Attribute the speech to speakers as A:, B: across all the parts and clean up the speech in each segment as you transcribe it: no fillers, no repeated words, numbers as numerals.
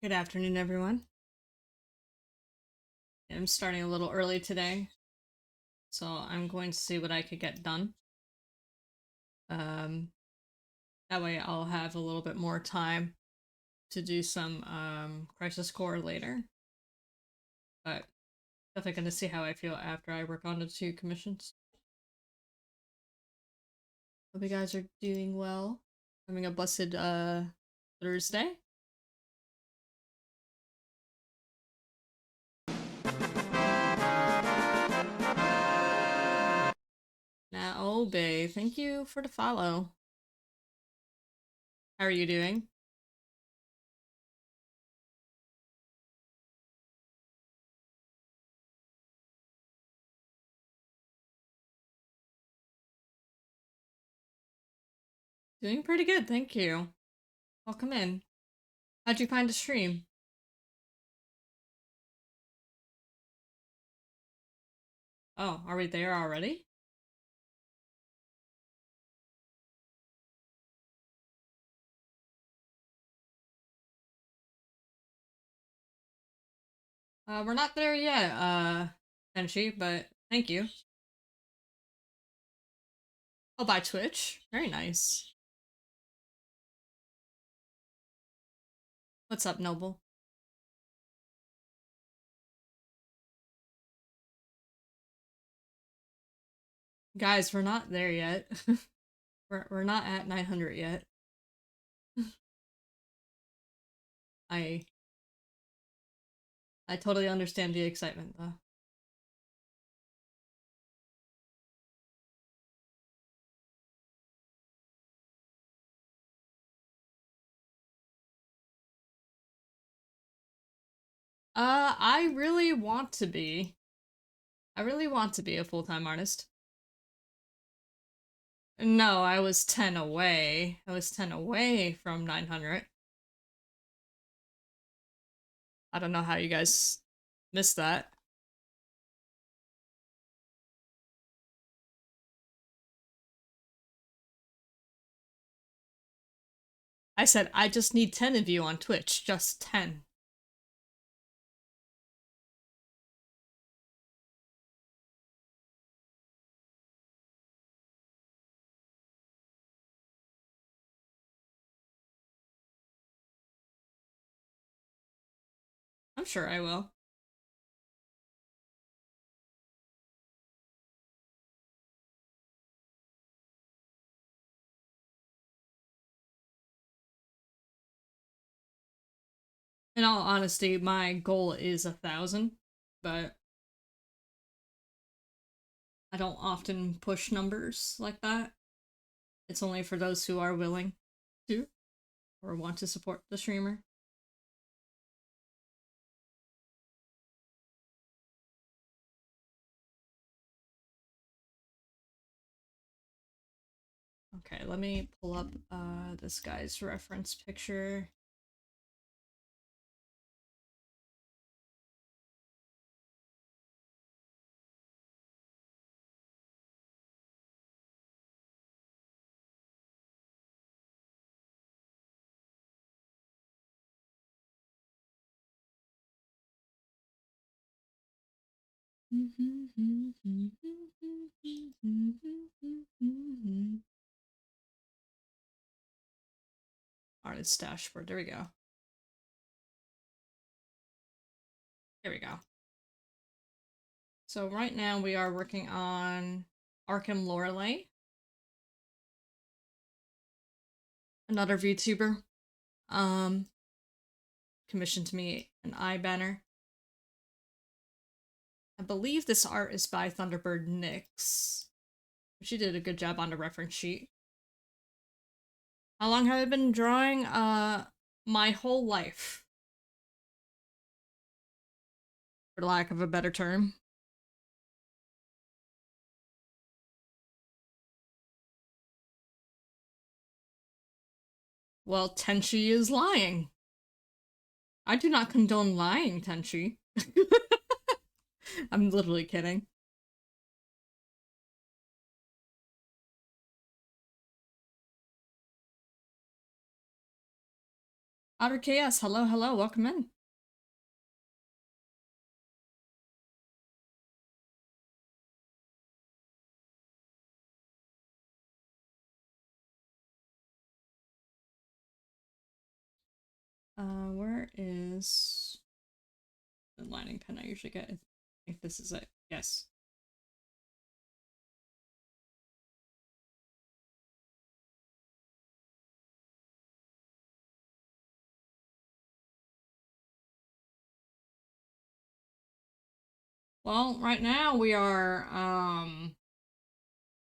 A: Good afternoon, everyone. I'm starting a little early today, so I'm going to see what I could get done. Um, that way I'll have a little bit more time to do some Crisis Core later. But definitely going to see how I feel after I work on the two commissions. Hope you guys are doing well. Having a blessed Thursday. Now, Obey, thank you for the follow. How are you doing? Doing pretty good, thank you. Welcome in. How'd you find the stream? Oh, are we there already? We're not there yet, Tenchi, but thank you. Oh, by Twitch. Very nice. What's up, Noble? Guys, we're not there yet. we're not at 900 yet. I I totally understand the excitement though. I really want to be. I really want to be a full-time artist. No, I was 10 away. I was 10 away from 900. I don't know how you guys missed that. I said I just need 10 of you on Twitch, just 10. I'm sure I will. In all honesty, my goal is 1,000, but I don't often push numbers like that. It's only for those who are willing to or want to support the streamer. Okay, let me pull up this guy's reference picture. Artist dashboard. There we go. Here we go. So right now we are working on Arkham Lorelei, another VTuber. Commissioned me an eye banner. I believe this art is by Thunderbird Nix. She did a good job on the reference sheet. How long have I been drawing? My whole life. For lack of a better term. Well, Tenchi is lying. I do not condone lying, Tenchi. I'm literally kidding. Otter KS, hello, hello, welcome in. Where is the lining pen I usually get? I think this is it. Yes. Well, right now we are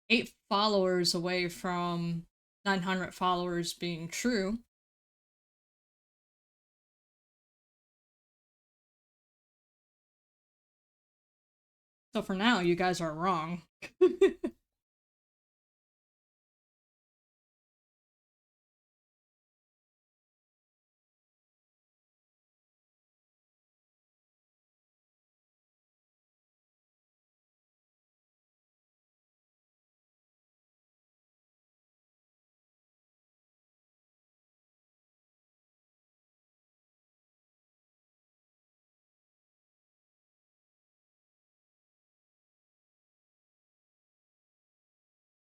A: 8 followers away from 900 followers being true. So for now, you guys are wrong.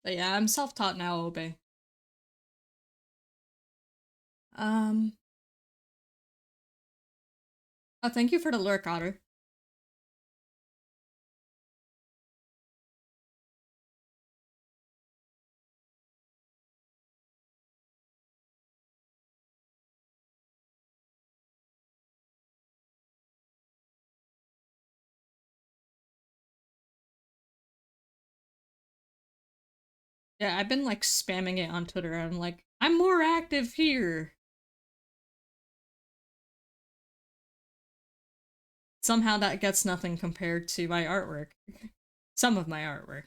A: But yeah, I'm self-taught now, Obey. Um, oh, thank you for the lurk, Otter. Yeah, I've been like spamming it on Twitter. I'm like, I'm more active here. Somehow that gets nothing compared to my artwork. Some of my artwork.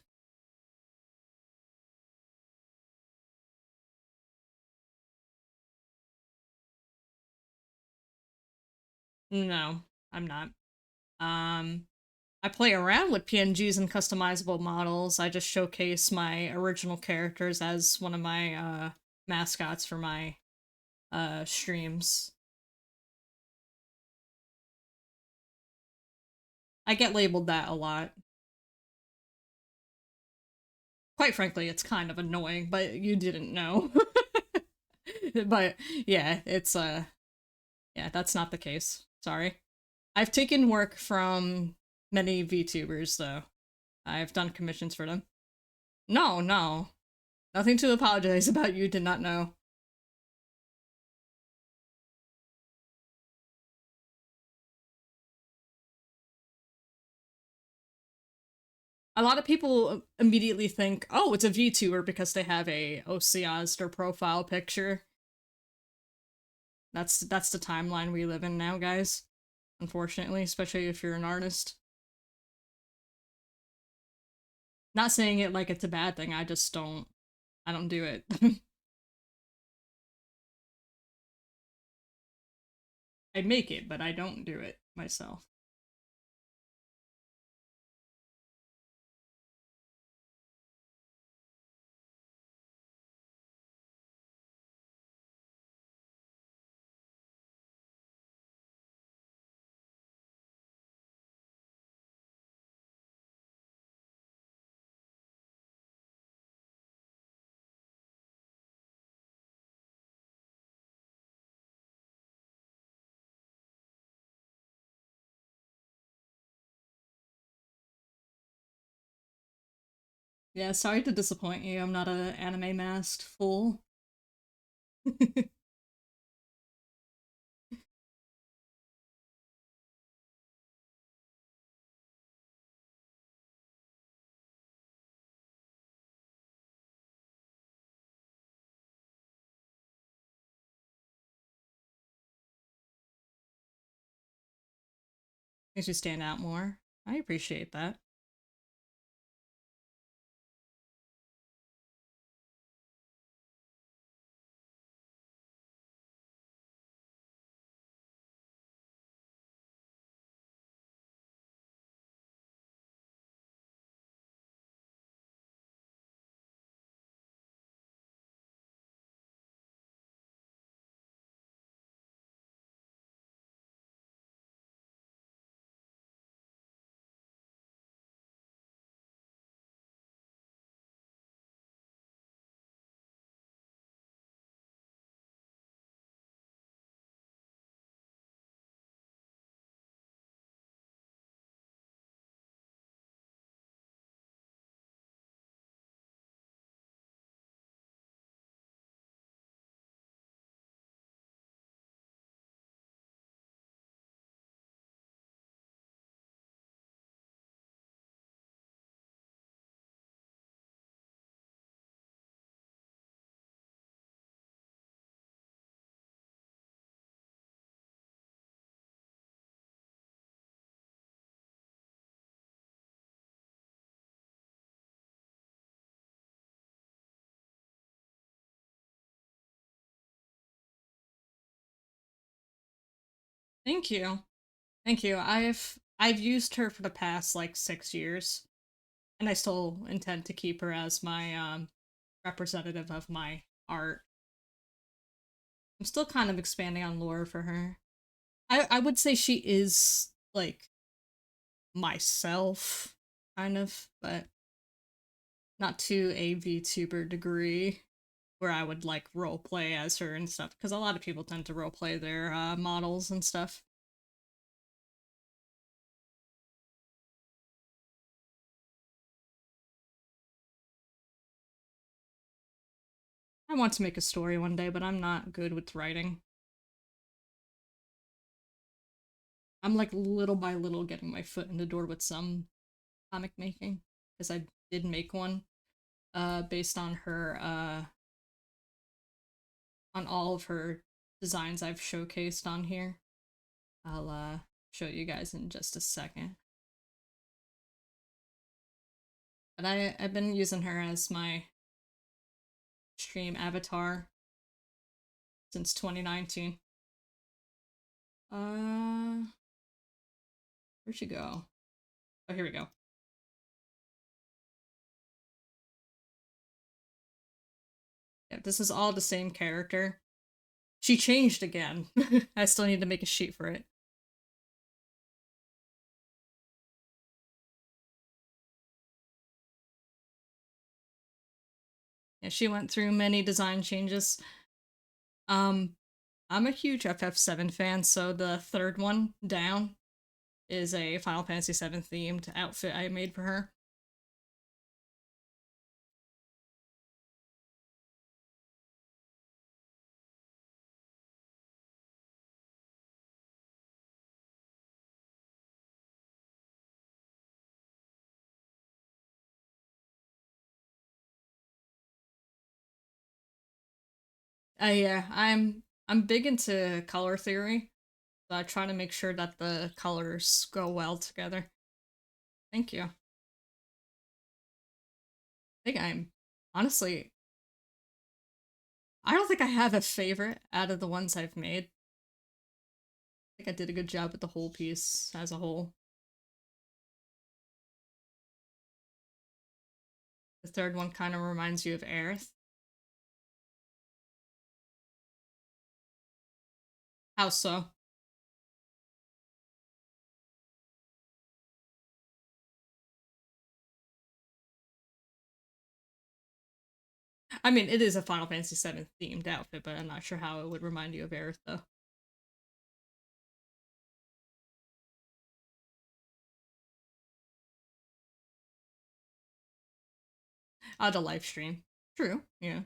A: No, I'm not. Um, I play around with PNGs and customizable models. I just showcase my original characters as one of my mascots for my streams. I get labeled that a lot. Quite frankly, it's kind of annoying, but you didn't know. But yeah, it's yeah, that's not the case. Sorry. I've taken work from many VTubers though. I've done commissions for them. No, no. Nothing to apologize about, you did not know. A lot of people immediately think, oh, it's a VTuber because they have a OC as their profile picture. That's the timeline we live in now, guys. Unfortunately, especially if you're an artist. Not saying it like it's a bad thing, I don't do it. I make it, but I don't do it myself. Yeah, sorry to disappoint you. I'm not an anime masked fool. Makes you stand out more. I appreciate that. Thank you. Thank you. I've used her for the past like 6 years, and I still intend to keep her as my representative of my art. I'm still kind of expanding on lore for her. I would say she is like myself, kind of, but not to a VTuber degree where I would like role play as her and stuff. Because a lot of people tend to role play their models and stuff. I want to make a story one day, but I'm not good with writing. I'm like little by little getting my foot in the door with some comic making because I did make one based on her on all of her designs I've showcased on here. I'll show you guys in just a second. But I've been using her as my stream avatar since 2019. Uh where'd she go? Oh, here we go. Yeah, this is all the same character. She changed again. I still need to make a sheet for it. Yeah, she went through many design changes. Um, I'm a huge FF7 fan, so the third one down is a Final Fantasy VII themed outfit I made for her. Yeah, I'm big into color theory, so I try to make sure that the colors go well together. Thank you. I think I'm honestly, I don't think I have a favorite out of the ones I've made. I think I did a good job with the whole piece as a whole. The third one kind of reminds you of Aerith. How so? I mean, it is a Final Fantasy VII themed outfit, but I'm not sure how it would remind you of Aerith, though. The live stream. True, yeah.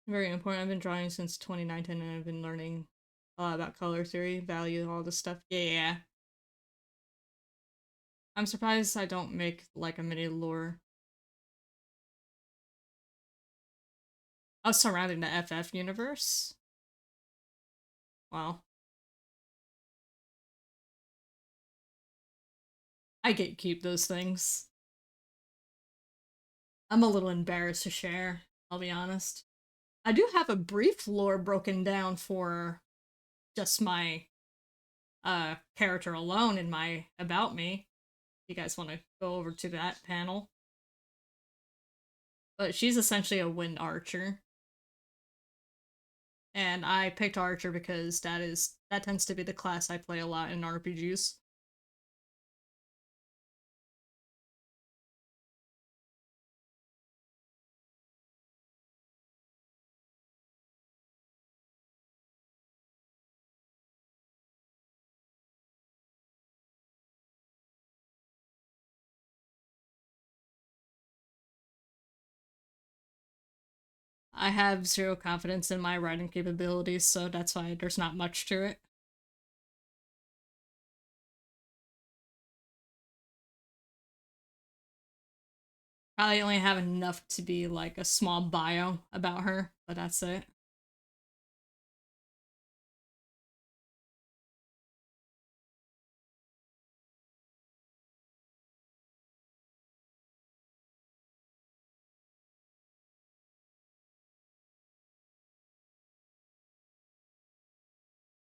A: Very important. I've been drawing since 2019 and I've been learning a lot about color theory, value, all this stuff. Yeah, yeah, yeah. I'm surprised I don't make like a mini lore. I was surrounding the FF universe. Wow. I gatekeep those things. I'm a little embarrassed to share, I'll be honest. I do have a brief lore broken down for just my character alone in my about me. You guys want to go over to that panel? But she's essentially a wind archer, and I picked archer because that tends to be the class I play a lot in RPGs. I have zero confidence in my writing capabilities, so that's why there's not much to it. Probably only have enough to be like a small bio about her, but that's it.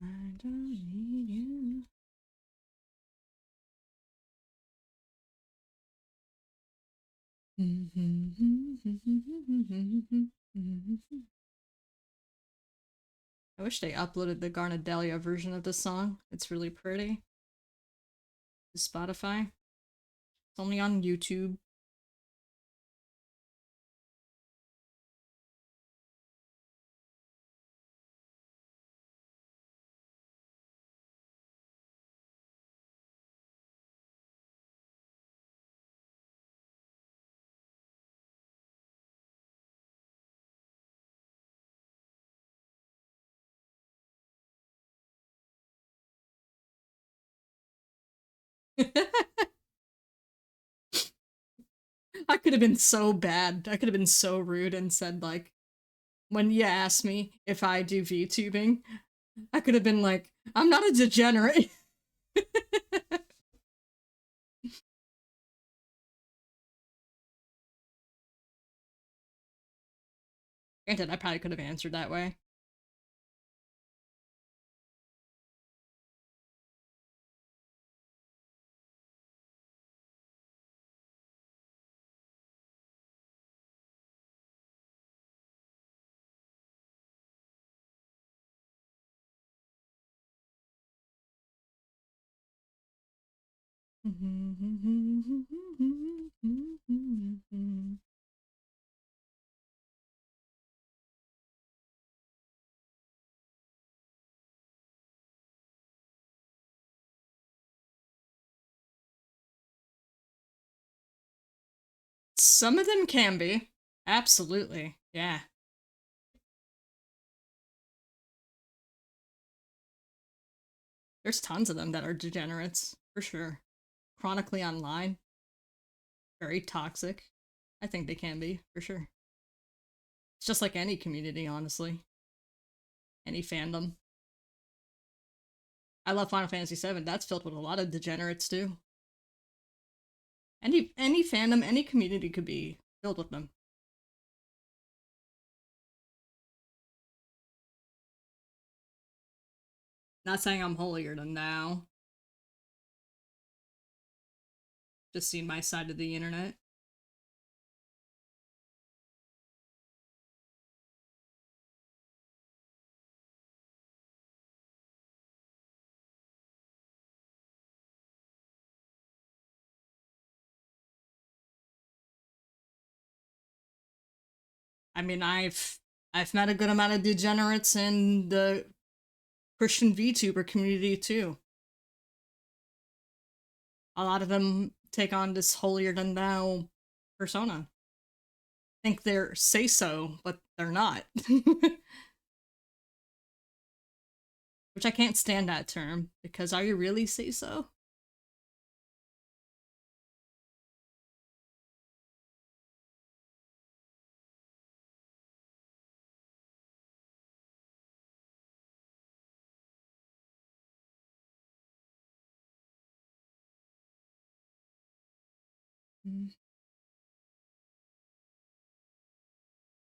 A: I don't need you. I wish they uploaded the Garnadelia version of the song. It's really pretty. To Spotify. It's only on YouTube. I could have been so bad. I could have been so rude and said, like, when you asked me if I do VTubing, I could have been like, I'm not a degenerate. Granted, I probably could have answered that way. Some of them can be. Absolutely. Yeah. There's tons of them that are degenerates, for sure. Chronically online, very toxic. I think they can be, for sure. It's just like any community, honestly. Any fandom. I love Final Fantasy VII. That's filled with a lot of degenerates too. Any fandom, any community could be filled with them. Not saying I'm holier than thou. Just seen my side of the internet. I mean, I've met a good amount of degenerates in the Christian VTuber community too. A lot of them take on this holier than thou persona. Think they're say so, but they're not. Which I can't stand that term because are you really say so?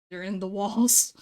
A: They're in the walls.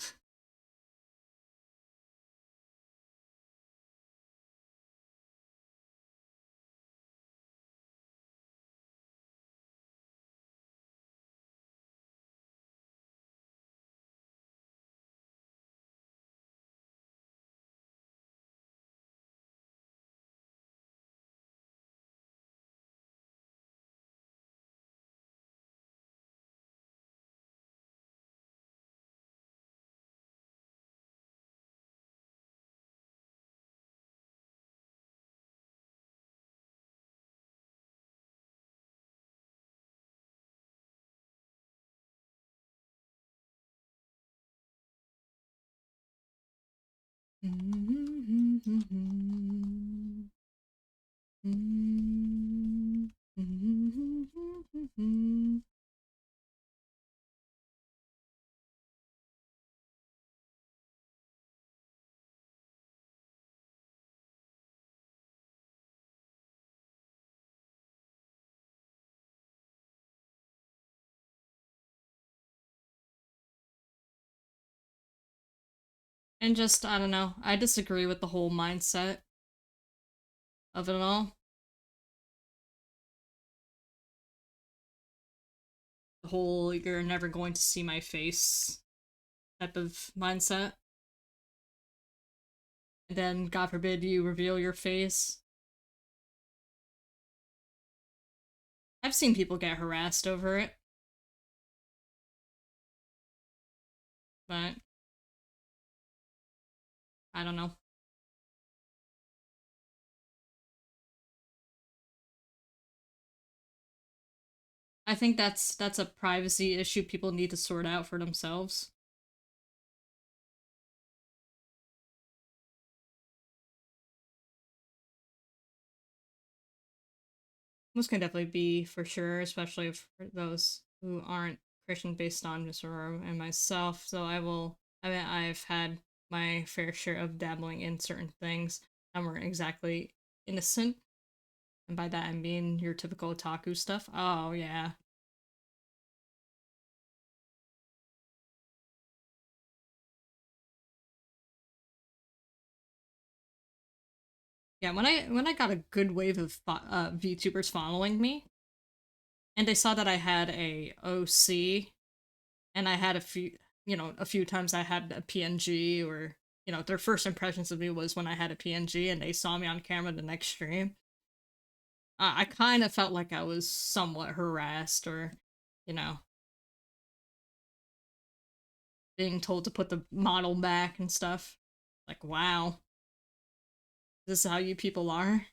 A: And just, I don't know, I disagree with the whole mindset of it all. The whole you're never going to see my face type of mindset. And then, God forbid, you reveal your face. I've seen people get harassed over it, but I don't know. I think that's a privacy issue people need to sort out for themselves. This can definitely be for sure, especially for those who aren't Christian based on Misora and myself. So I mean, I've had my fair share of dabbling in certain things that weren't exactly innocent. And by that I mean your typical otaku stuff. Oh, yeah. Yeah, when I got a good wave of VTubers following me, and they saw that I had a OC, and I had a few, a few times I had a PNG, or their first impressions of me was when I had a PNG, and they saw me on camera the next stream. I kind of felt like I was somewhat harassed, or you know, being told to put the model back and stuff. Like, wow, this is how you people are.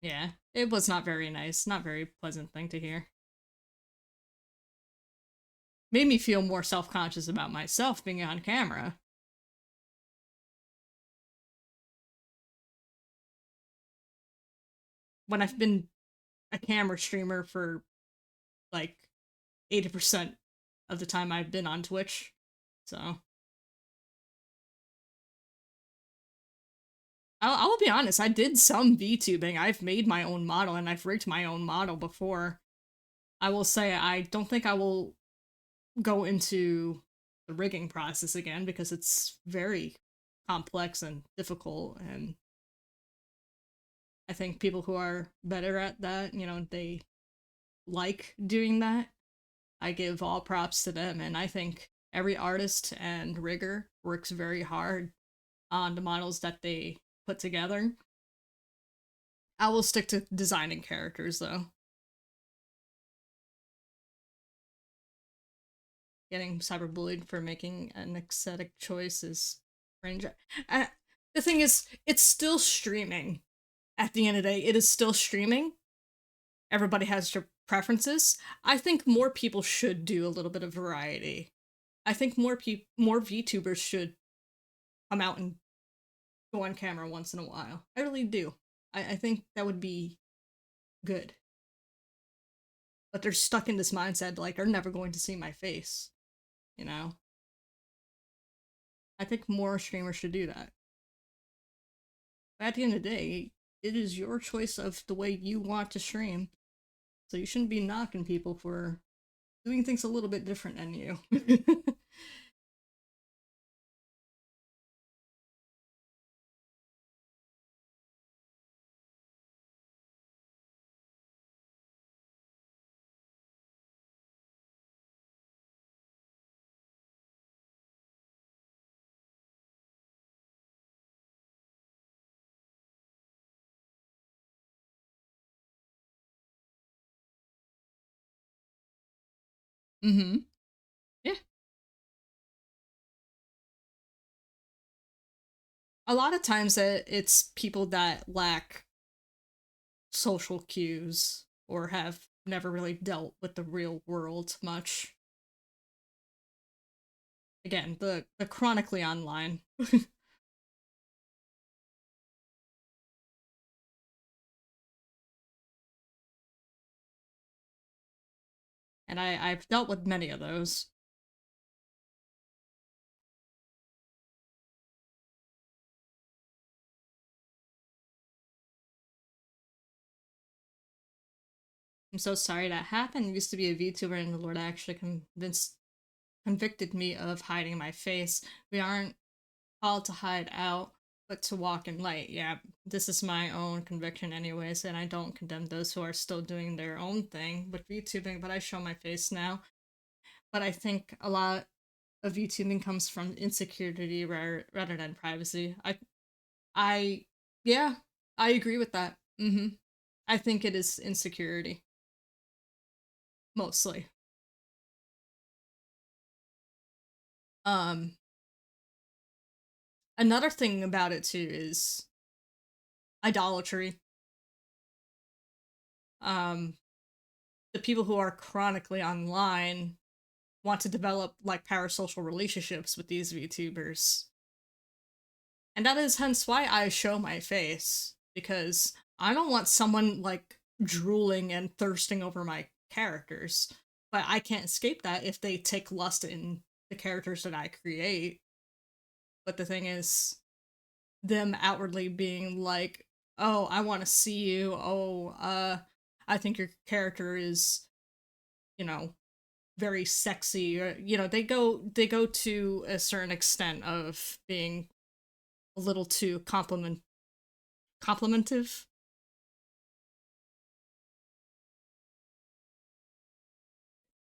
A: Yeah, it was not very nice, not very pleasant thing to hear. Made me feel more self-conscious about myself being on camera. When I've been a camera streamer for like 80% of the time I've been on Twitch. So I'll be honest, I did some VTubing. I've made my own model and I've rigged my own model before. I will say I don't think I will go into the rigging process again because it's very complex and difficult, and I think people who are better at that, they like doing that. I give all props to them, and I think every artist and rigger works very hard on the models that they put together. I will stick to designing characters though. Getting cyberbullied for making an aesthetic choice is cringe. Uh, the thing is, it's still streaming. At the end of the day, it is still streaming. Everybody has their preferences. I think more people should do a little bit of variety. I think more VTubers should come out and go on camera once in a while. I really do. I think that would be good. But they're stuck in this mindset like they're never going to see my face. You know? I think more streamers should do that. But at the end of the day, it is your choice of the way you want to stream. So you shouldn't be knocking people for doing things a little bit different than you. Mm-hmm. Yeah. A lot of times it's people that lack social cues or have never really dealt with the real world much. Again, the chronically online. And I've dealt with many of those. I'm so sorry that happened. I used to be a VTuber, and the Lord actually convicted me of hiding my face. We aren't called to hide out, but to walk in light. Yeah, this is my own conviction, anyways, and I don't condemn those who are still doing their own thing with VTubing. But I show my face now. But I think a lot of VTubing comes from insecurity rather than privacy. I, yeah, I agree with that. I think it is insecurity mostly. Um, Another thing about it too is idolatry. Um, the people who are chronically online want to develop like parasocial relationships with these VTubers. And that is hence why I show my face, because I don't want someone like drooling and thirsting over my characters. But I can't escape that if they take lust in the characters that I create. But the thing is, them outwardly being like, "Oh, I want to see you. Oh, I think your character is, you know, very sexy." Or, they go to a certain extent of being a little too complimentive.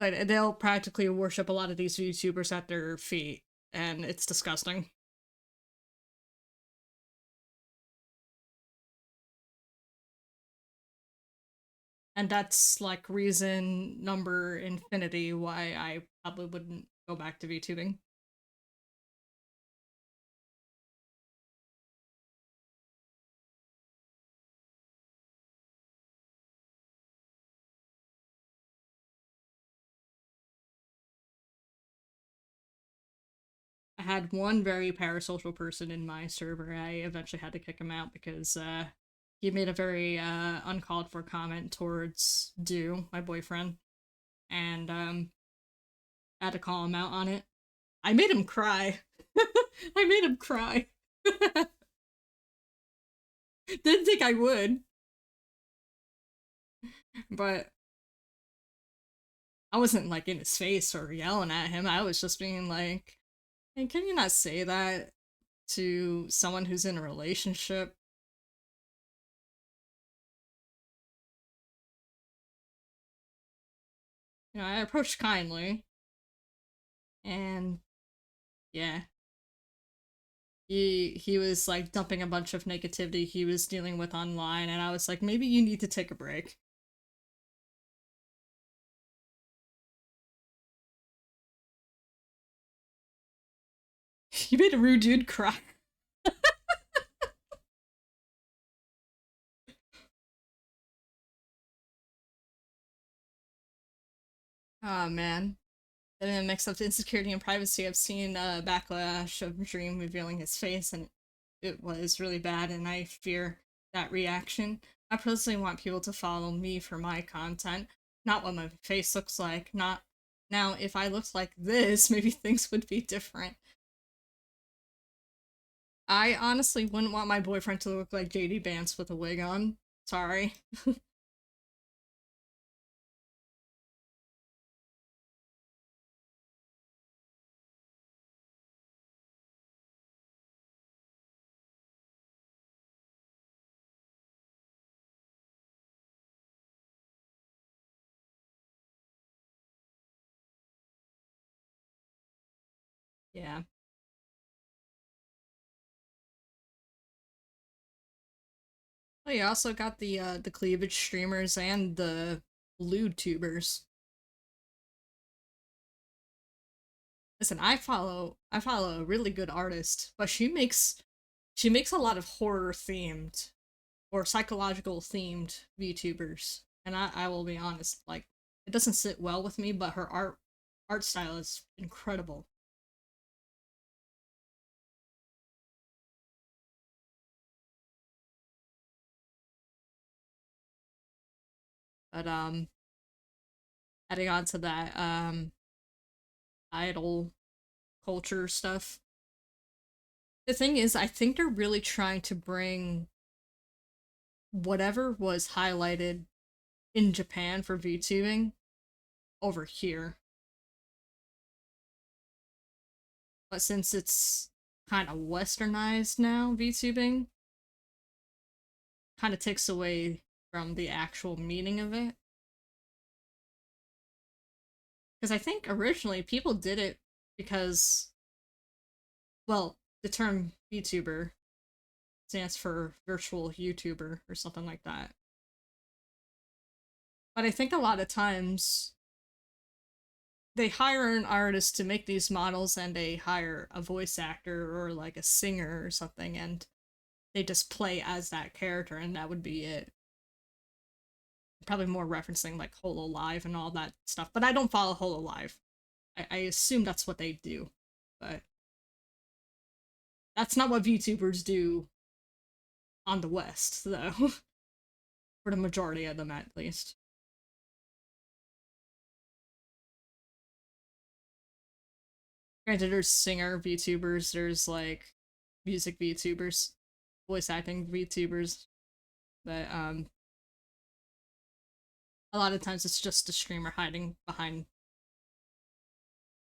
A: But they'll practically worship a lot of these YouTubers at their feet, and it's disgusting. And that's like reason number infinity why I probably wouldn't go back to VTubing. I had one very parasocial person in my server. I eventually had to kick him out because he made a very uncalled for comment towards Do, my boyfriend, and I had to call him out on it. I made him cry. I made him cry. Didn't think I would, but I wasn't like in his face or yelling at him. I was just being like, "Hey, can you not say that to someone who's in a relationship?" I approached kindly, and yeah, he was like dumping a bunch of negativity he was dealing with online, and I was like, maybe you need to take a break. You made a rude dude cry. Oh man. And then mixed up to insecurity and privacy, I've seen a backlash of Dream revealing his face, and it was really bad, and I fear that reaction. I personally want people to follow me for my content, not what my face looks like. Not now, if I looked like this, maybe things would be different. I honestly wouldn't want my boyfriend to look like JD Vance with a wig on. Sorry. Yeah. Oh, you also got the cleavage streamers and the lewd tubers. Listen, I follow a really good artist, but she makes a lot of horror themed or psychological themed VTubers. And I will be honest, like it doesn't sit well with me, but her art style is incredible. But adding on to that, idol culture stuff. The thing is, I think they're really trying to bring whatever was highlighted in Japan for VTubing over here. But since it's kind of westernized now, VTubing kind of takes away from the actual meaning of it. Because I think originally people did it because, well, the term VTuber stands for virtual YouTuber or something like that. But I think a lot of times they hire an artist to make these models and they hire a voice actor or like a singer or something and they just play as that character and that would be it. Probably more referencing like Hololive and all that stuff, but I don't follow Hololive. I assume that's what they do, but that's not what VTubers do on the West, though. For the majority of them, at least. Granted, there's singer VTubers, there's like music VTubers, voice acting VTubers, but a lot of times it's just a streamer hiding behind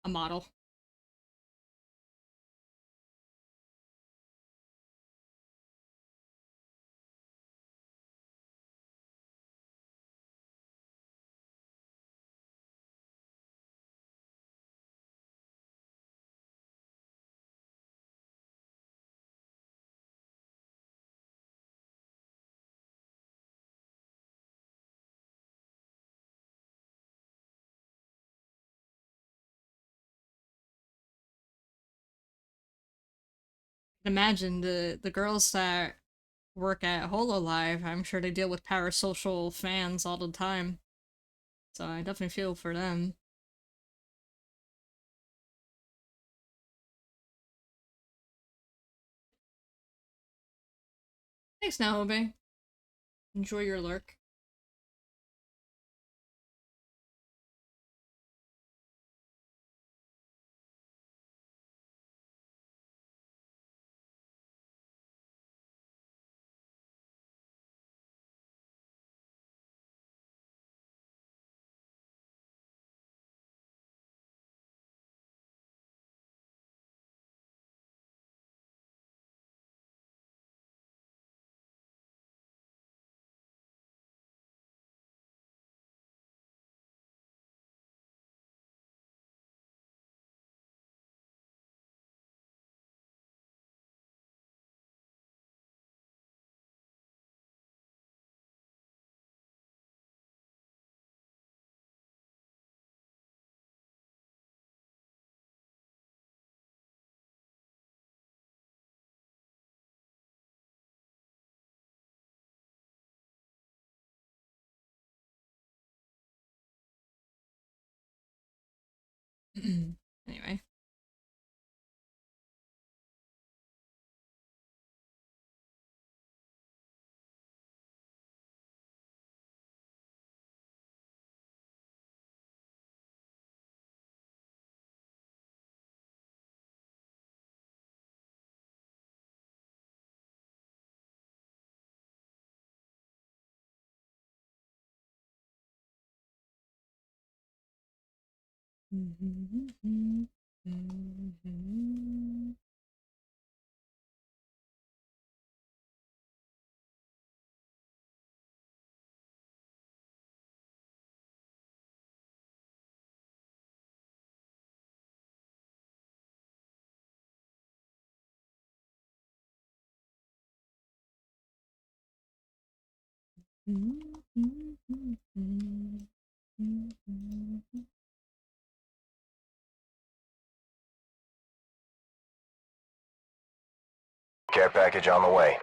A: a model. Imagine the girls that work at Hololive, I'm sure they deal with parasocial fans all the time. So I definitely feel for them. Thanks, Naomi. Enjoy your lurk. Anyway.
B: Care package on the way.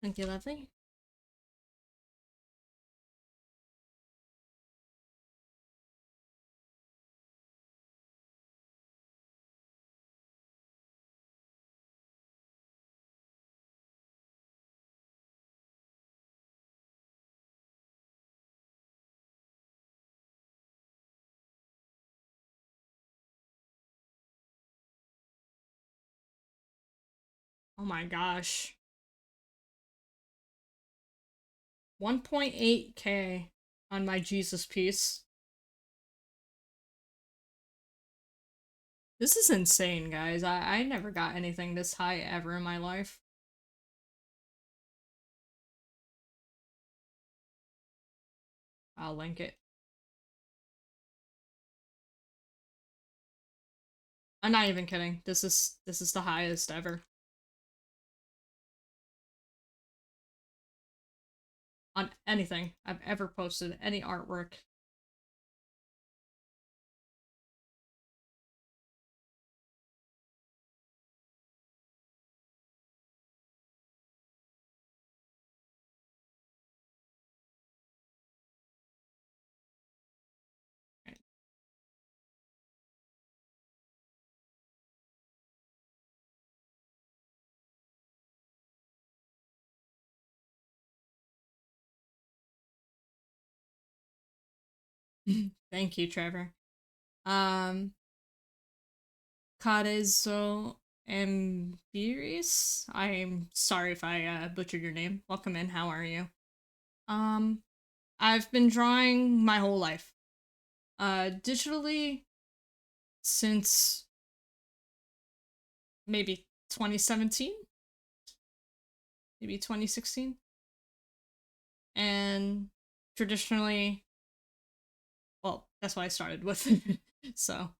A: Thank you, lovely. Oh my gosh. 1.8K on my Jesus piece. This is insane, guys. I never got anything this high ever in my life. I'll link it. I'm not even kidding. This is the highest ever. On anything I've ever posted, any artwork. Thank you, Trevor. Um, Karezo Ambiris. I'm sorry if I butchered your name. Welcome in. How are you? Um, I've been drawing my whole life. Digitally since maybe 2017, maybe 2016, and traditionally, well, that's what I started with. So,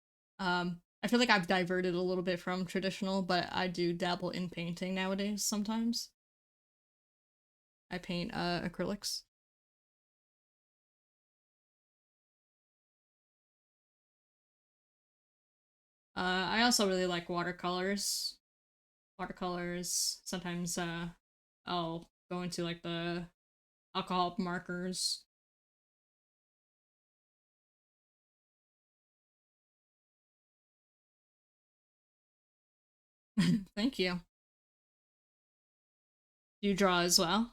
A: I feel like I've diverted a little bit from traditional, but I do dabble in painting nowadays sometimes. I paint acrylics. I also really like watercolors. Watercolors. Sometimes I'll go into like the alcohol markers. Thank you. Do you draw as well?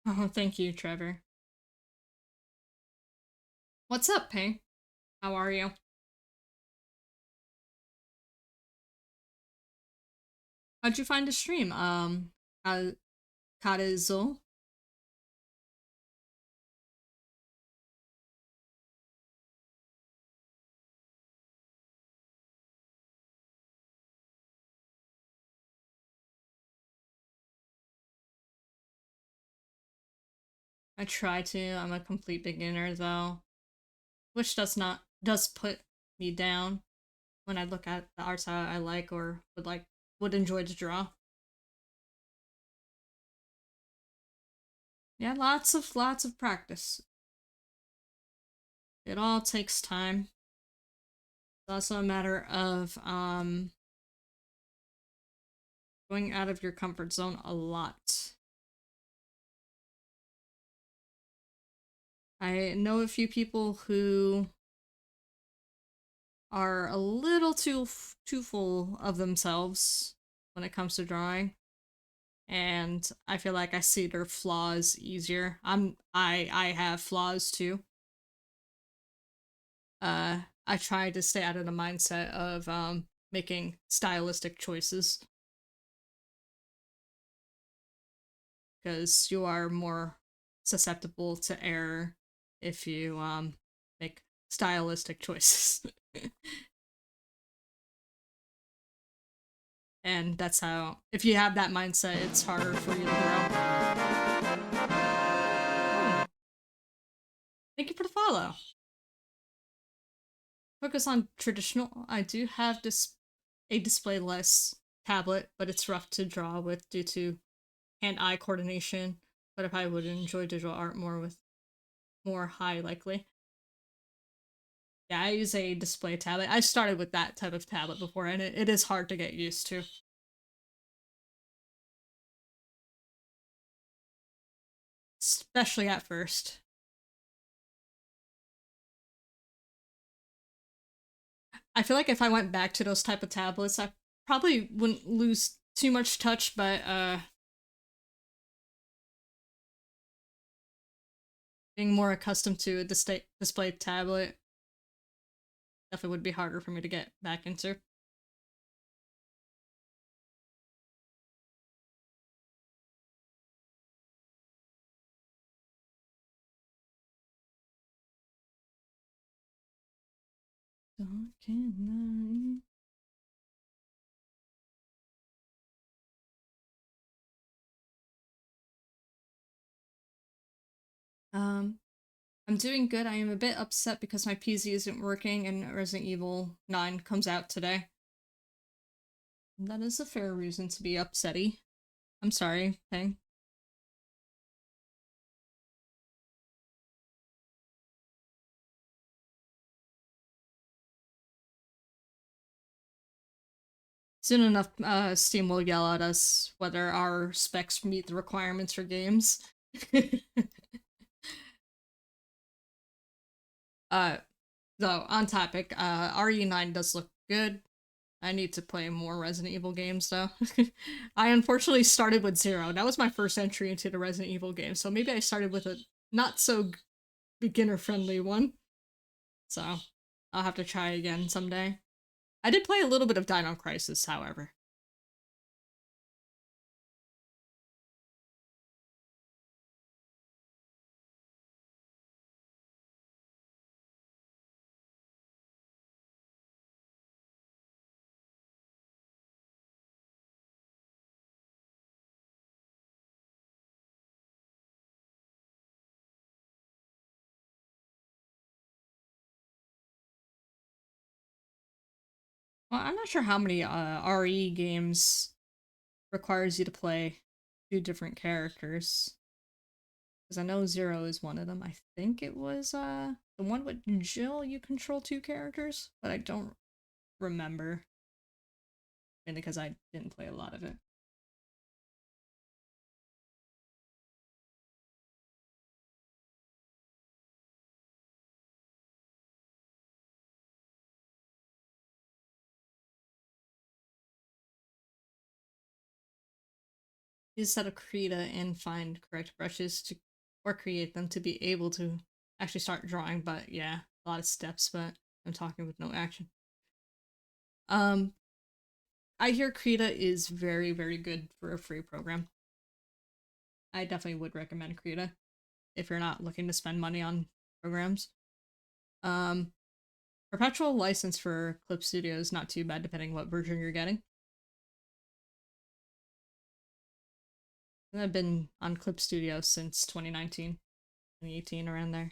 A: Oh, thank you, Trevor. What's up, Ping? How are you? How'd you find the stream? Ka- Karezo? I try to. I'm a complete beginner though, which does put me down when I look at the arts I like or would enjoy to draw. Yeah, lots of practice. It all takes time. It's also a matter of going out of your comfort zone a lot. I know a few people who are a little too full of themselves when it comes to drawing, and I feel like I see their flaws easier. I have flaws too. I try to stay out of the mindset of making stylistic choices because you are more susceptible to error if you make stylistic choices. And that's how, if you have that mindset, it's harder for you to grow. Oh, thank you for the follow. Focus on traditional. I do have a display less tablet, but it's rough to draw with due to hand-eye coordination. But if I would enjoy digital art more with more high likely. Yeah, I use a display tablet. I started with that type of tablet before, and it is hard to get used to. Especially at first. I feel like if I went back to those type of tablets, I probably wouldn't lose too much touch, but being more accustomed to a display tablet definitely would be harder for me to get back into. Dark and night. I'm doing good. I am a bit upset because my PC isn't working and Resident Evil 9 comes out today. That is a fair reason to be upsetty. I'm sorry, Peng. Soon enough, Steam will yell at us whether our specs meet the requirements for games. uh, so on topic, RE9 does look good. I need to play more Resident Evil games though. I unfortunately started with 0. That was my first entry into the Resident Evil game, so maybe I started with a not so beginner friendly one. So I'll have to try again someday. I did play a little bit of Dino Crisis, however. Well, I'm not sure how many RE games requires you to play 2 different characters. Because I know 0 is one of them. I think it was the one with Jill, you control 2 characters, but I don't remember. Mainly because I didn't play a lot of it. Set up Krita and find correct brushes to or create them to be able to actually start drawing, but yeah, a lot of steps, but I'm talking with no action. Um I hear Krita is very, very good for a free program. I definitely would recommend Krita if you're not looking to spend money on programs. Um Perpetual license for Clip Studio is not too bad depending what version you're getting. And I've been on Clip Studio since 2019, 2018, around there.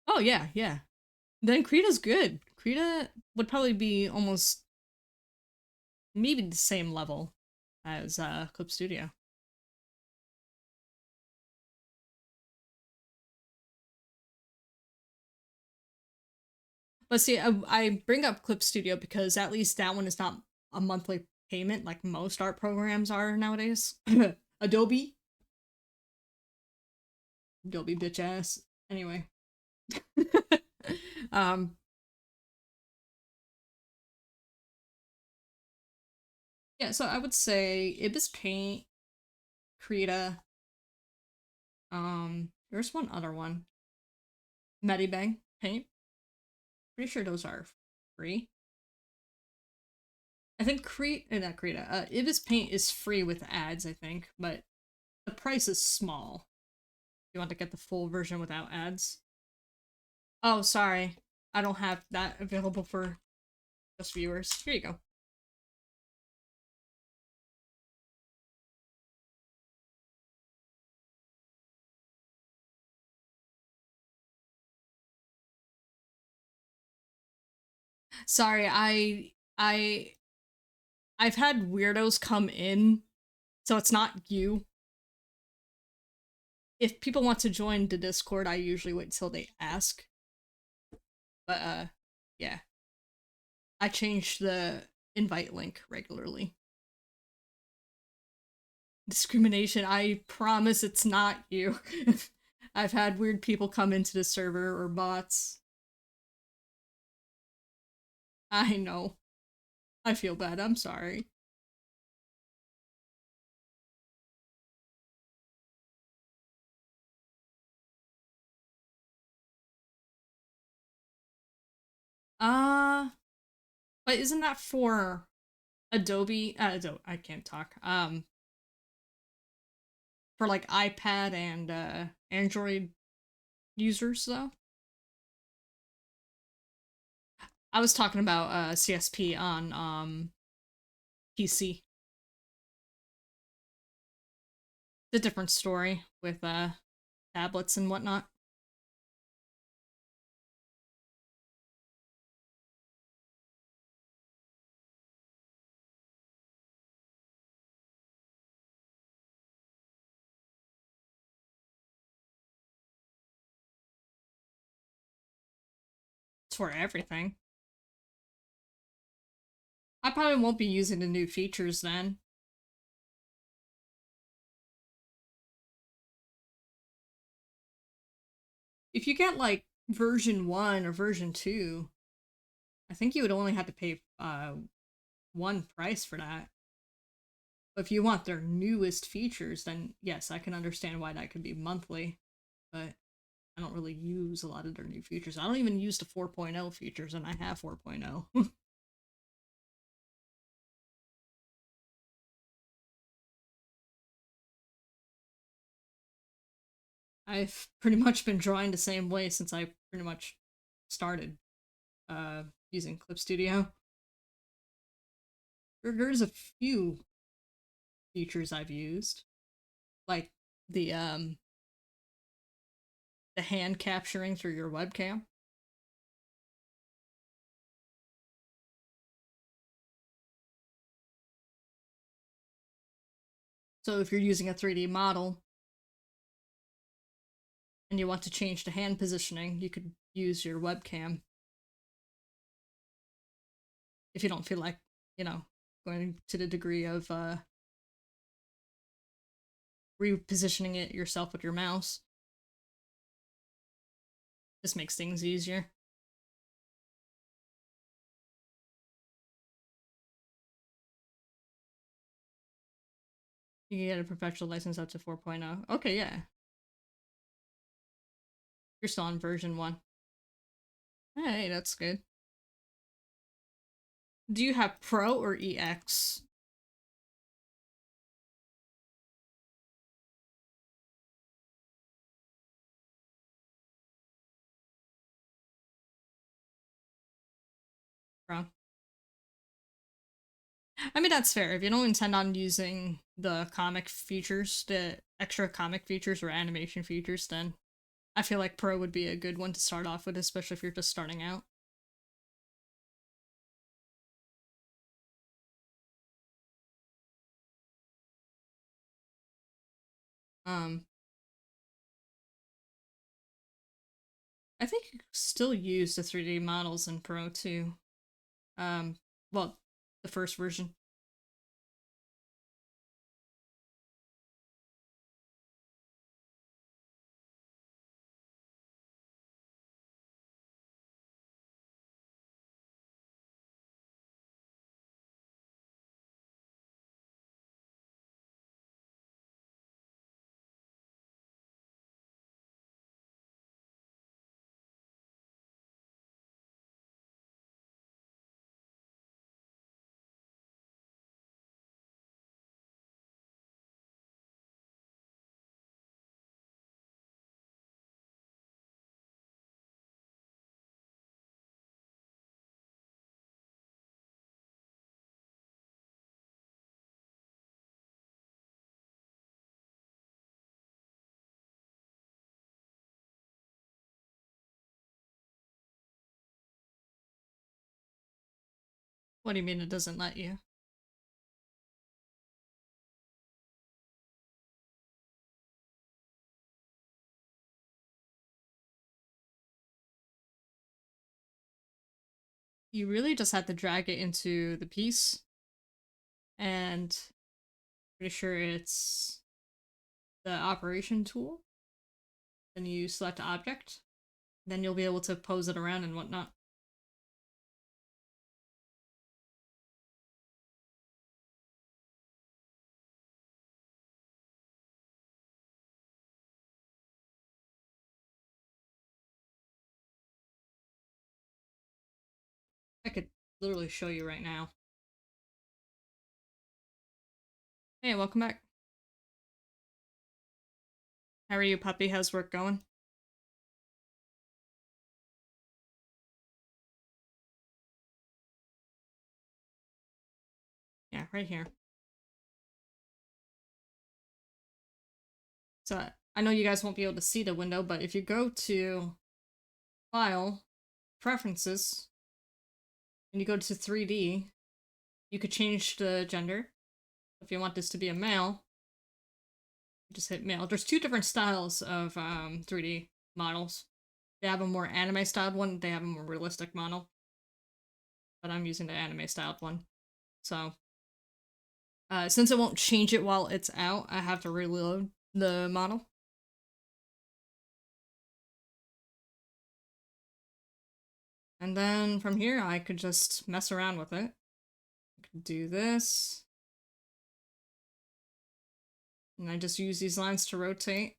A: Oh yeah, yeah. Then Krita's good. Krita would probably be almost maybe the same level as Clip Studio. But see, I bring up Clip Studio because at least that one is not a monthly payment like most art programs are nowadays. Adobe, Adobe bitch ass. Anyway, um, yeah. So I would say Ibis Paint, Krita. There's one other one, Medibang Paint. Pretty sure those are free. I think not Krita. Ibis Paint is free with ads, I think, but the price is small. You want to get the full version without ads? Oh, sorry. I don't have that available for just viewers. Here you go. Sorry, I've had weirdos come in, so it's not you. If people want to join the Discord, I usually wait till they ask. But yeah. I change the invite link regularly. Discrimination, I promise it's not you. I've had weird people come into the server or bots. I know. I feel bad. I'm sorry. Uh, but isn't that for Adobe? Adobe, I can't talk. for like iPad and Android users though. I was talking about CSP on PC. It's a different story with tablets and whatnot. It's for everything. I probably won't be using the new features then. If you get like version 1 or version 2, I think you would only have to pay one price for that. But if you want their newest features, then yes, I can understand why that could be monthly. But I don't really use a lot of their new features. I don't even use the 4.0 features, and I have 4.0. I've pretty much been drawing the same way since I pretty much started using Clip Studio. There's a few features I've used, like the um the hand capturing through your webcam. So if you're using a 3D model and you want to change the hand positioning, you could use your webcam if you don't feel like, you know, going to the degree of repositioning it yourself with your mouse. Just makes things easier. You can get a professional license up to 4.0. Okay, yeah. You're still on version 1. Hey, that's good. Do you have Pro or EX? Pro. I mean, that's fair. If you don't intend on using the comic features, the extra comic features or animation features, then I feel like Pro would be a good one to start off with, especially if you're just starting out. Um, I think you still use the 3D models in Pro too. Um, well, the first version. What do you mean it doesn't let you? You really just have to drag it into the piece, and pretty sure it's the operation tool. Then you select object, then you'll be able to pose it around and whatnot. I could literally show you right now. Hey, welcome back. How are you, puppy? How's work going? Yeah, right here. So I know you guys won't be able to see the window, but if you go to File, Preferences, and you go to 3D, you could change the gender. If you want this to be a male, you just hit male. There's two different styles of 3D models. They have a more anime styled one, they have a more realistic model. But I'm using the anime styled one. So, since it won't change it while it's out, I have to reload the model. And then from here, I could just mess around with it. I could do this. And I just use these lines to rotate.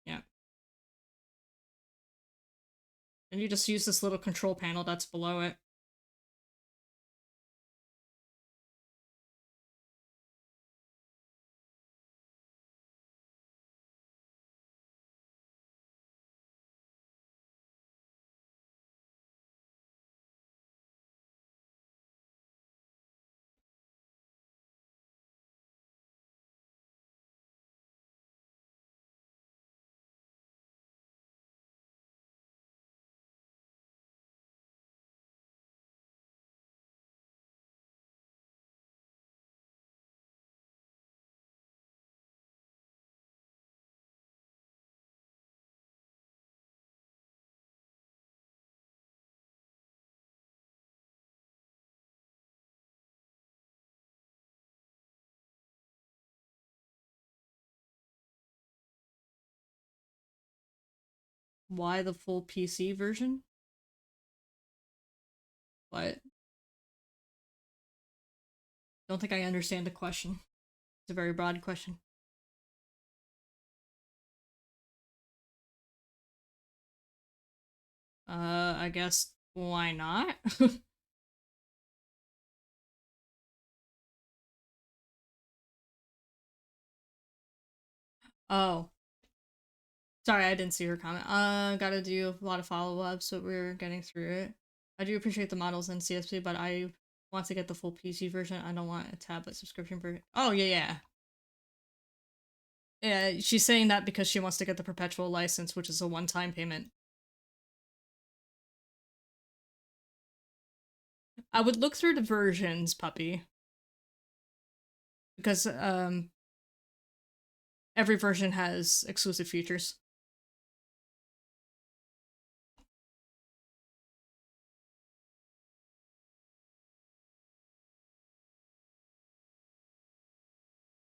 A: Yeah. And you just use this little control panel that's below it. Why the full PC version? What? Don't think I understand the question. It's a very broad question. I guess why not? Oh, sorry, I didn't see her comment. Gotta do a lot of follow-ups, but we're getting through it. I do appreciate the models in CSP, but I want to get the full PC version. I don't want a tablet subscription version. Oh, yeah, yeah. Yeah, she's saying that because she wants to get the perpetual license, which is a one-time payment. I would look through the versions, puppy. Because, every version has exclusive features.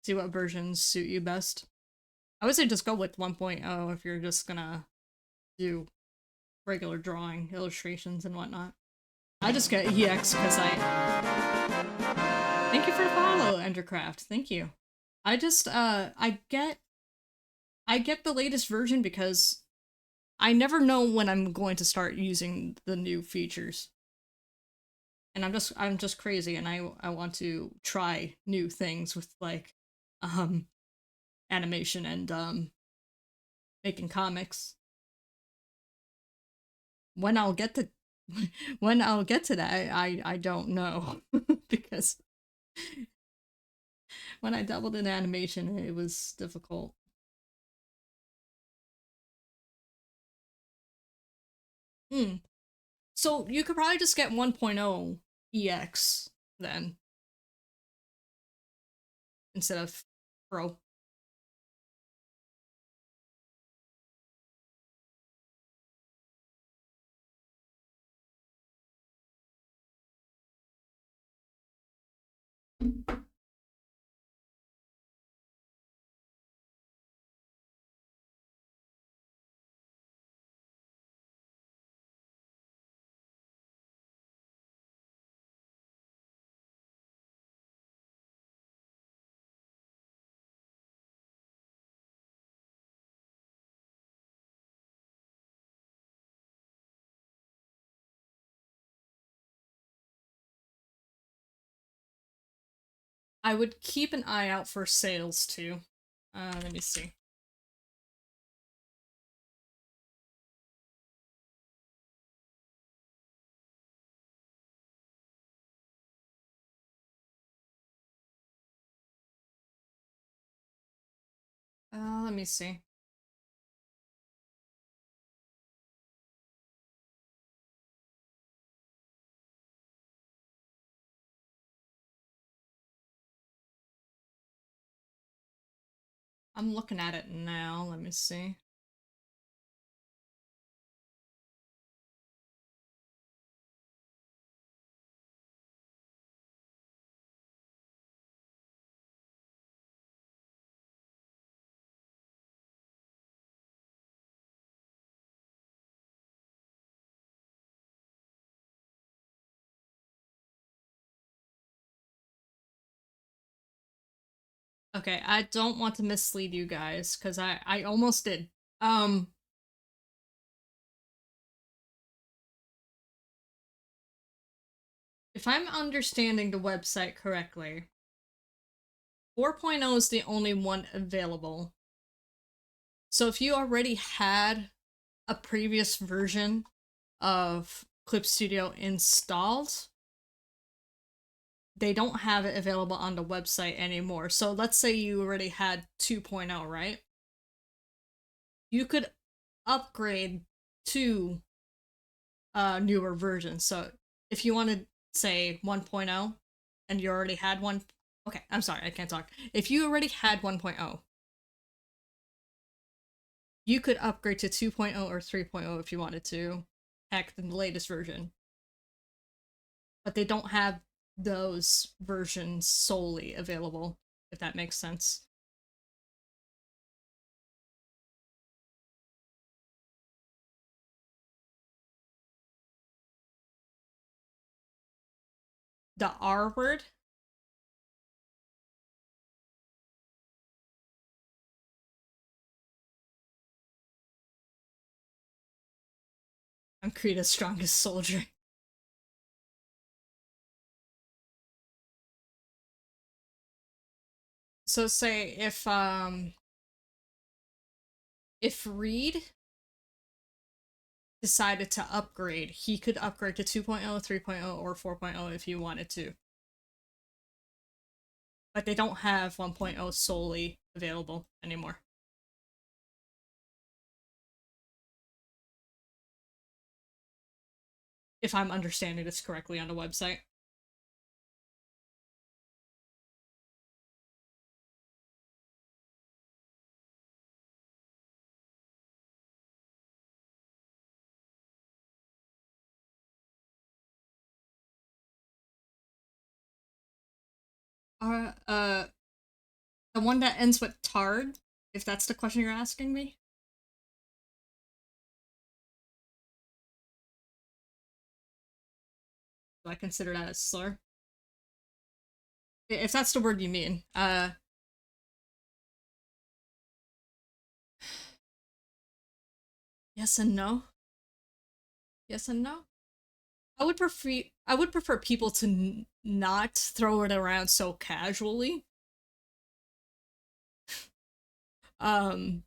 A: See what versions suit you best. I would say just go with 1.0 if you're just gonna do regular drawing, illustrations, and whatnot. I just get EX because Thank you for the follow, Endercraft. Thank you. I just, I get the latest version because I never know when I'm going to start using the new features. And I'm just crazy and I want to try new things with like um animation and making comics. When I'll get to when I'll get to that, I don't know because when I doubled in animation, it was difficult. Hmm. So you could probably just get 1.0 EX then instead of Pro. I would keep an eye out for sales too. Let me see. Let me see. I'm looking at it now. Let me see. Okay, I don't want to mislead you guys because I almost did. Um, if I'm understanding the website correctly, 4.0 is the only one available. So if you already had a previous version of Clip Studio installed, they don't have it available on the website anymore. So let's say you already had 2.0, right? You could upgrade to a newer version. So if you wanted, say, 1.0 and you already had one, okay, I'm sorry, I can't talk. If you already had 1.0, you could upgrade to 2.0 or 3.0 if you wanted to. Heck, the latest version. But they don't have those versions solely available, if that makes sense. The R word, I'm Krita's strongest soldier. So say if Reed decided to upgrade, he could upgrade to 2.0, 3.0, or 4.0 if he wanted to. But they don't have 1.0 solely available anymore. If I'm understanding this correctly on the website. Uh, uh, the one that ends with tard, if that's the question you're asking me. Do I consider that a slur? If that's the word you mean. Yes and no. Yes and no. I would prefer people to not throw it around so casually. Um,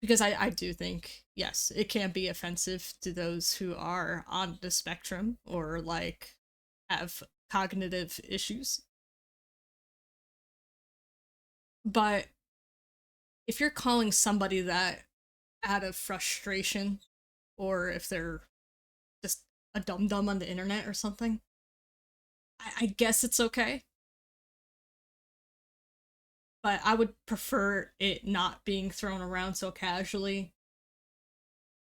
A: because I do think, yes, it can be offensive to those who are on the spectrum or like have cognitive issues. But if you're calling somebody that out of frustration, or if they're just a dum dum on the internet or something, I guess it's okay. But I would prefer it not being thrown around so casually,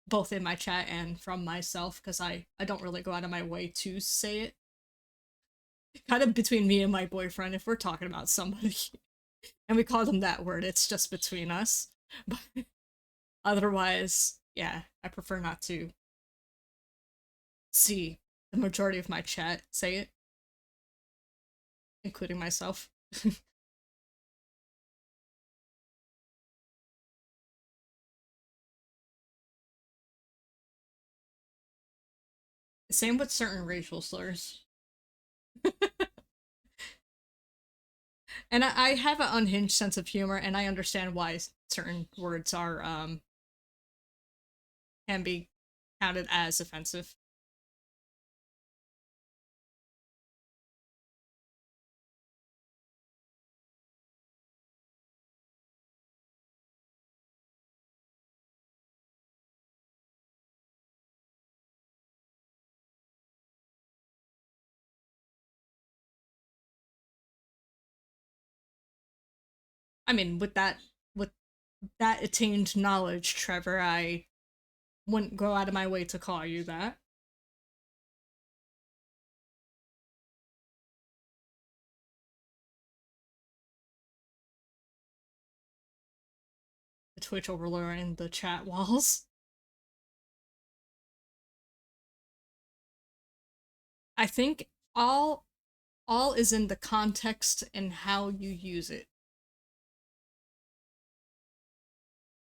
A: both in my chat and from myself, because I don't really go out of my way to say it. Kind of between me and my boyfriend, if we're talking about somebody and we call them that word, it's just between us. But otherwise, yeah, I prefer not to see the majority of my chat say it, including myself. Same with certain racial slurs. And I have an unhinged sense of humor, and I understand why certain words are can be counted as offensive. I mean, with that attained knowledge, Trevor, I wouldn't go out of my way to call you that. The Twitch overlord and the chat walls. I think all is in the context and how you use it.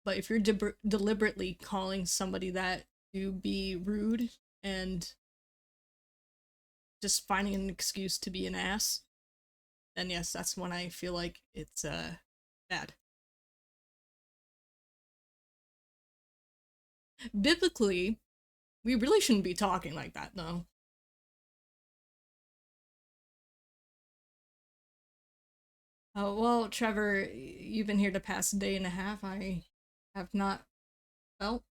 A: But if you're deliberately calling somebody that to be rude and just finding an excuse to be an ass, then yes, that's when I feel like it's bad. Biblically, we really shouldn't be talking like that though. Oh well, Trevor, you've been here the past day and a half. I have not felt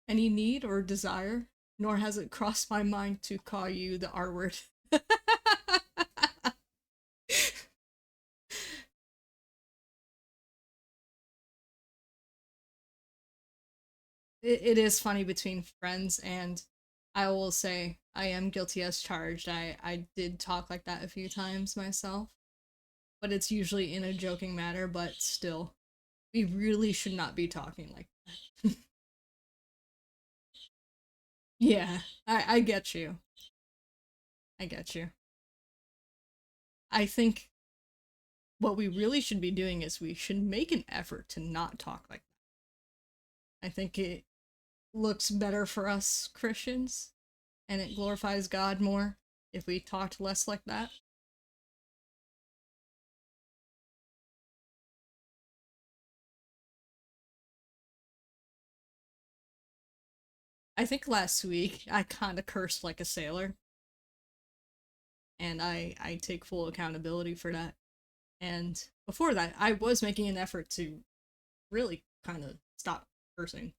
A: any need or desire, nor has it crossed my mind to call you the R word. It is funny between friends, and I will say I am guilty as charged. I did talk like that a few times myself, but it's usually in a joking manner. But still, we really should not be talking like that. Yeah, I get you. I get you. I think what we really should be doing is we should make an effort to not talk like that. I think it looks better for us Christians, and it glorifies God more if we talked less like that. I think last week I kind of cursed like a sailor, and I take full accountability for that. And before that, I was making an effort to really kind of stop cursing.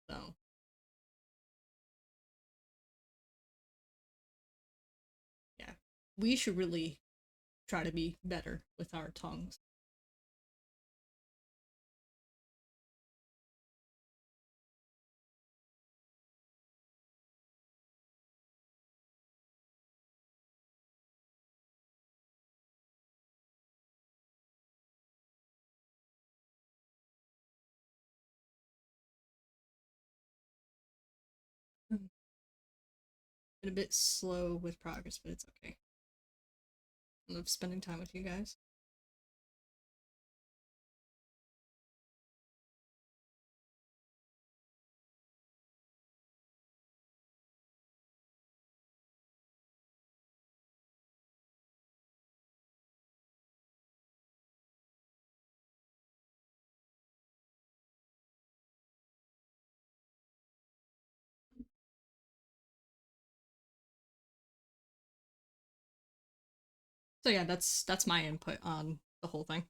A: So yeah, we should really try to be better with our tongues. Been a bit slow with progress, but it's okay. I love spending time with you guys. So yeah, that's my input on the whole thing.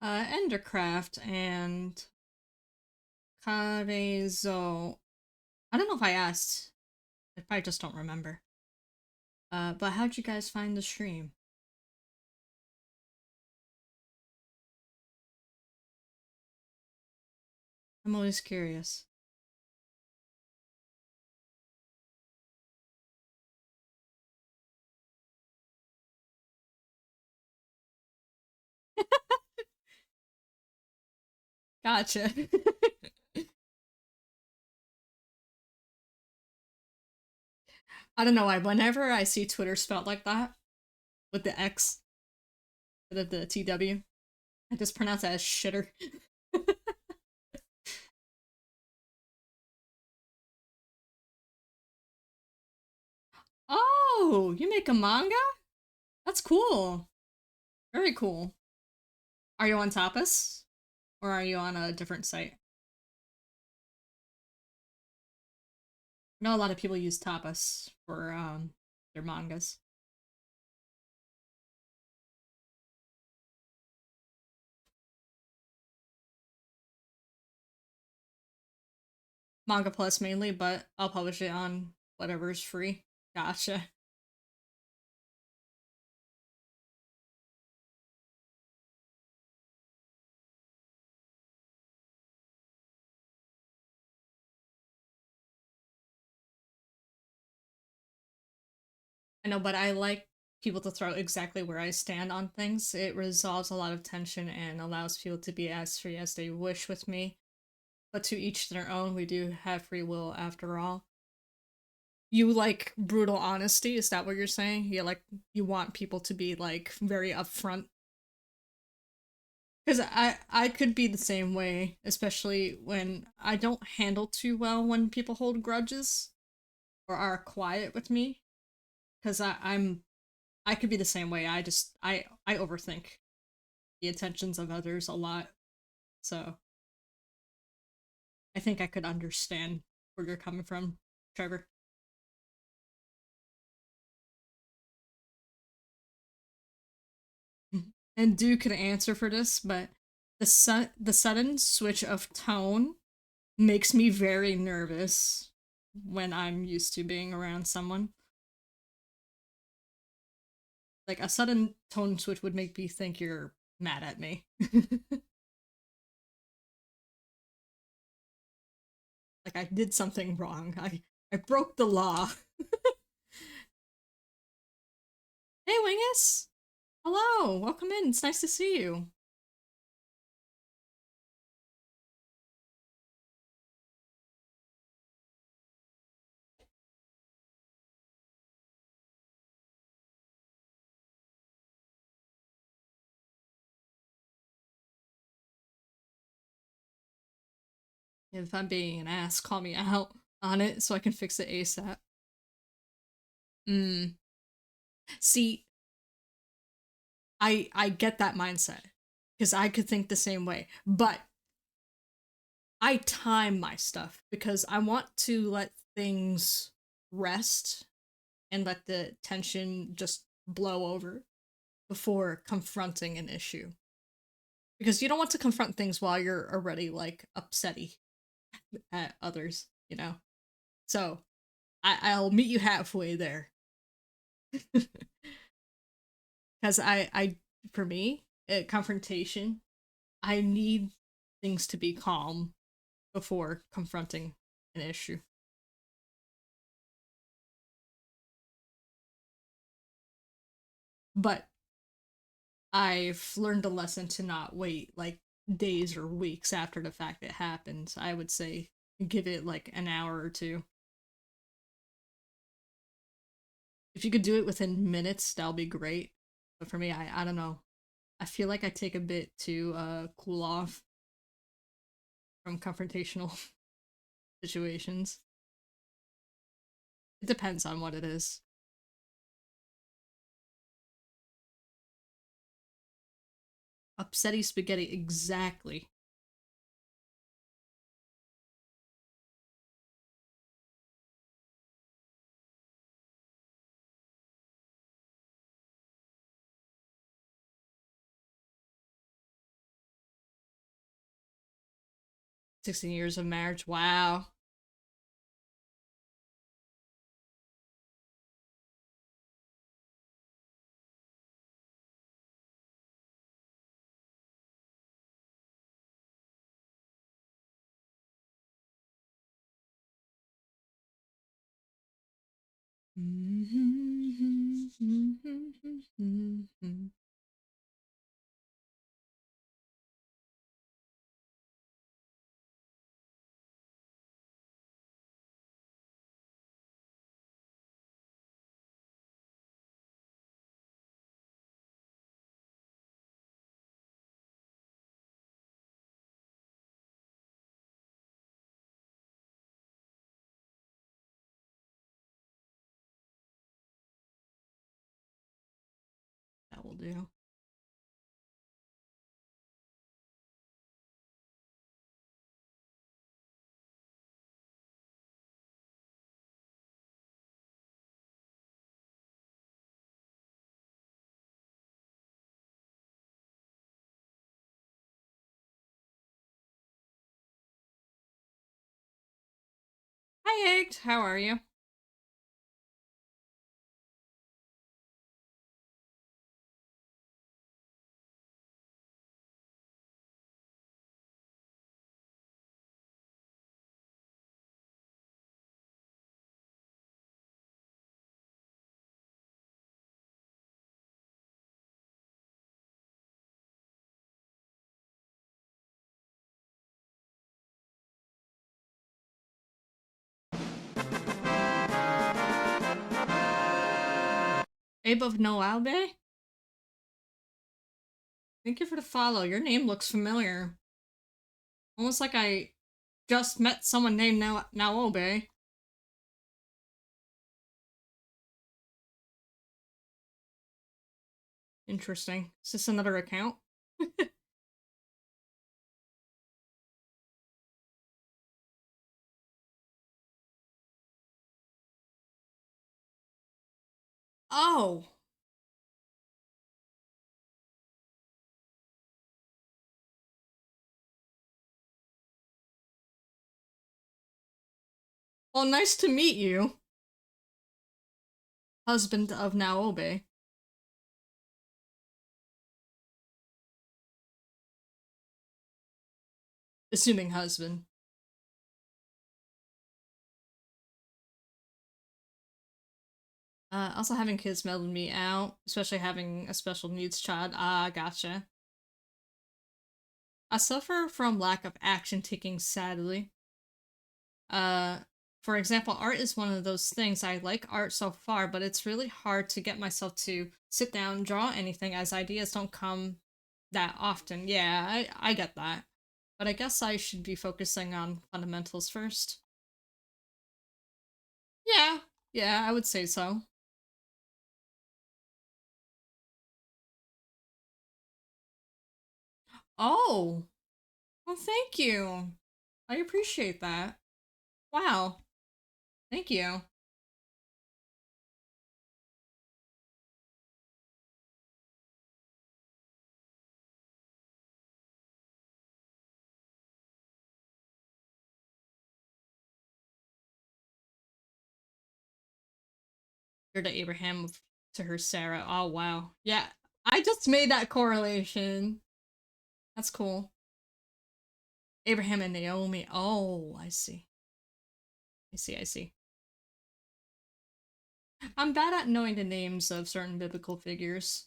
A: Endercraft and Karezo. I don't know if I asked. I probably just don't remember. But how'd you guys find the stream? I'm always curious. Gotcha. I don't know why. Whenever I see Twitter spelled like that, with the X instead of the TW, I just pronounce it as shitter. Oh, you make a manga? That's cool. Very cool. Are you on Tapas? Or are you on a different site? I know a lot of people use Tapas for their mangas. Manga Plus mainly, but I'll publish it on whatever's free. Gotcha. I know, but I like people to throw exactly where I stand on things. It resolves a lot of tension and allows people to be as free as they wish with me. But to each their own, we do have free will after all. You like brutal honesty, is that what you're saying? You want people to be like very upfront. Because I could be the same way, especially when I don't handle too well when people hold grudges or are quiet with me. Because I could be the same way. I overthink the intentions of others a lot. So I think I could understand where you're coming from, Trevor. And Duke could answer for this, but the sudden switch of tone makes me very nervous when I'm used to being around someone. Like a sudden tone switch would make me think you're mad at me. Like I did something wrong. I broke the law. Hey Wingus! Hello, welcome in. It's nice to see you. If I'm being an ass, call me out on it so I can fix it ASAP. Mm. See, I get that mindset because I could think the same way, but I time my stuff because I want to let things rest and let the tension just blow over before confronting an issue. Because you don't want to confront things while you're already like upsetty at others, you know? So I'll meet you halfway there. Because for me, confrontation, I need things to be calm before confronting an issue. But I've learned a lesson to not wait like days or weeks after the fact it happens. I would say give it like an hour or two. If you could do it within minutes, that'll be great. But for me, I don't know. I feel like I take a bit to cool off from confrontational situations. It depends on what it is. Upsetty spaghetti, exactly. 16 years of marriage. Wow. That will do. Hi, Egg. How are you? Abe of Noalbe? Thank you for the follow. Your name looks familiar. Almost like I just met someone named Naobe. Interesting. Is this another account? Oh! Well, nice to meet you. Husband of Naobe. Assuming husband. Also having kids mellowed me out, especially having a special needs child. Ah, gotcha. I suffer from lack of action taking, sadly. Uh, for example, art is one of those things. I like art so far, but it's really hard to get myself to sit down and draw anything as ideas don't come that often. Yeah, I get that. But I guess I should be focusing on fundamentals first. Yeah, yeah, I would say so. Oh, well, thank you. I appreciate that. Wow, thank you. You're to Abraham to her Sarah. Oh, wow. Yeah, I just made that correlation. That's cool. Abraham and Naomi. Oh, I see. I see, I see. I'm bad at knowing the names of certain biblical figures.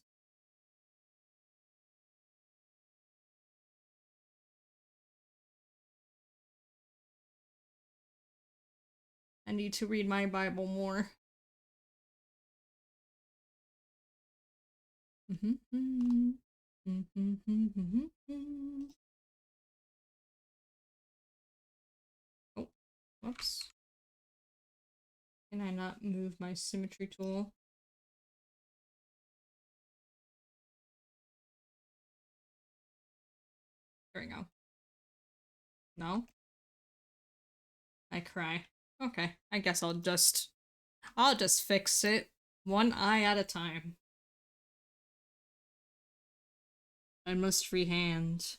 A: I need to read my Bible more. Oh, whoops. Can I not move my symmetry tool? There we go. No? I cry. Okay, I guess I'll just fix it one eye at a time. I must freehand.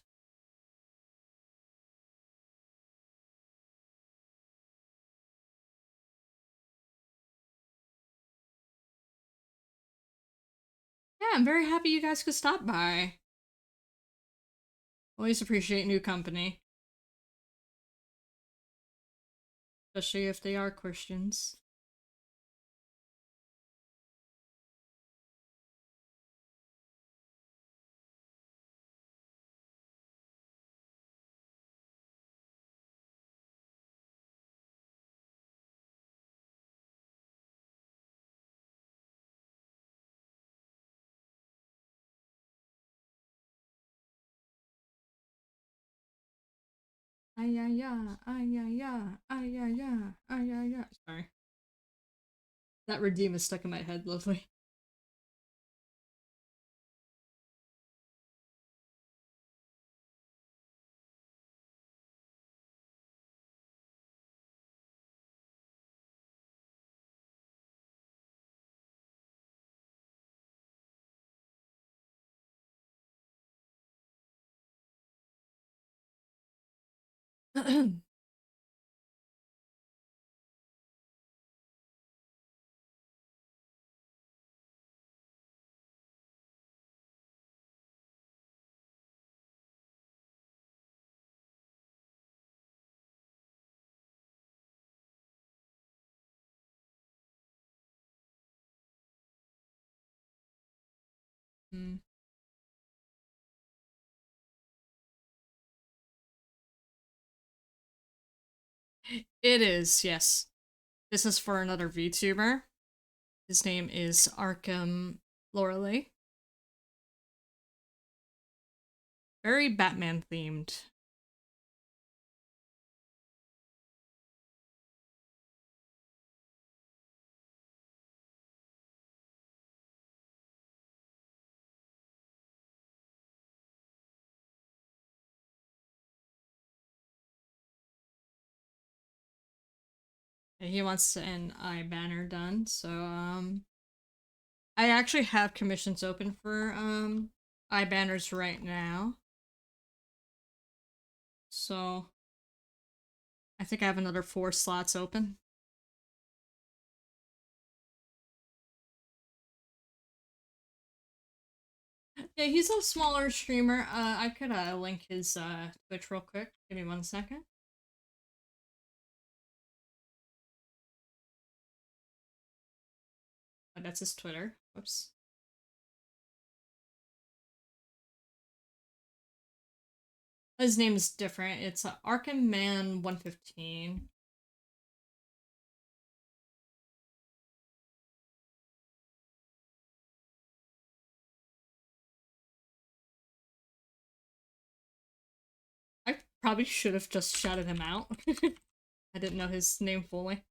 A: I'm very happy you guys could stop by. Always appreciate new company, especially if they are Christians. Ay, ay, ay, ay, ay, ay, ay, ay, ay, ay, ay, ay. Sorry. That redeem is stuck in my head, lovely. Mm. It is, yes. This is for another VTuber. His name is Arkham Lorelei. Very Batman themed. He wants an eye banner done, so I actually have commissions open for eye banners right now. So I think I have another 4 slots open. Yeah, he's a smaller streamer. I could link his Twitch real quick. Give me 1 second. Oh, that's his Twitter. Whoops. His name is different. It's Arkham Man 115. I probably should have just shouted him out. I didn't know his name fully.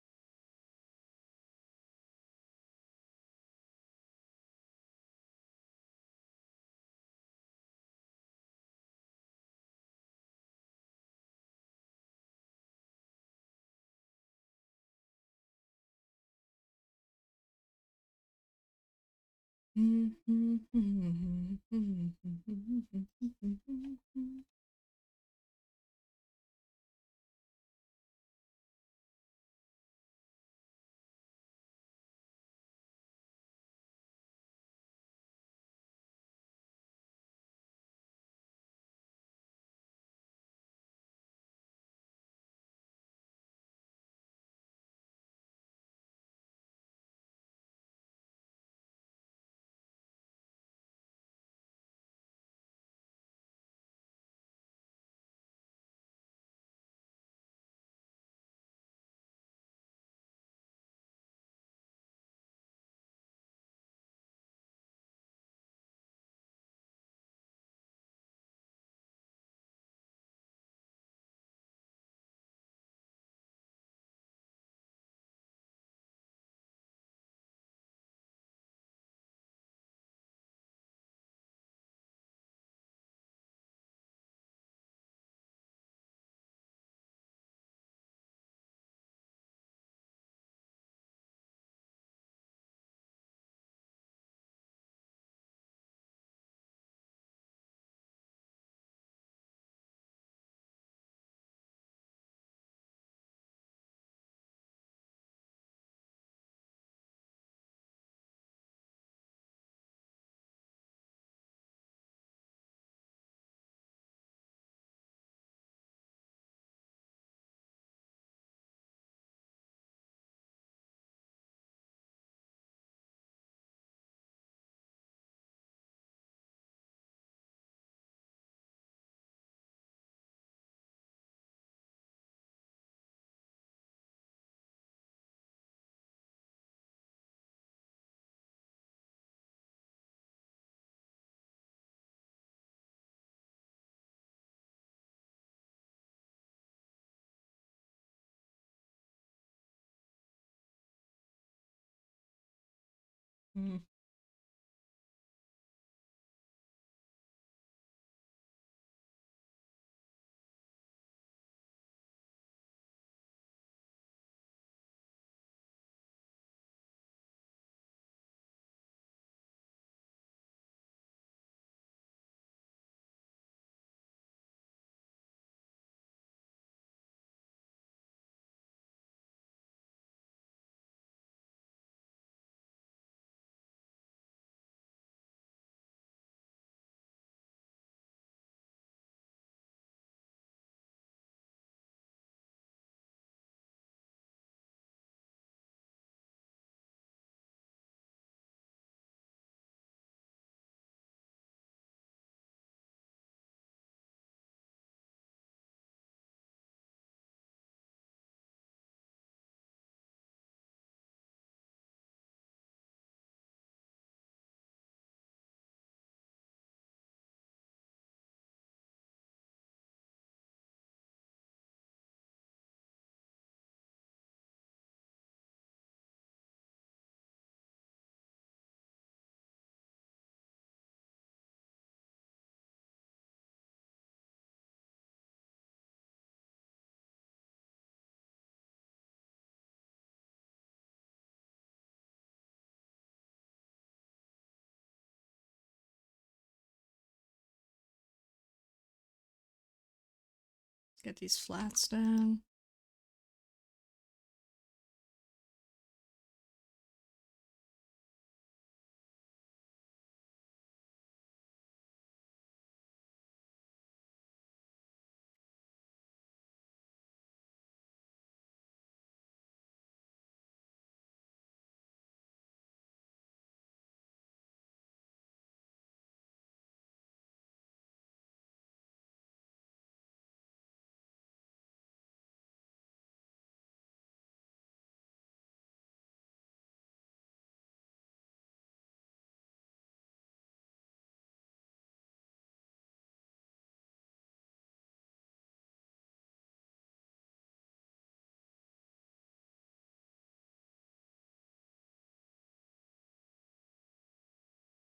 A: Mm. Let's get these flats down.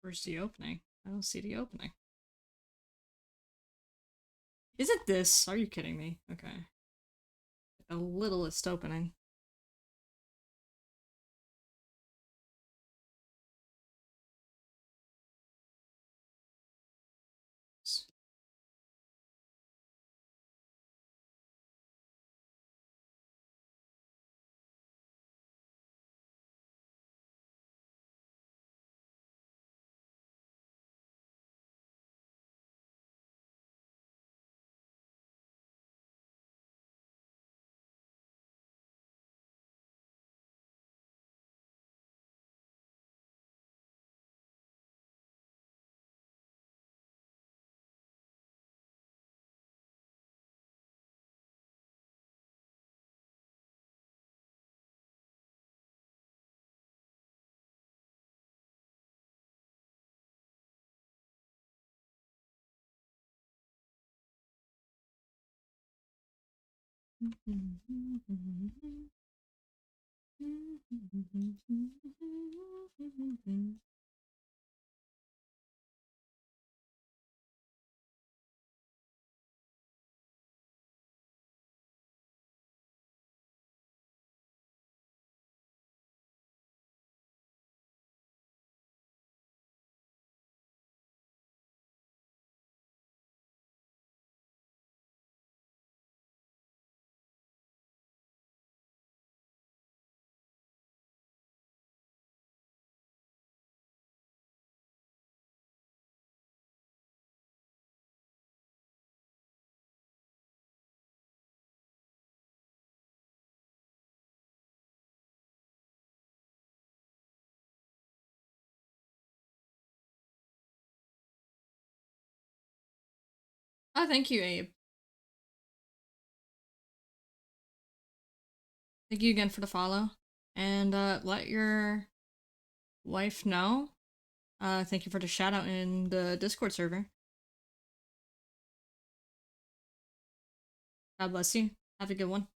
A: Where's the opening? I don't see the opening. Is it this? Are you kidding me? Okay. The littlest opening. Oh, thank you, Abe. Thank you again for the follow. And let your wife know. Thank you for the shout out in the Discord server. God bless you. Have a good one.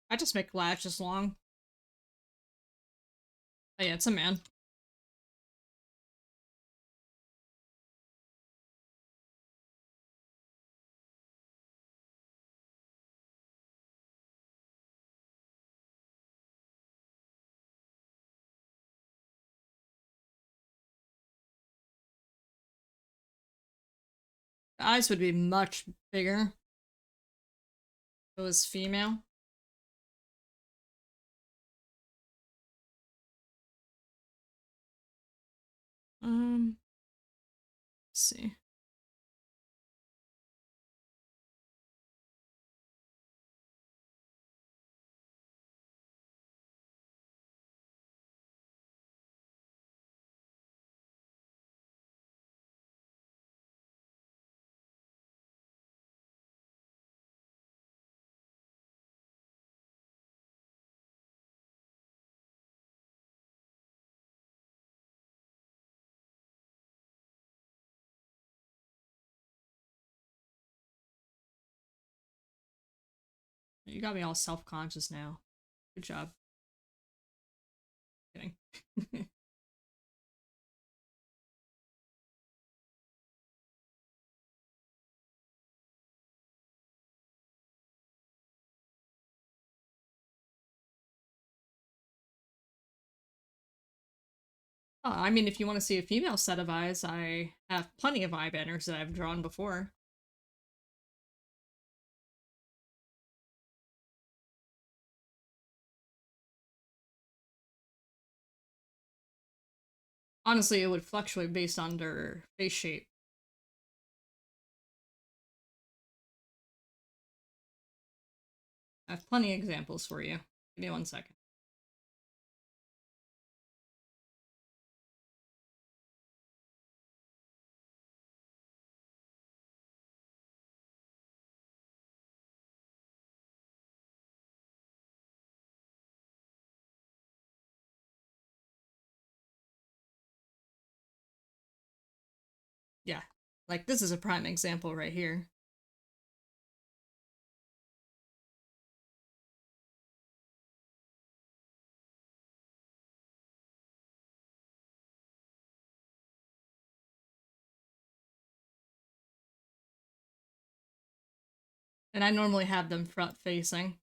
A: I just make lashes long. Oh yeah, it's a man. The eyes would be much bigger if it was female. Let's see. You got me all self-conscious now. Good job. Kidding. I mean, if you want to see a female set of eyes, I have plenty of eye banners that I've drawn before. Honestly, it would fluctuate based on their face shape. I have plenty of examples for you. Give me 1 second. Yeah, like this is a prime example right here. And I normally have them front facing.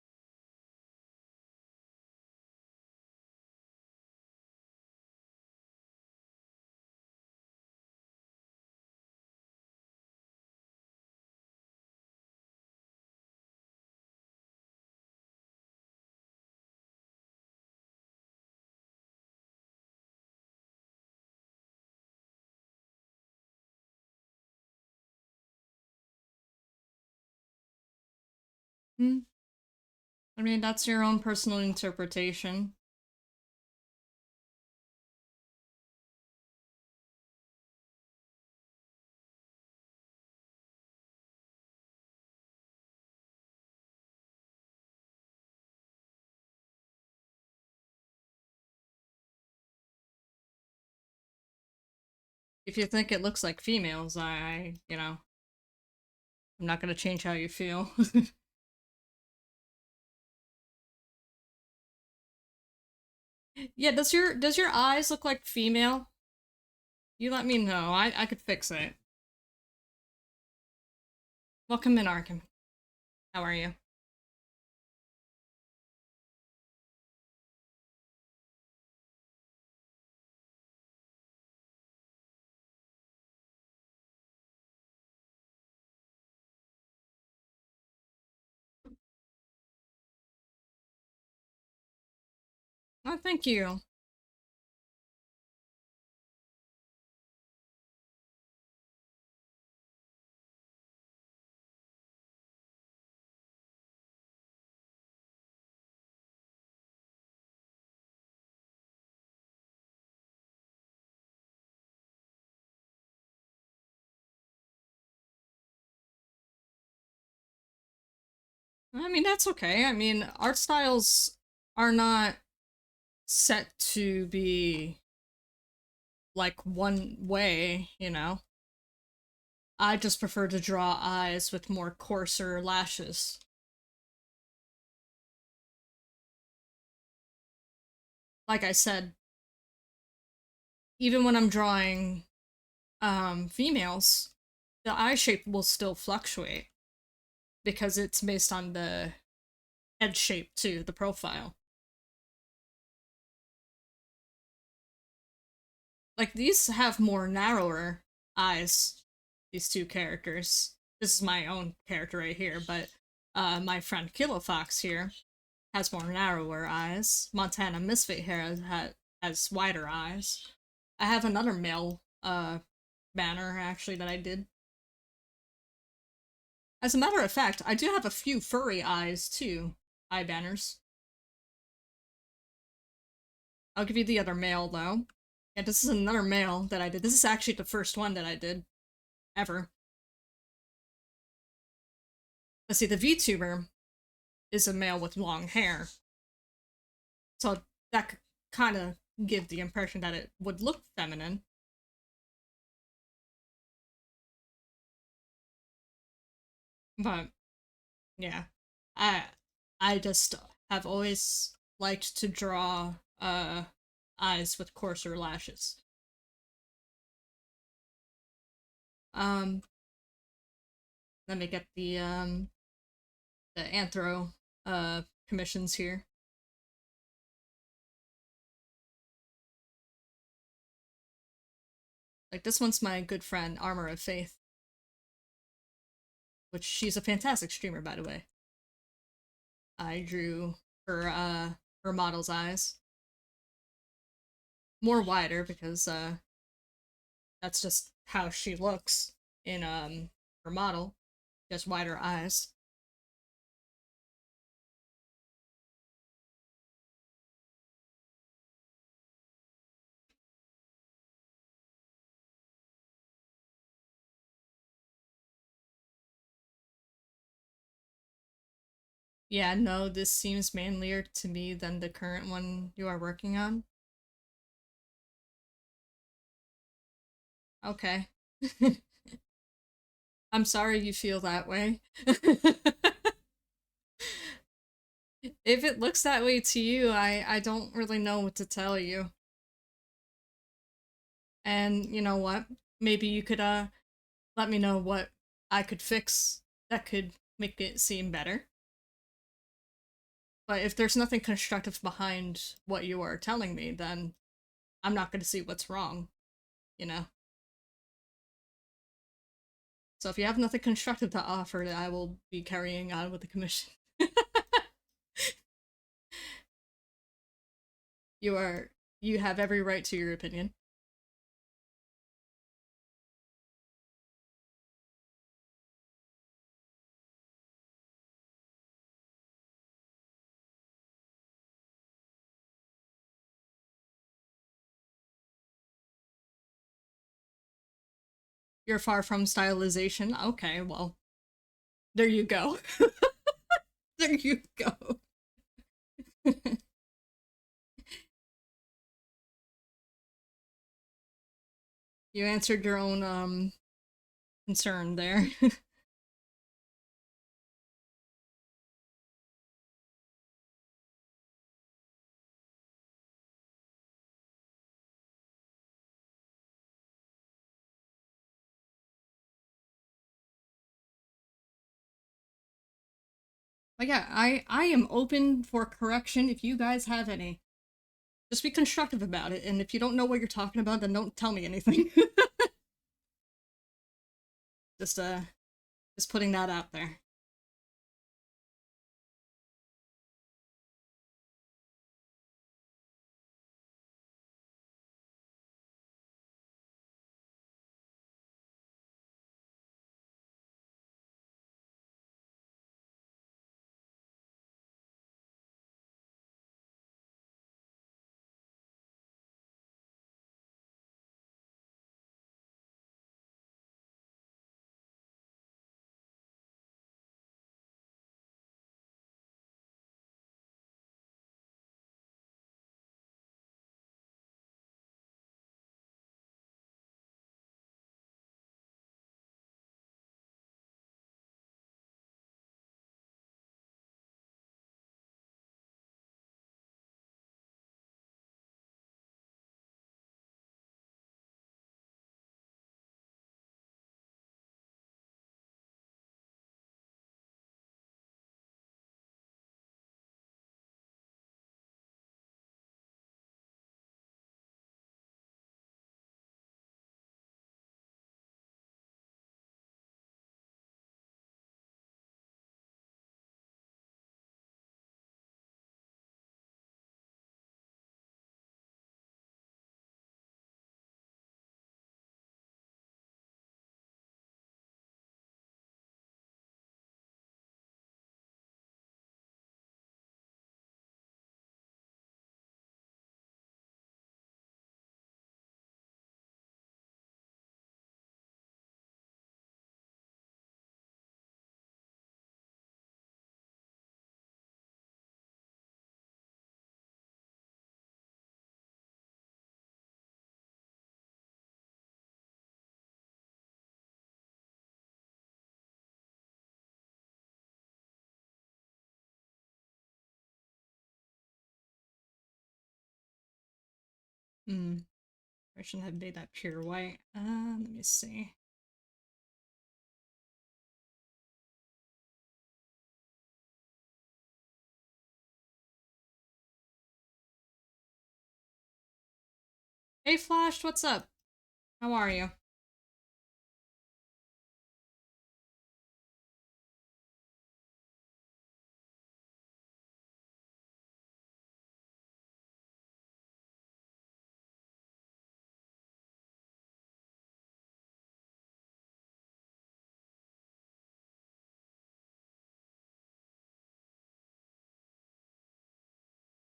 A: Hmm. I mean, that's your own personal interpretation. If you think it looks like females, I'm not gonna change how you feel. Yeah, does your eyes look like female? You let me know. I could fix it. Welcome in, Arkham. How are you? Oh, thank you. I mean, that's okay. I mean, art styles are not set to be like one way. I just prefer to draw eyes with more coarser lashes. Like I said, even when I'm drawing females, the eye shape will still fluctuate because it's based on the head shape too, the profile. Like these have more narrower eyes, these two characters. This is my own character right here, but my friend Kilo Fox here has more narrower eyes. Montana Misfit here has wider eyes. I have another male banner actually that I did. As a matter of fact, I do have a few furry eyes too. Eye banners. I'll give you the other male though. Yeah, this is another male that I did. This is actually the first one that I did ever. Let's see, the VTuber is a male with long hair. So that could kind of give the impression that it would look feminine. But yeah, I I just have always liked to draw eyes with coarser lashes. Um, Let me get the anthro commissions here. Like this one's my good friend Armor of Faith, which she's a fantastic streamer by the way. I drew her model's eyes more wider because That's just how she looks in her model. Just wider eyes. Yeah, no, this seems manlier to me than the current one you are working on. Okay. I'm sorry you feel that way. If it looks that way to you, I don't really know what to tell you. And you know what? Maybe you could let me know what I could fix that could make it seem better. But if there's nothing constructive behind what you are telling me, then I'm not going to see what's wrong, you know? So if you have nothing constructive to offer, I will be carrying on with the commission. you are you have every right to your opinion. You're far from stylization. Okay, well, there you go. there you go. you answered your own concern there. But yeah, I am open for correction if you guys have any. Just be constructive about it, and if you don't know what you're talking about, then don't tell me anything. just uh just putting that out there. Hmm. I shouldn't have made that pure white. Let me see. Hey Flash, what's up? How are you?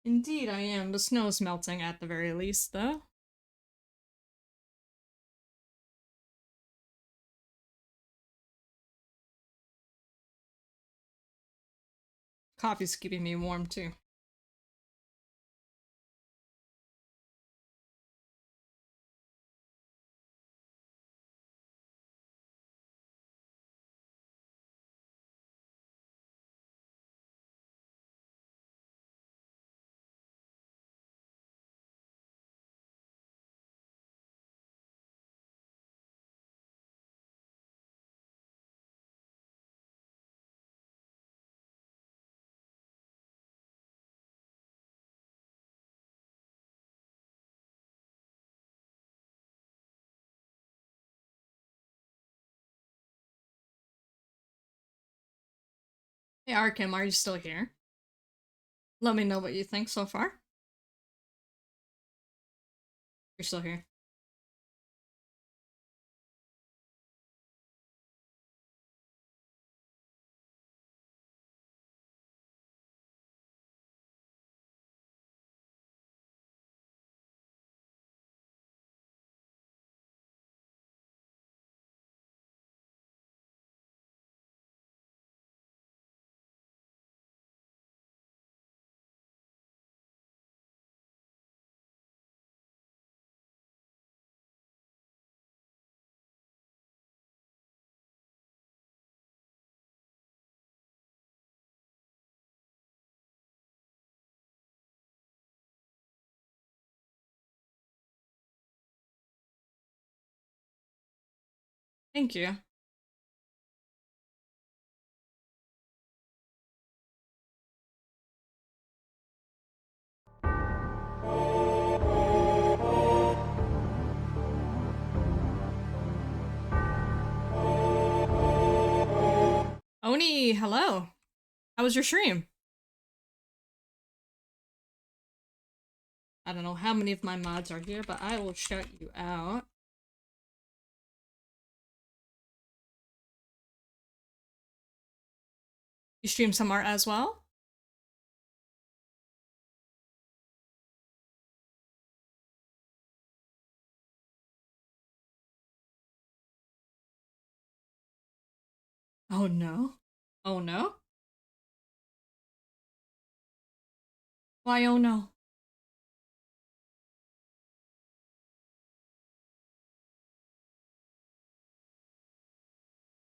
A: Indeed, I am. The snow's melting at the very least, though. Coffee's keeping me warm, too. Hey, Arkham, are you still here? Let me know what you think so far. You're still here. Thank you. Oni, hello. How was your stream? I don't know how many of my mods are here, but I will shout you out. You stream some art as well? Oh no. Oh no? Why oh no?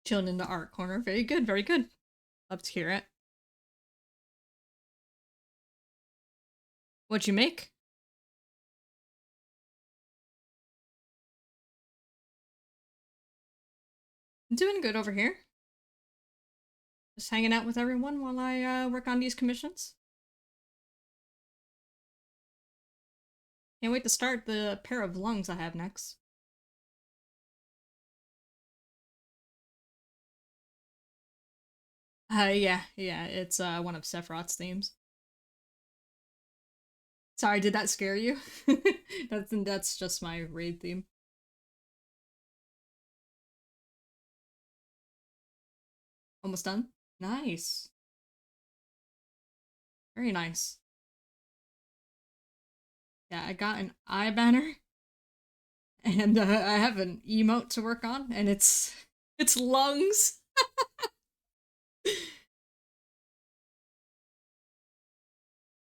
A: Chilling in the art corner. Very good, very good. Love to hear it. What'd you make? I'm doing good over here. Just hanging out with everyone while I work on these commissions. Can't wait to start the pair of lungs I have next. Yeah, it's one of Sephiroth's themes. Sorry, did that scare you? That's just my raid theme. Almost done? Nice. Very nice. Yeah, I got an eye banner, and I have an emote to work on, and it's lungs.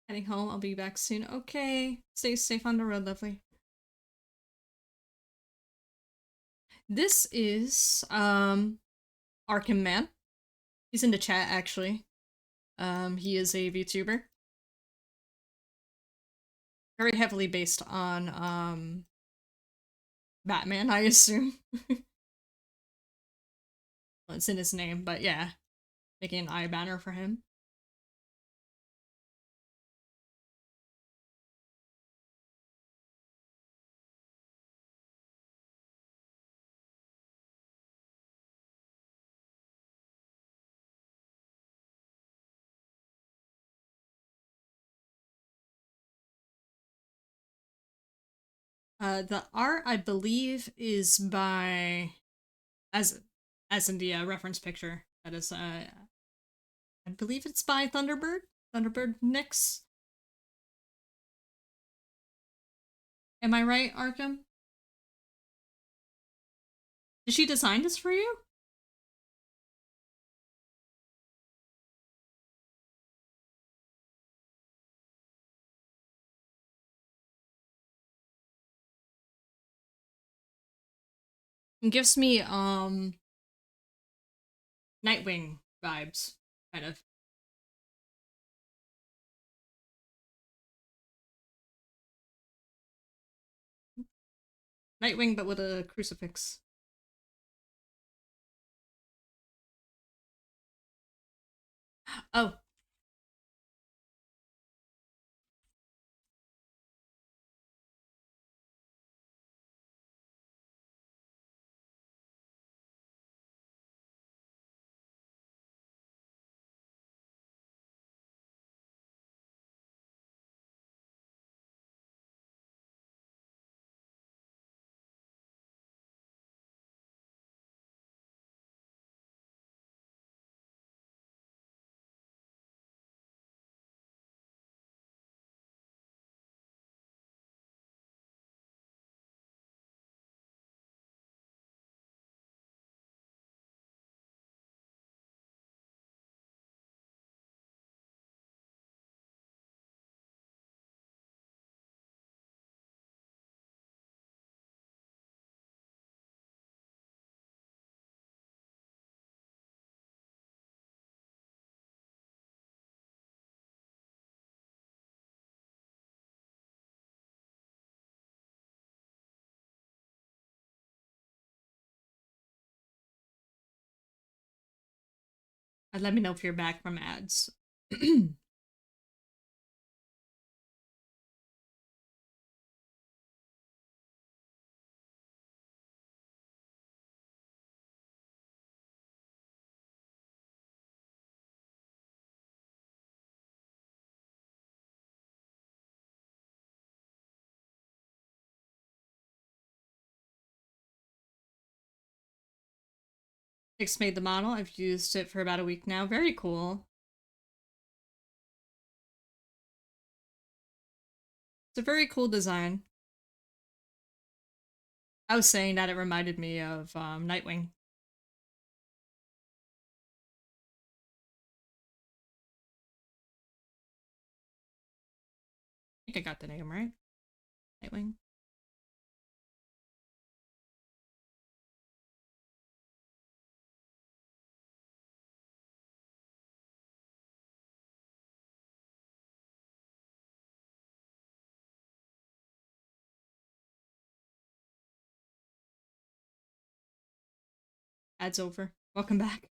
A: Heading home, I'll be back soon. Okay, stay safe on the road, lovely. This is Arkham Man. He's in the chat actually. He is a VTuber. Very heavily based on Batman, I assume. Well, it's in his name, but yeah. Making an eye banner for him. The art, I believe, is by as in the reference picture. That is, I believe it's by Thunderbird. Thunderbird Nix. Am I right, Arkham? Did she design this for you? It gives me Nightwing vibes, kind of. Nightwing, but with a crucifix. Oh, and let me know if you're back from ads. Fix made the model. I've used it for about a week now. Very cool. It's a very cool design. I was saying that it reminded me of Nightwing. I think I got the name right. Nightwing. Ads over. Welcome back.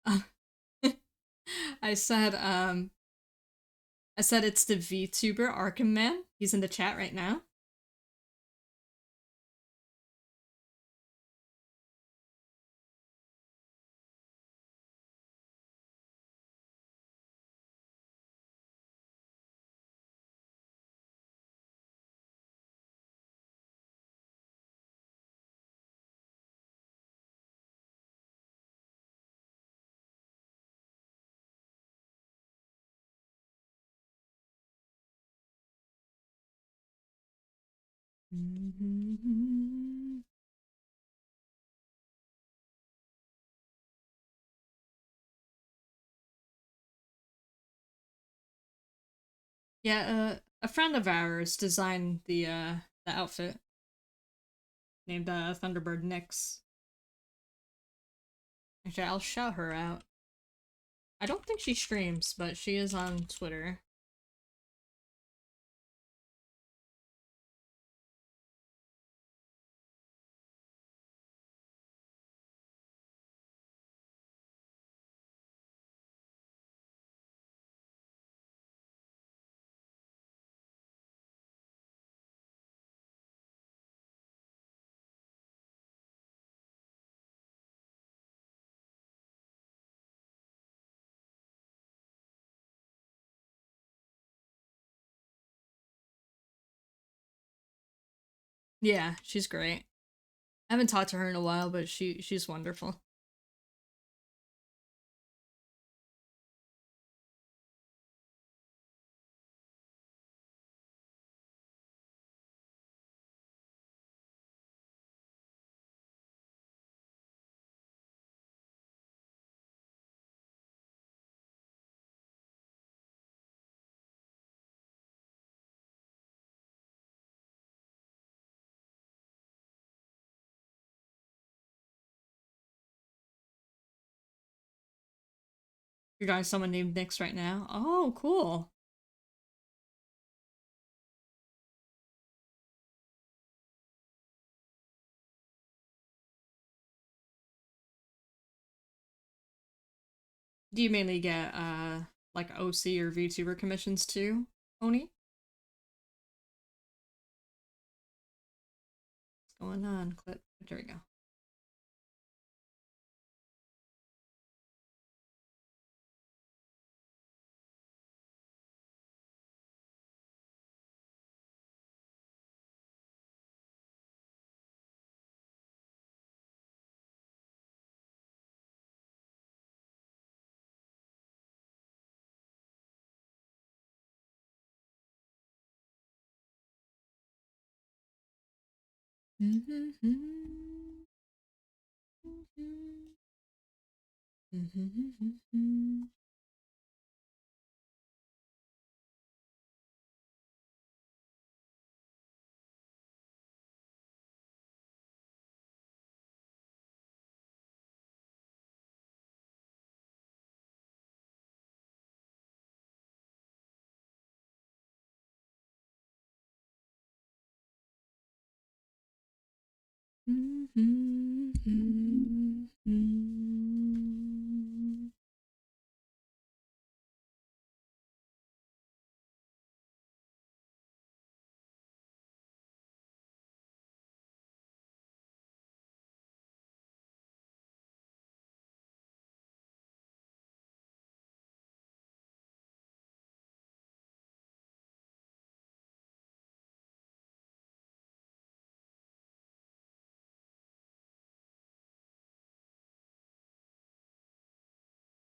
A: Uh, I said I said it's the VTuber Arkham Man. He's in the chat right now. Yeah, a friend of ours designed the outfit named Thunderbird Nyx. Actually, I'll shout her out. I don't think she streams, but she is on Twitter. Yeah, she's great. I haven't talked to her in a while, but she's wonderful. You're going someone named Nyx right now? Oh, cool. Do you mainly get like OC or VTuber commissions too, Oni? What's going on? Clip. There we go.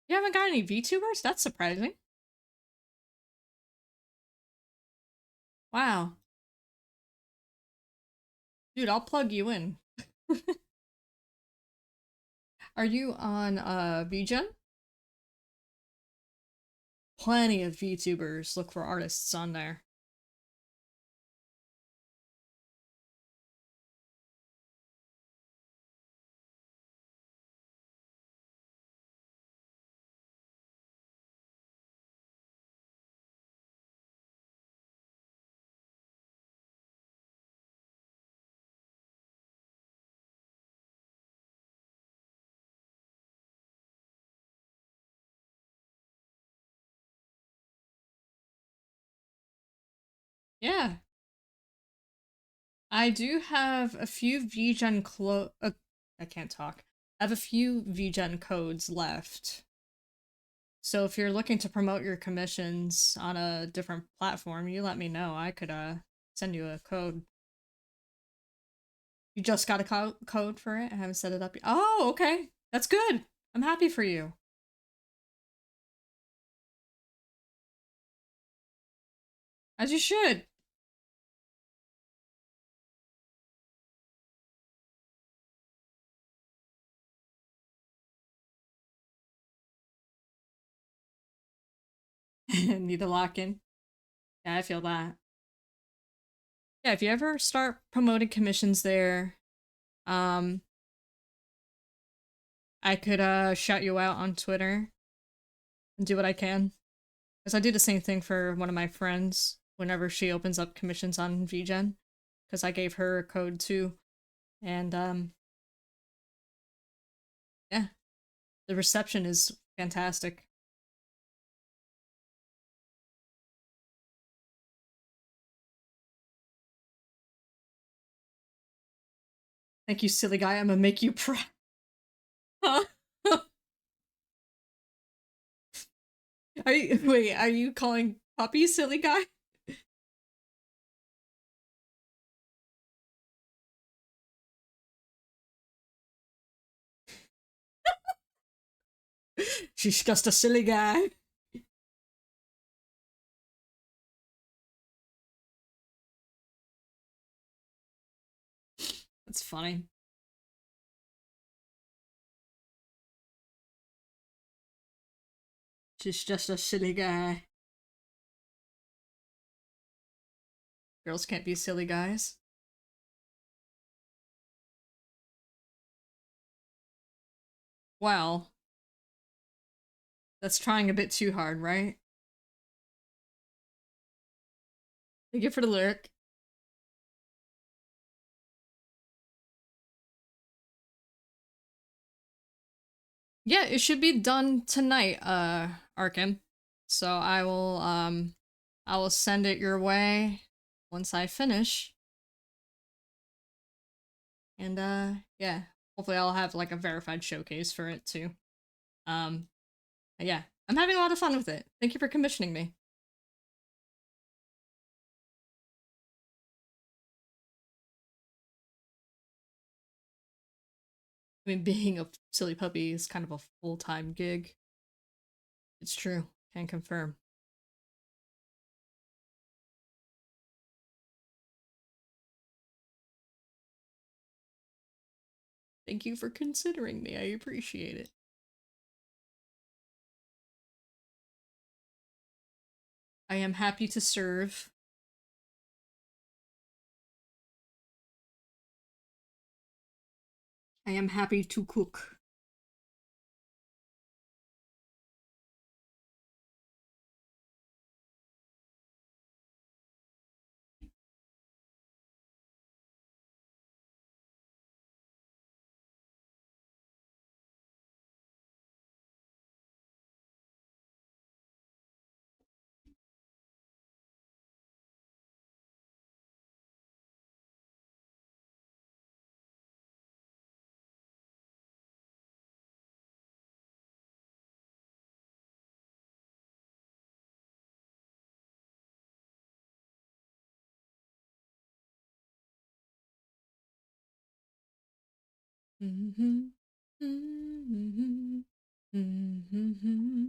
A: You haven't got any VTubers? That's surprising. Wow. Dude, I'll plug you in. Are you on VGen? Plenty of VTubers look for artists on there. Yeah. I do have a few VGen I can't talk. I have a few VGen codes left. So if you're looking to promote your commissions on a different platform, you let me know. I could send you a code. You just got a code for it? I haven't set it up yet. Oh, okay. That's good. I'm happy for you. As you should. Need to lock in. Yeah, I feel that. Yeah, if you ever start promoting commissions there, um, I could shout you out on Twitter and do what I can. Because I do the same thing for one of my friends whenever she opens up commissions on VGen. Because I gave her a code too. And yeah, the reception is fantastic. Thank you, silly guy. I'm gonna make you proud. Are you calling Puppy silly guy? She's just a silly guy. That's funny. She's just a silly guy. Girls can't be silly guys. Well, That's trying a bit too hard, right? Thank you for the lyric. Yeah, it should be done tonight, Arkham. So I will send it your way once I finish. And yeah, hopefully I'll have like a verified showcase for it too. Um yeah, I'm having a lot of fun with it. Thank you for commissioning me. I mean, being a silly puppy is kind of a full-time gig. It's true. Can confirm. Thank you for considering me. I appreciate it. I am happy to serve. I am happy to cook. Mm-hmm. Mm-hmm. Mm-hmm.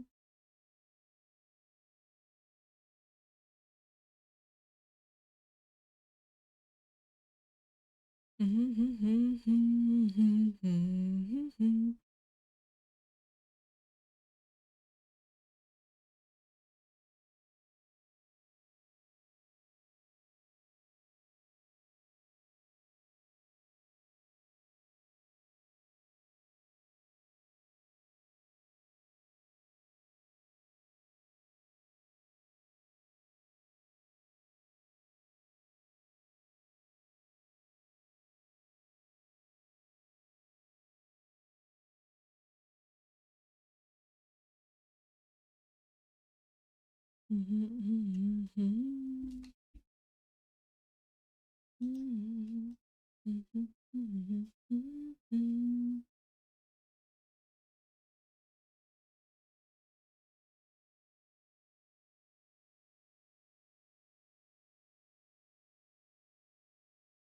A: Mm-hmm.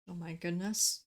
A: Oh my goodness.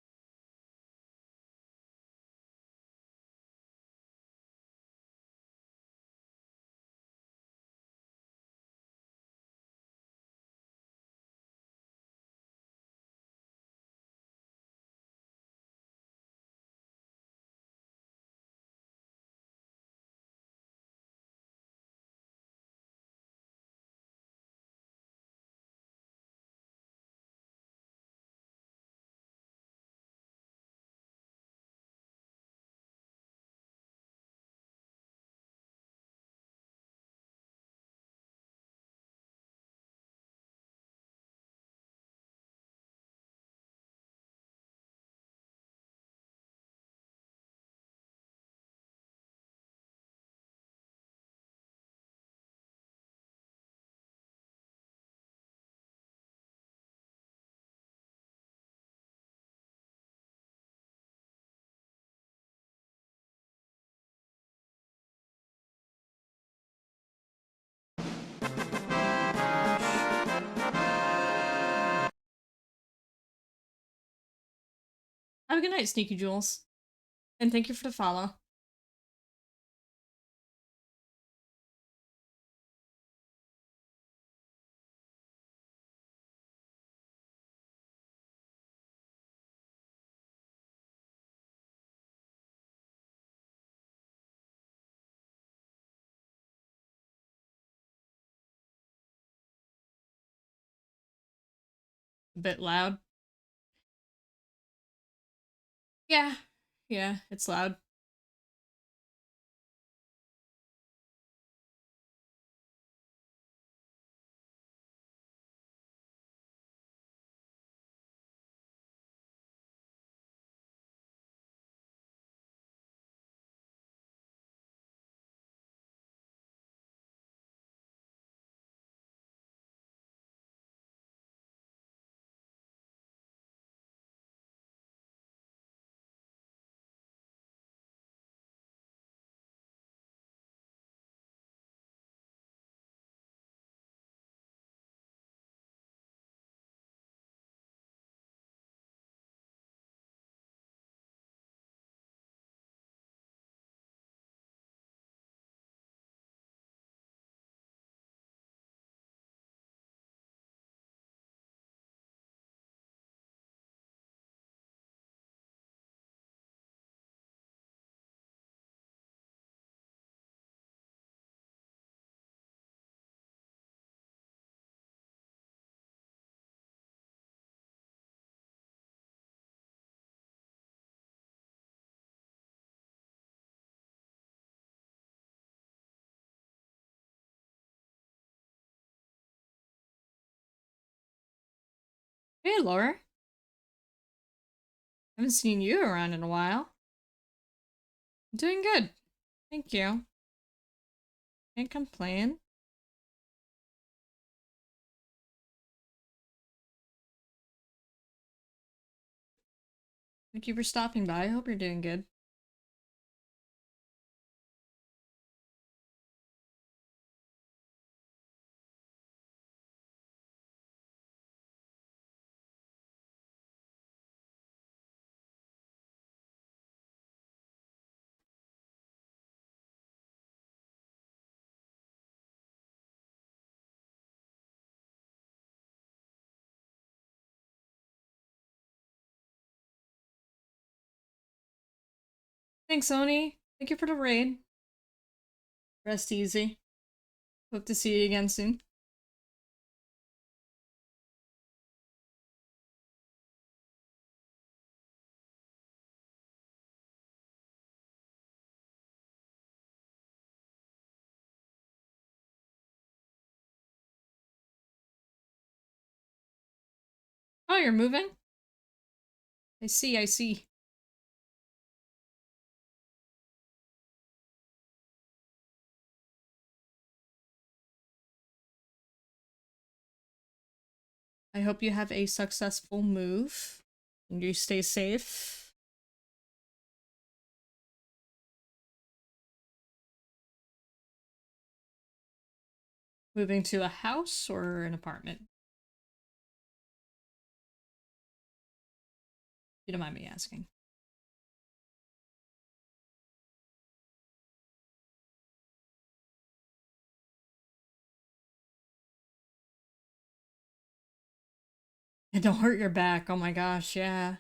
A: Have a good night, Sneaky Jules. And thank you for the follow. A bit loud. Yeah. Yeah, it's loud. Hey, Laura. Haven't seen you around in a while. I'm doing good. Thank you. Can't complain. Thank you for stopping by. I hope you're doing good. Thanks, Oni. Thank you for the raid. Rest easy. Hope to see you again soon. Oh, you're moving? I see, I see. I hope you have a successful move. And you stay safe. Moving to a house or an apartment? You don't mind me asking. And don't hurt your back. Oh my gosh, yeah.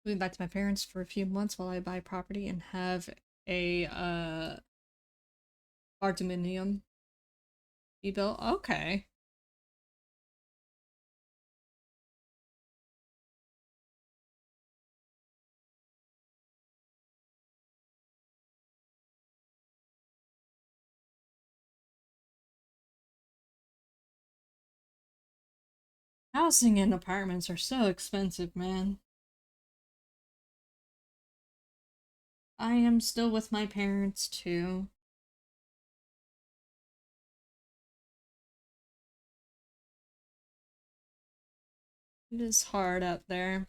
A: Moving back to my parents for a few months while I buy property and have a bardominium be built. Okay. Housing and apartments are so expensive, man. I am still with my parents too. It is hard out there.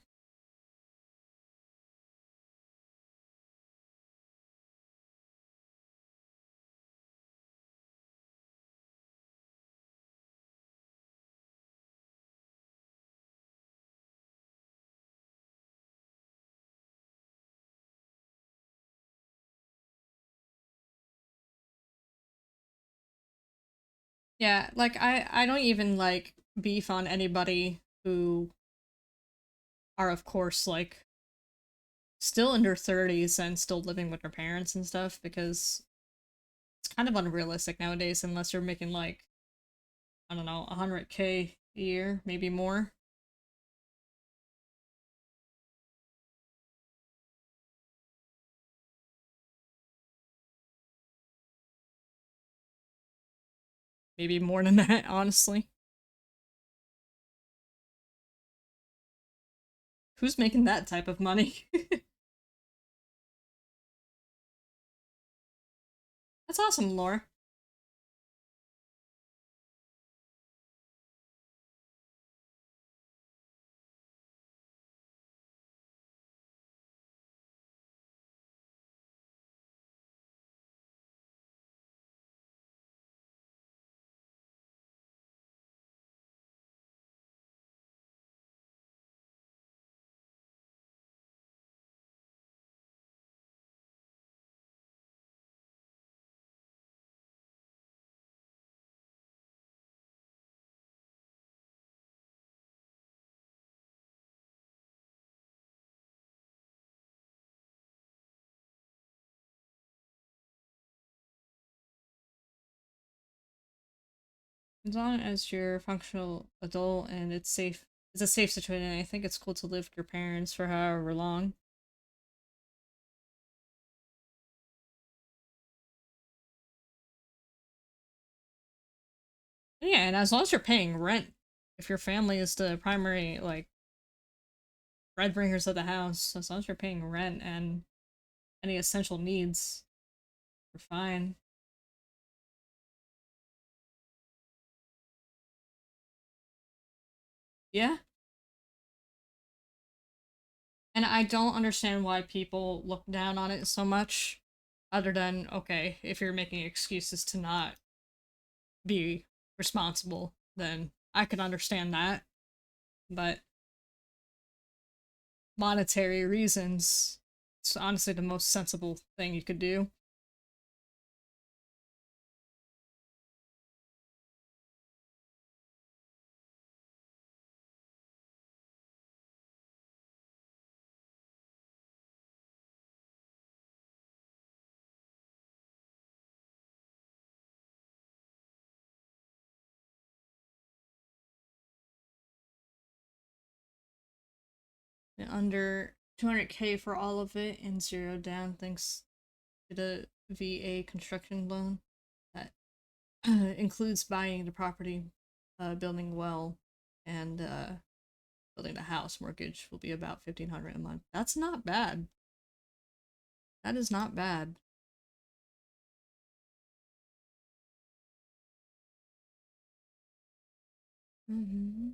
A: Yeah, like I don't even like beef on anybody who are of course like still in their 30s and still living with their parents and stuff because it's kind of unrealistic nowadays unless you're making like I don't know, 100K a year, maybe more. Maybe more than that, honestly. Who's making that type of money? That's awesome, Laura. As long as you're a functional adult and it's a safe situation, I think it's cool to live with your parents for however long. Yeah, and as long as you're paying rent, if your family is the primary, like, breadwinners of the house, as long as you're paying rent and any essential needs, you're fine. Yeah, and I don't understand why people look down on it so much, other than, okay, if you're making excuses to not be responsible, then I can understand that. But monetary reasons, it's honestly the most sensible thing you could do. Under 200K for all of it and zero down thanks to the VA construction loan that includes buying the property, building well, and building the house. Mortgage will be about 1,500 a month. That's not bad. That is not bad. Mm-hmm.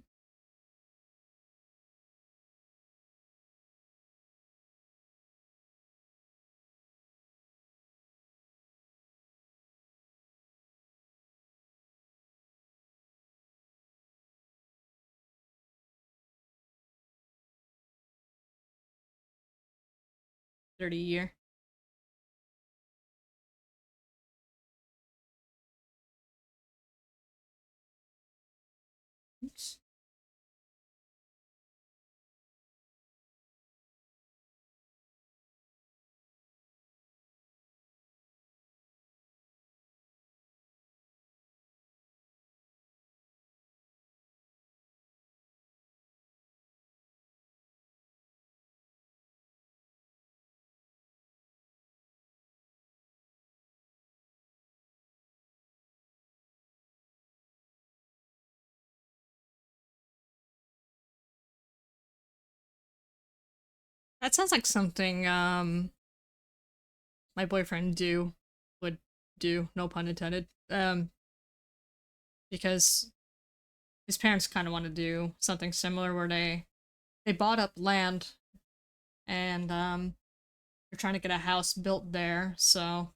A: 30 year. Oops. That sounds like something my boyfriend do would do, no pun intended. Because his parents kind of want to do something similar where they bought up land and they're trying to get a house built there, so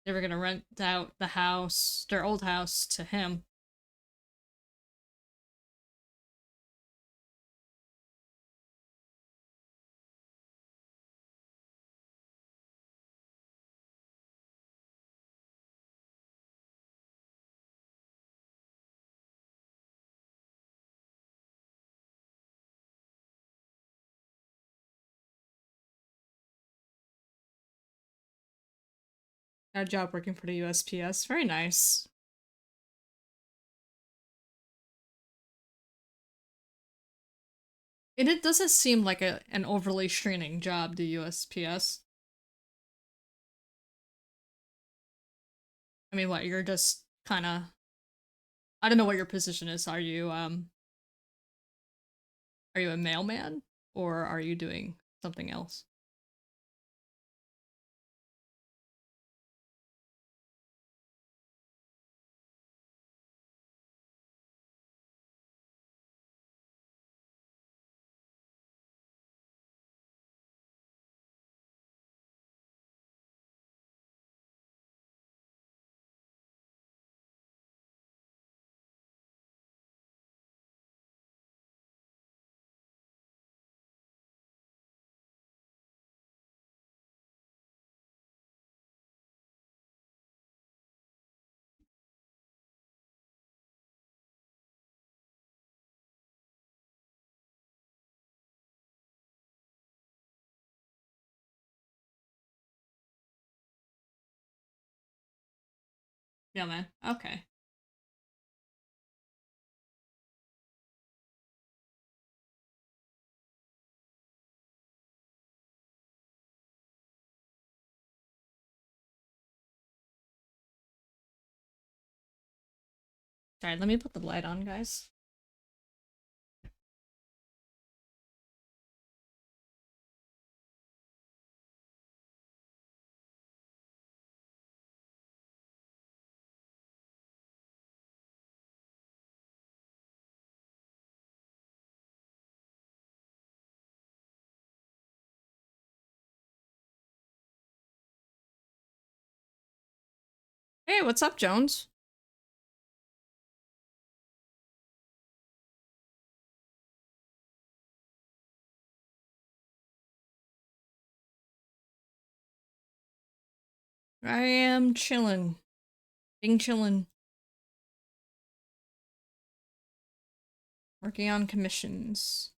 A: they were gonna rent out the house, their old house, to him. Got a job working for the USPS. Very nice. And it doesn't seem like an overly straining job, the USPS. I mean, what, you're just kind of, I don't know what your position is. Are you a mailman or are you doing something else? Yeah, man. Okay. Sorry, let me put the light on, guys. Hey, what's up, Jones? I am chillin'. Being chillin'. Working on commissions.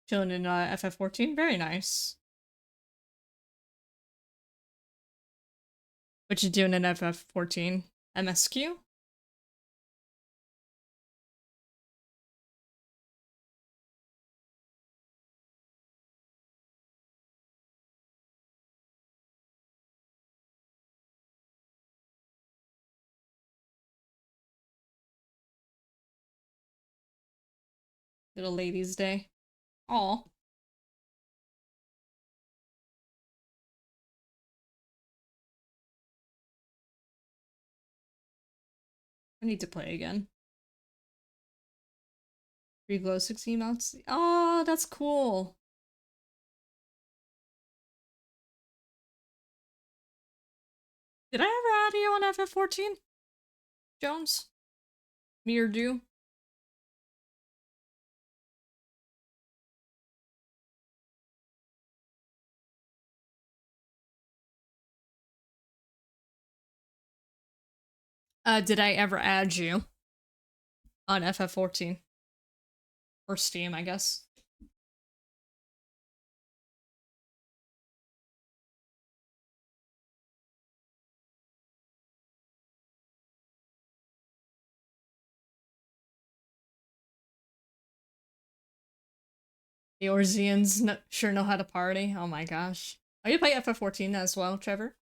A: Chilling in FF14. Very nice. What you doing in FF14? MSQ? Little ladies' day. Aw. I need to play again. Reglow 16 mounts. Oh, that's cool. Did I ever add you on FF14? Jones? Me or do? Did I ever add you on FF14? Or Steam, I guess. The Orzeans sure know how to party. Oh my gosh. Oh, you play FF14 as well, Trevor?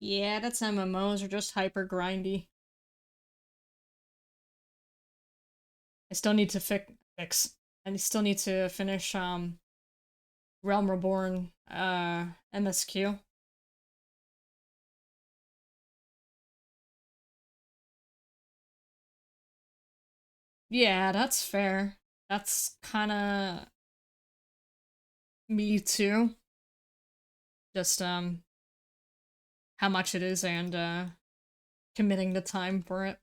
A: Yeah, that's MMOs are just hyper grindy. I still need to fix. I still need to finish Realm Reborn MSQ. Yeah, that's fair. That's kind of me too. Just how much it is and committing the time for it.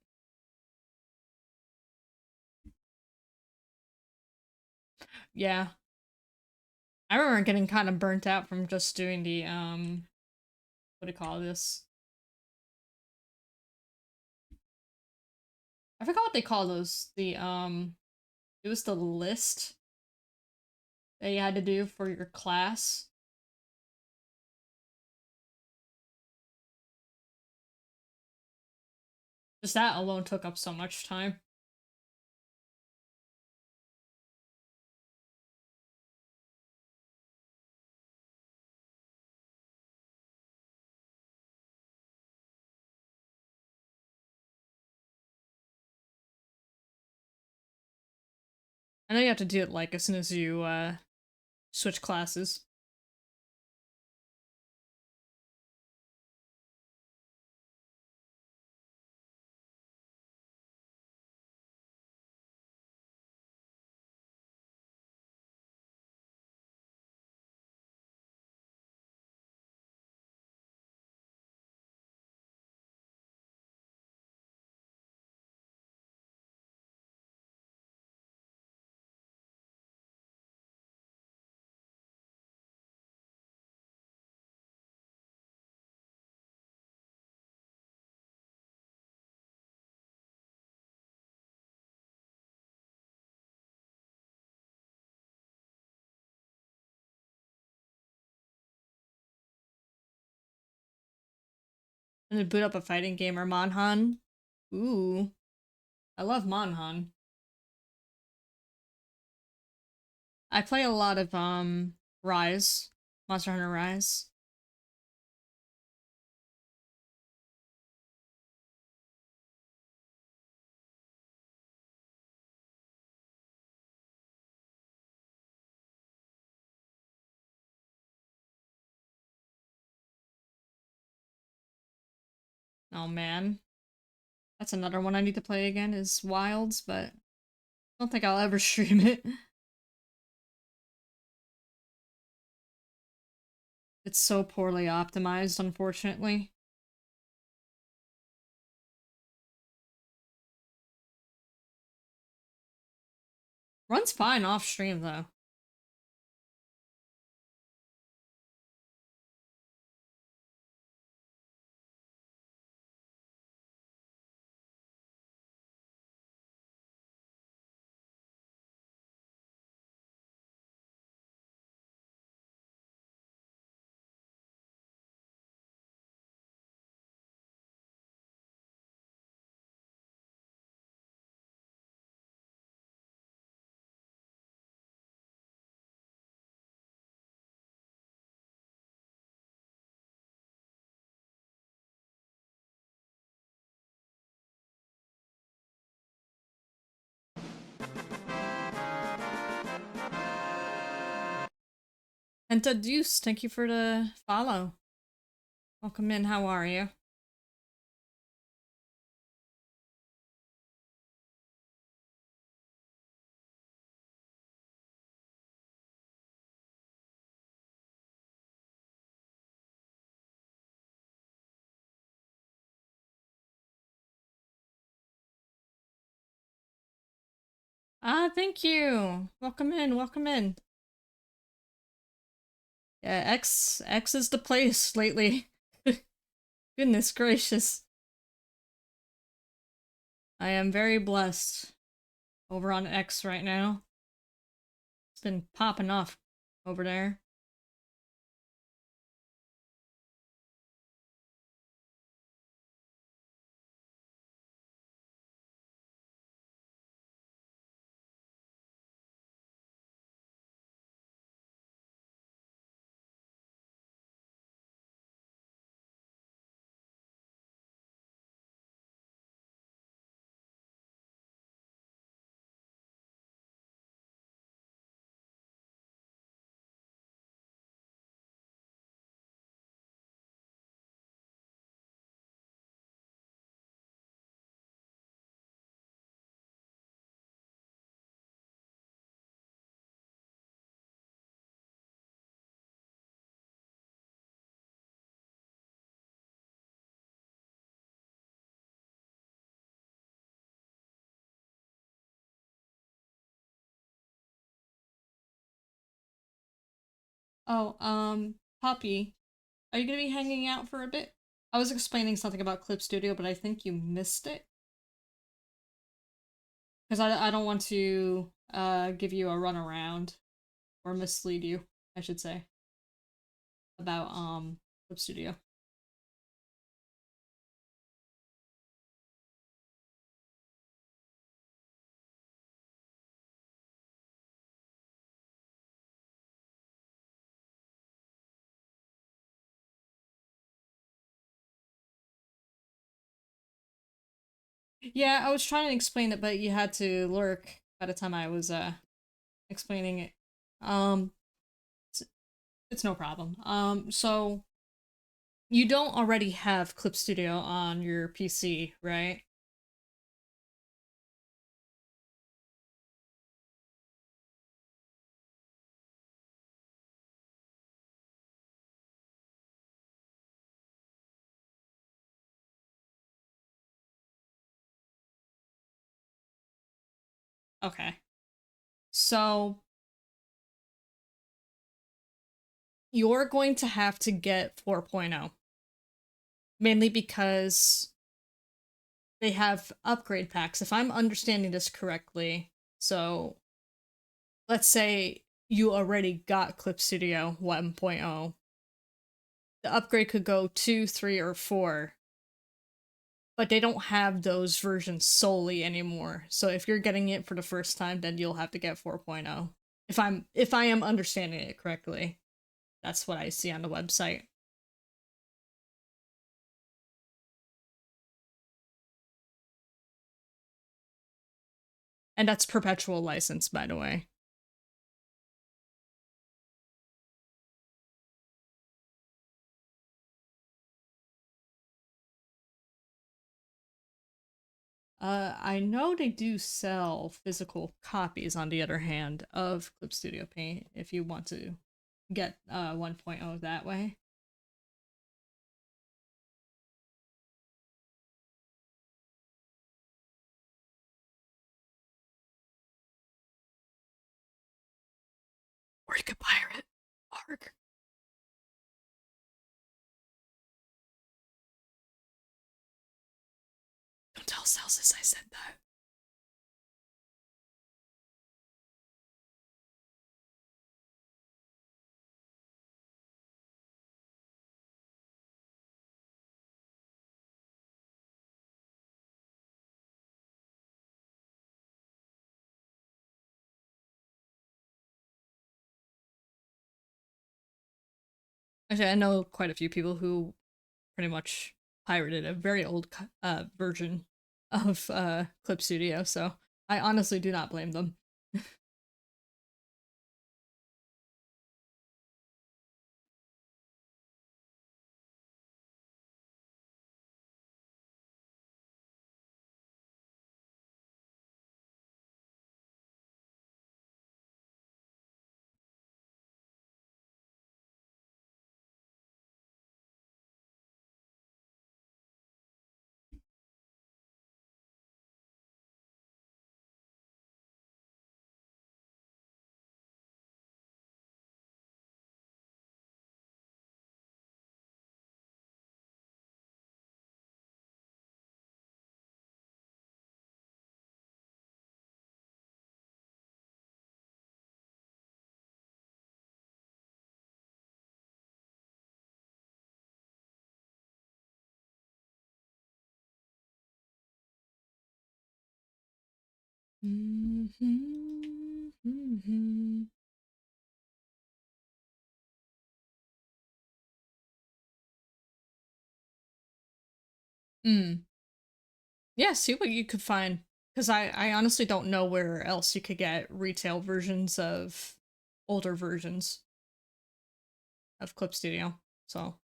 A: Yeah. I remember getting kind of burnt out from just doing the what do you call this? I forgot what they call those. The it was the list that you had to do for your class. Just that alone took up so much time. I know you have to do it like as soon as you switch classes. And then boot up a fighting game or Monhan. Ooh, I love Monhan. I play a lot of Rise, Monster Hunter Rise. Oh man, that's another one I need to play again. Is Wilds, but I don't think I'll ever stream it. It's so poorly optimized, unfortunately. Runs fine off stream though. Penta Deuce, thank you for the follow. Welcome in, how are you? Ah, thank you. Welcome in, welcome in. Yeah, X is the place lately. Goodness gracious. I am very blessed over on X right now. It's been popping off over there. Oh, Poppy, are you gonna be hanging out for a bit? I was explaining something about Clip Studio, but I think you missed it. Because I don't want to give you a runaround or mislead you, I should say, about Clip Studio. Yeah, I was trying to explain it, but you had to lurk by the time I was explaining it. Um, it's, it's no problem. So you don't already have Clip Studio on your PC, right? Okay. So you're going to have to get 4.0, mainly because they have upgrade packs. If I'm understanding this correctly, so let's say you already got Clip Studio 1.0, the upgrade could go 2, 3, or 4, but they don't have those versions solely anymore. So if you're getting it for the first time, then you'll have to get 4.0. If I am understanding it correctly. That's what I see on the website. And that's perpetual license, by the way. I know they do sell physical copies, on the other hand, of Clip Studio Paint if you want to get 1.0 that way. Or you could pirate. Arg. Don't tell Celsius I said that. Actually, I know quite a few people who pretty much pirated a very old version of Clip Studio, so I honestly do not blame them. Mm. Yeah, see what you could find. Because I honestly don't know where else you could get retail versions of older versions of Clip Studio. So,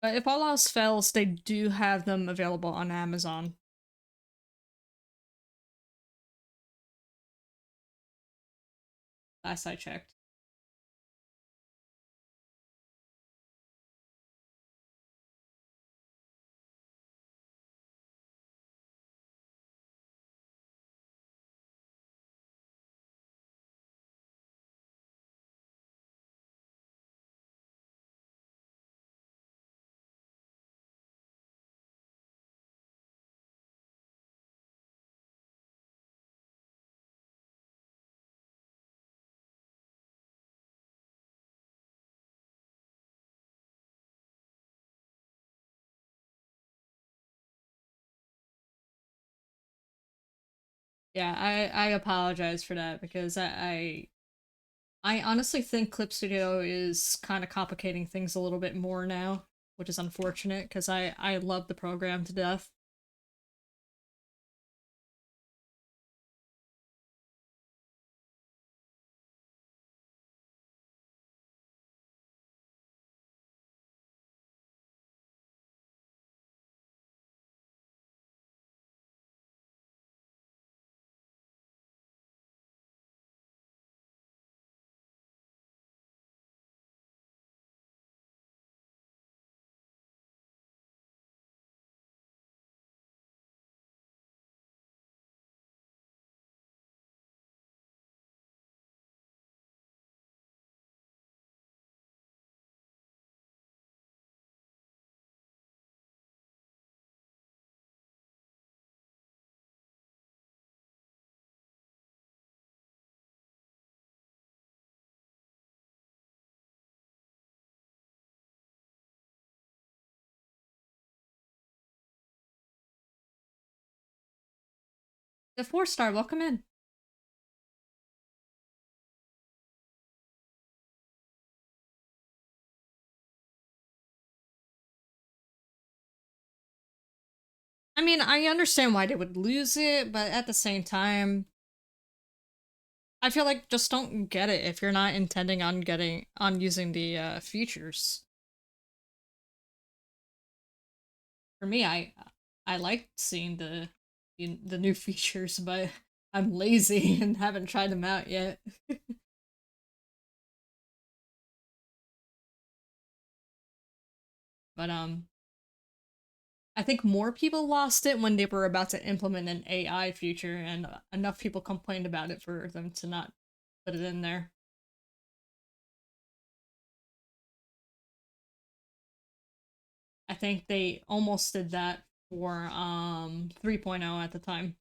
A: but if all else fails, they do have them available on Amazon. Last I checked. Yeah, I apologize for that because I honestly think Clip Studio is kind of complicating things a little bit more now, which is unfortunate because I love the program to death. The 4-star, welcome in. I mean, I understand why they would lose it, but at the same time, I feel like just don't get it if you're not intending on using the features. For me, I like seeing the new features, but I'm lazy and haven't tried them out yet. But I think more people lost it when they were about to implement an AI feature, and enough people complained about it for them to not put it in there. I think they almost did that for 3.0 at the time.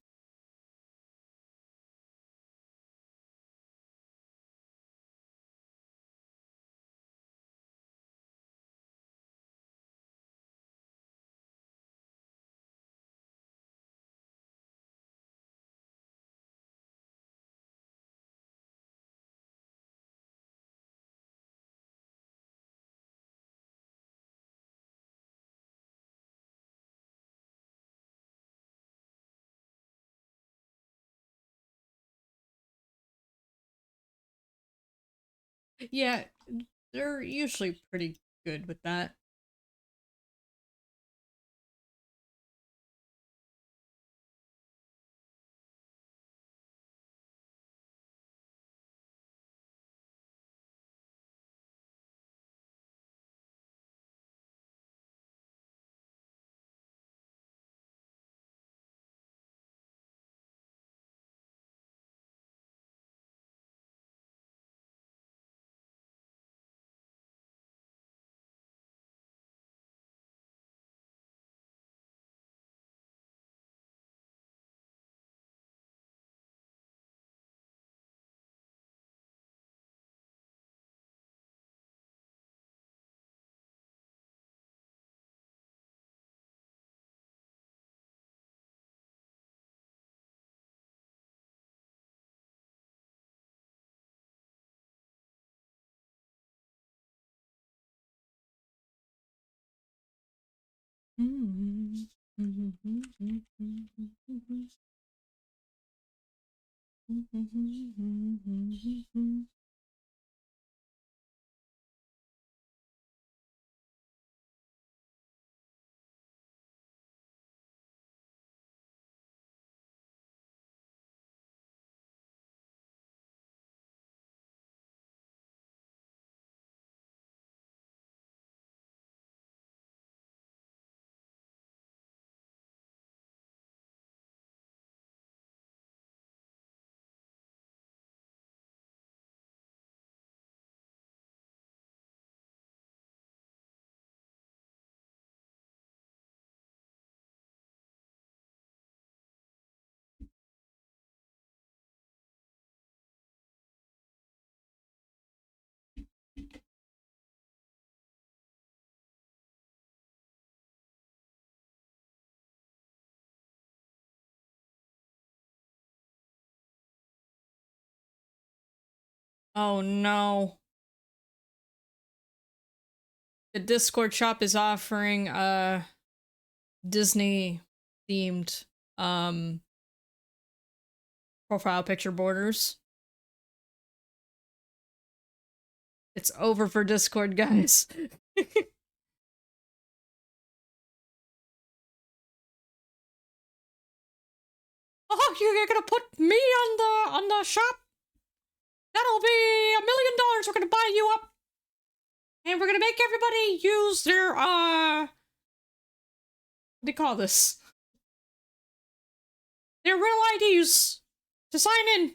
A: Yeah, they're usually pretty good with that. Oh no. The Discord shop is offering Disney themed um profile picture borders. It's over for Discord, guys. Oh, you're gonna put me on the shop? That'll be $1 million. We're gonna buy you up. And we're gonna make everybody use their what do you call this? Their real IDs to sign in.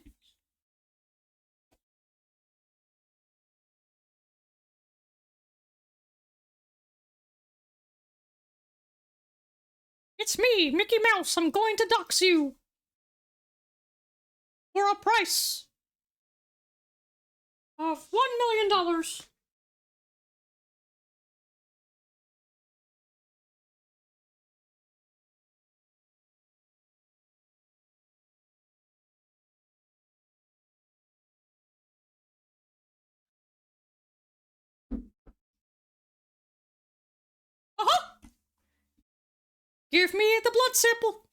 A: It's me, Mickey Mouse. I'm going to dox you. For a price of $1 million. Uh-huh. Give me the blood sample.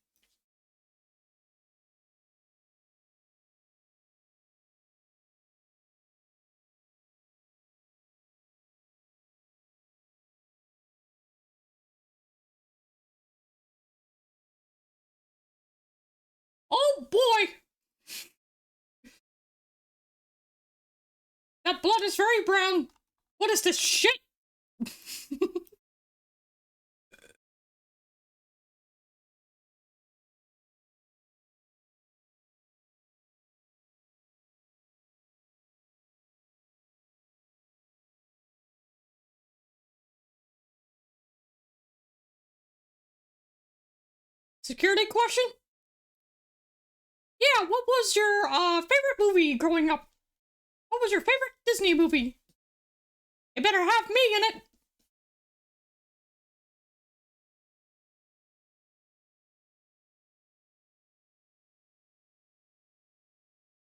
A: Oh boy! That blood is very brown. What is this shit? Security question? Yeah, what was your favorite movie growing up? What was your favorite Disney movie? It better have me in it.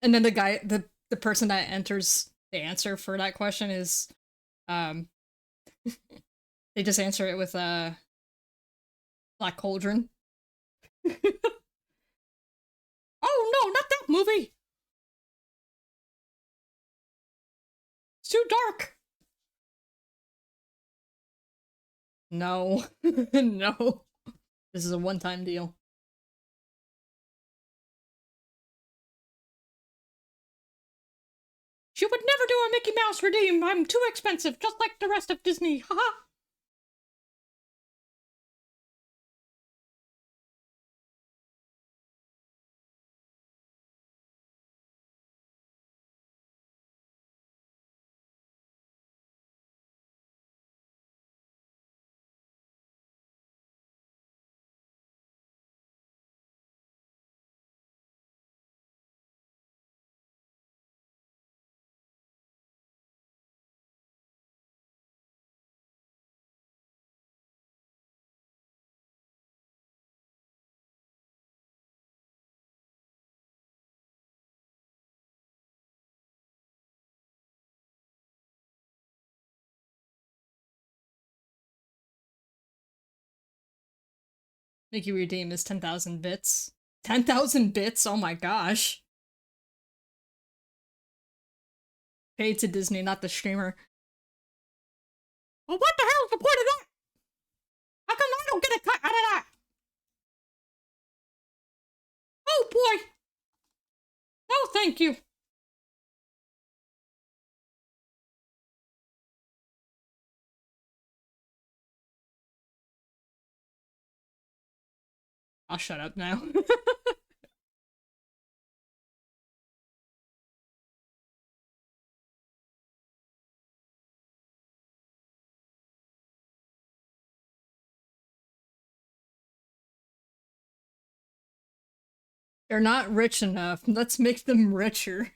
A: And then the person that enters the answer for that question is um they just answer it with Black Cauldron. Oh no, not that movie. It's too dark. No. No. This is a one-time deal. She would never do a Mickey Mouse redeem. I'm too expensive, just like the rest of Disney. Haha. Mickey redeem is 10,000 bits. 10,000 bits? Oh my gosh. Paid to Disney, not the streamer. Well, what the hell is the point of that? How come I don't get a cut out of that? Oh boy. No, thank you. I'll shut up now. They're not rich enough. Let's make them richer.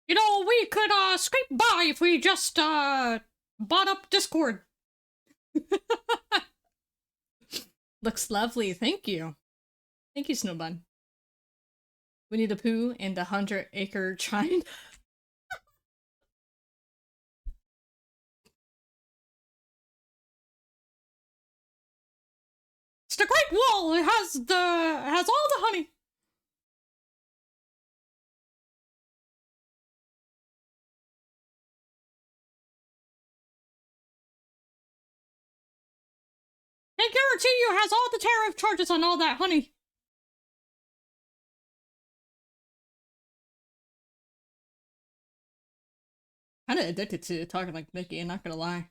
A: You know, we could scrape by if we just bought up Discord. Looks lovely, thank you. Thank you, Snowbun. Winnie the Pooh and the 100-acre shrine. It's the Great Wall. It has all the honey. I guarantee you it has all the tariff charges on all that honey. Kinda addicted to talking like Mickey, I'm not gonna lie.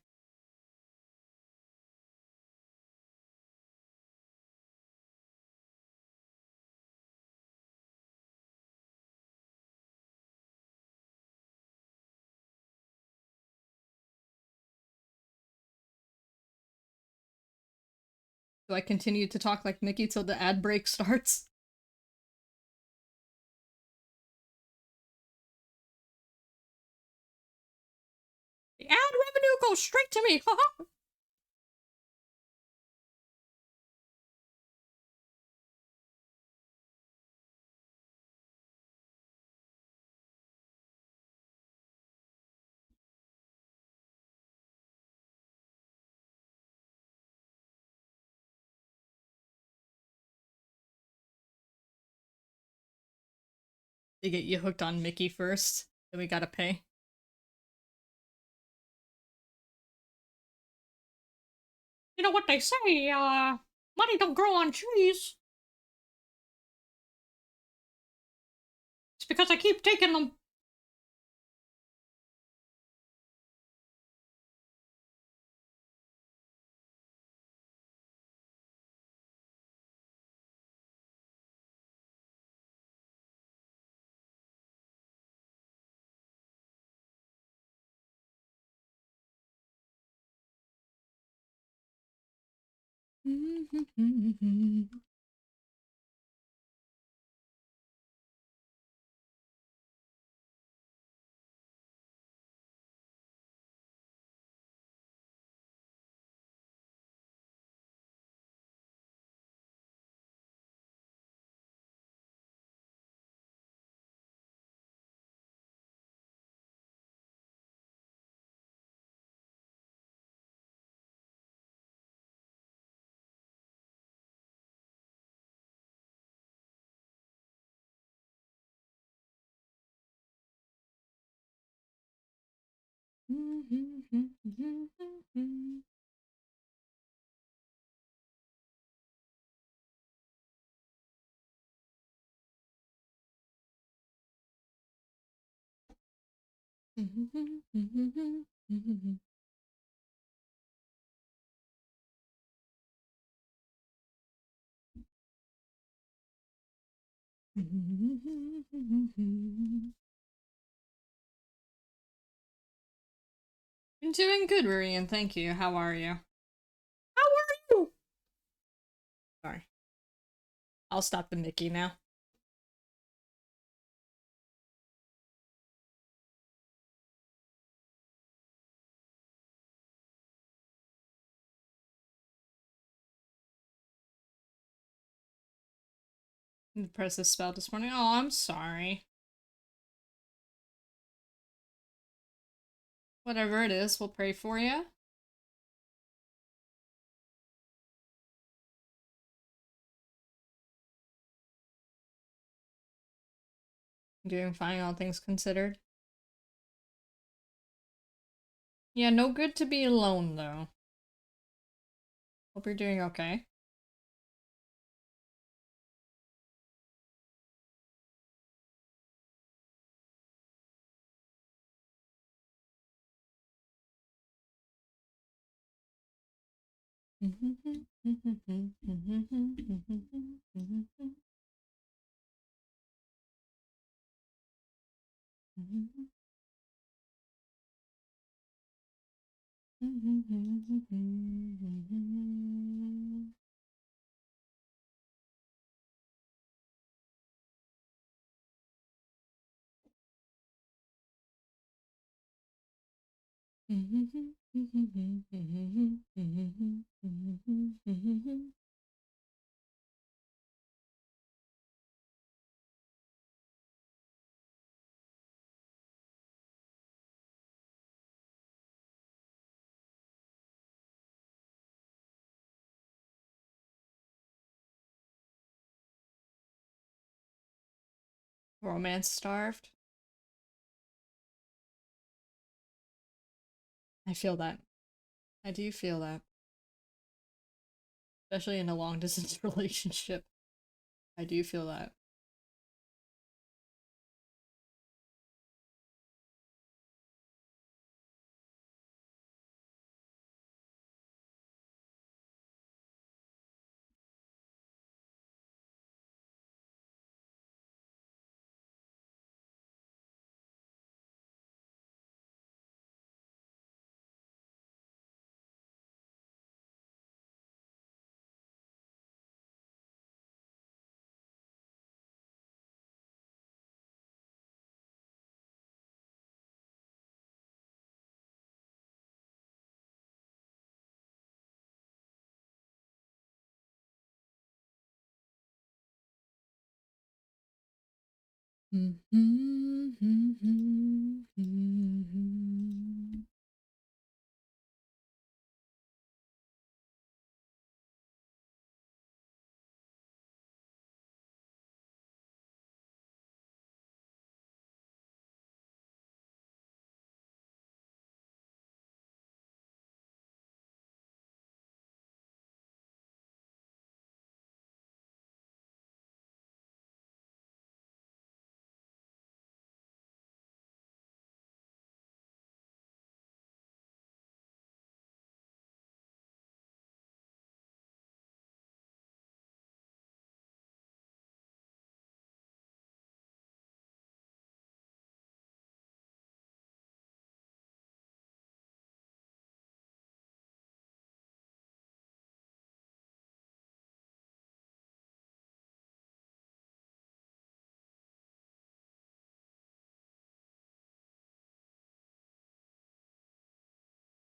A: Do I continue to talk like Mickey till the ad break starts? The ad revenue goes straight to me, haha! They get you hooked on Mickey first, then we gotta pay. You know what they say, money don't grow on trees. It's because I keep taking them. I'm doing good, Rurian, thank you. How are you? How are you? Sorry. I'll stop the Mickey now. Press this spell this morning. Oh, I'm sorry. Whatever it is, we'll pray for you. Doing fine, all things considered. Yeah, no good to be alone, though. Hope you're doing okay. Romance starved. I feel that. I do feel that. Especially in a long distance relationship. I do feel that.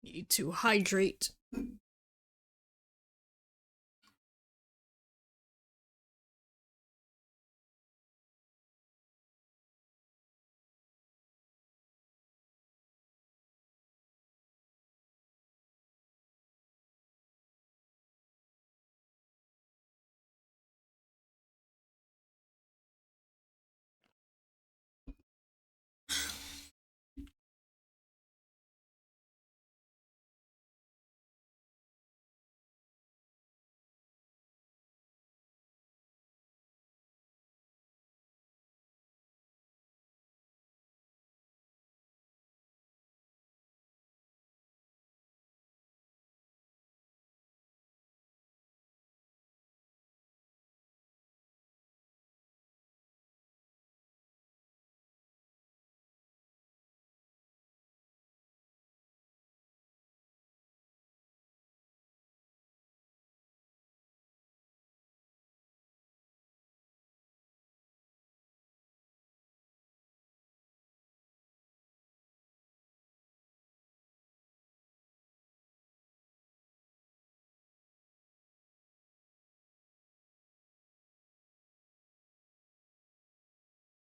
A: Need to hydrate.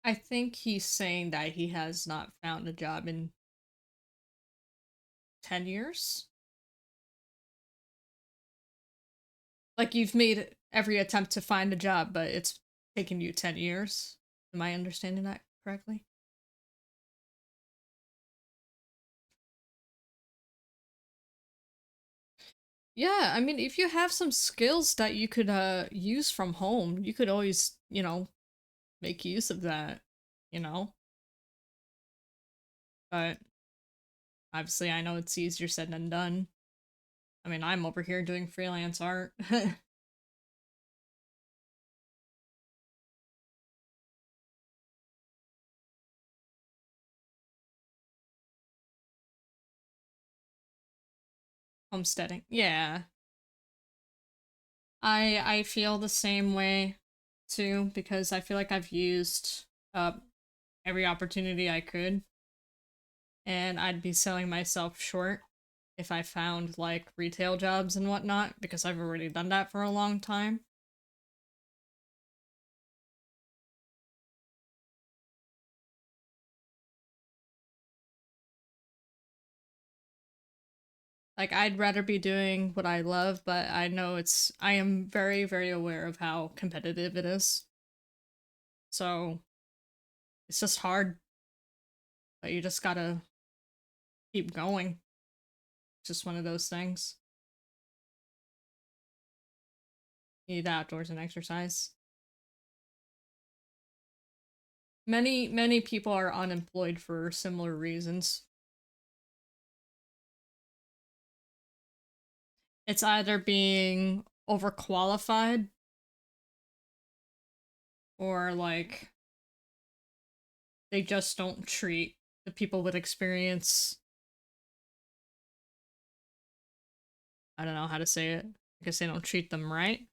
A: I think he's saying that he has not found a job in 10 years. Like you've made every attempt to find a job, but it's taken you 10 years. Am I understanding that correctly? Yeah, I mean, if you have some skills that you could use from home, you could always, make use of that, you know? But obviously I know it's easier said than done. I mean, I'm over here doing freelance art. Homesteading. Yeah. I feel the same way too because I feel like I've used uh every opportunity I could and I'd be selling myself short if I found like retail jobs and whatnot because I've already done that for a long time. Like I'd rather be doing what I love, but I am very, very aware of how competitive it is. So it's just hard, but you just gotta keep going. It's just one of those things. You need outdoors and exercise. Many people are unemployed for similar reasons. It's either being overqualified or like they just don't treat the people with experience. I don't know how to say it. I guess they don't treat them right.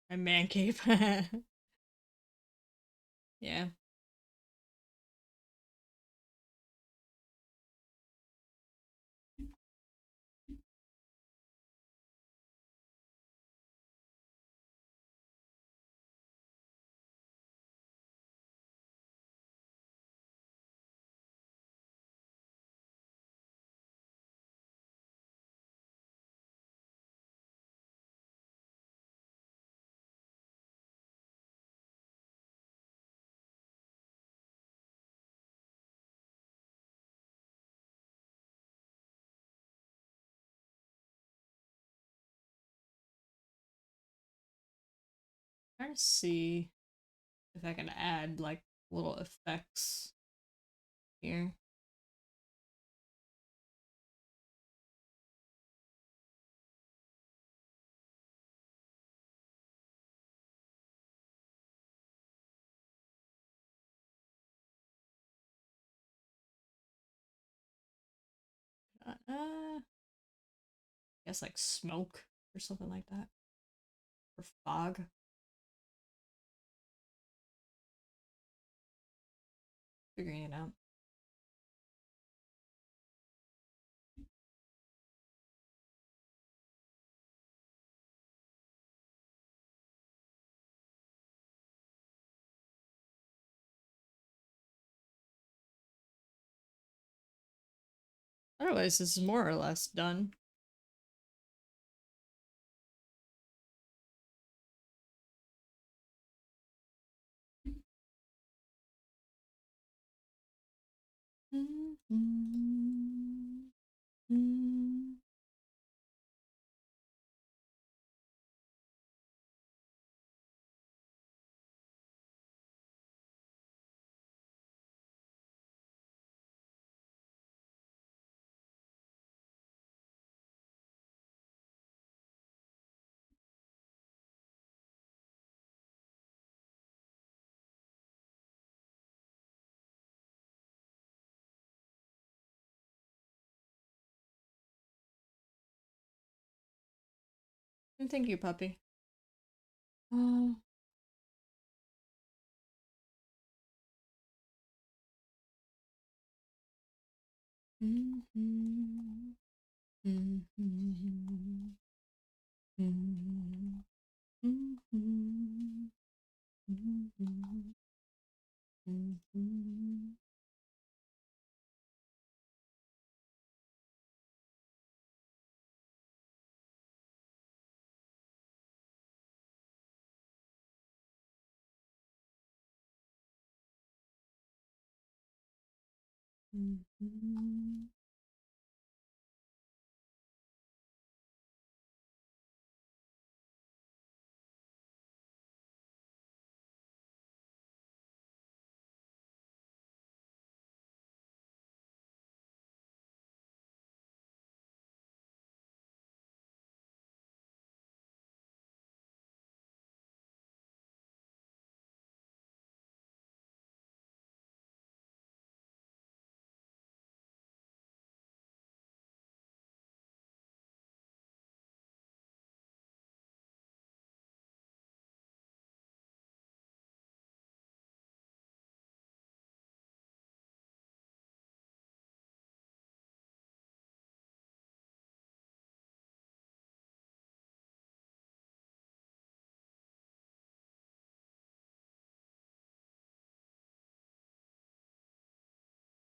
A: A man cave. Yeah. Trying to see if I can add like little effects here. Guess like smoke or something like that. Or fog. Figuring it out. otherwise this is more or less done. Thank you, puppy. Oh.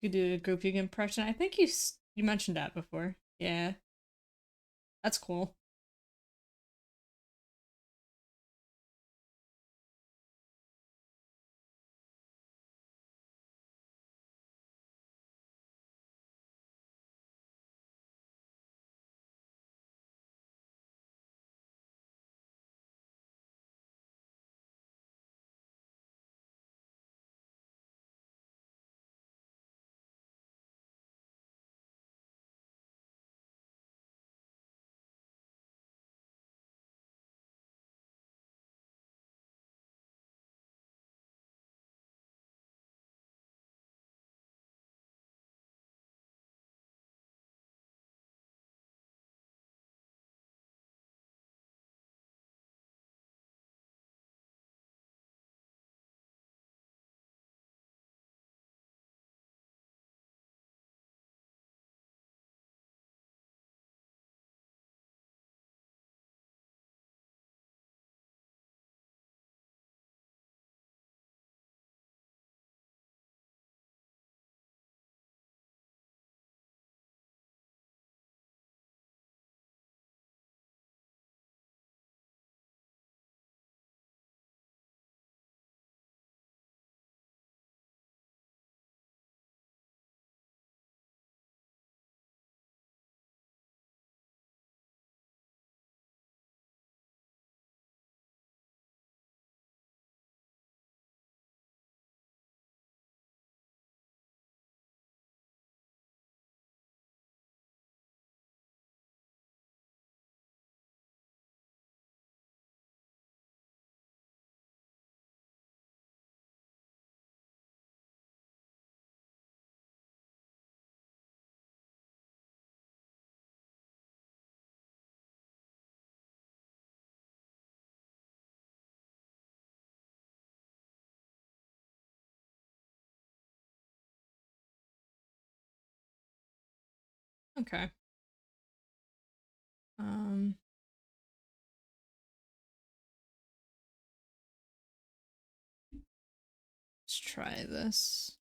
A: You do a Goopy impression. I think you mentioned that before. Yeah, that's cool. Okay. Um, let's try this.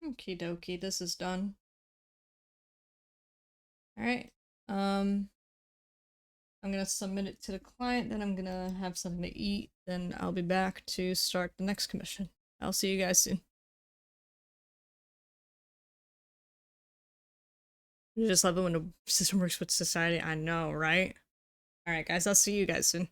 A: Okie dokie, this is done. Alright. I'm gonna submit it to the client, then I'm gonna have something to eat, then I'll be back to start the next commission. I'll see you guys soon. You just love it when the system works with society, I know, right? Alright guys, I'll see you guys soon.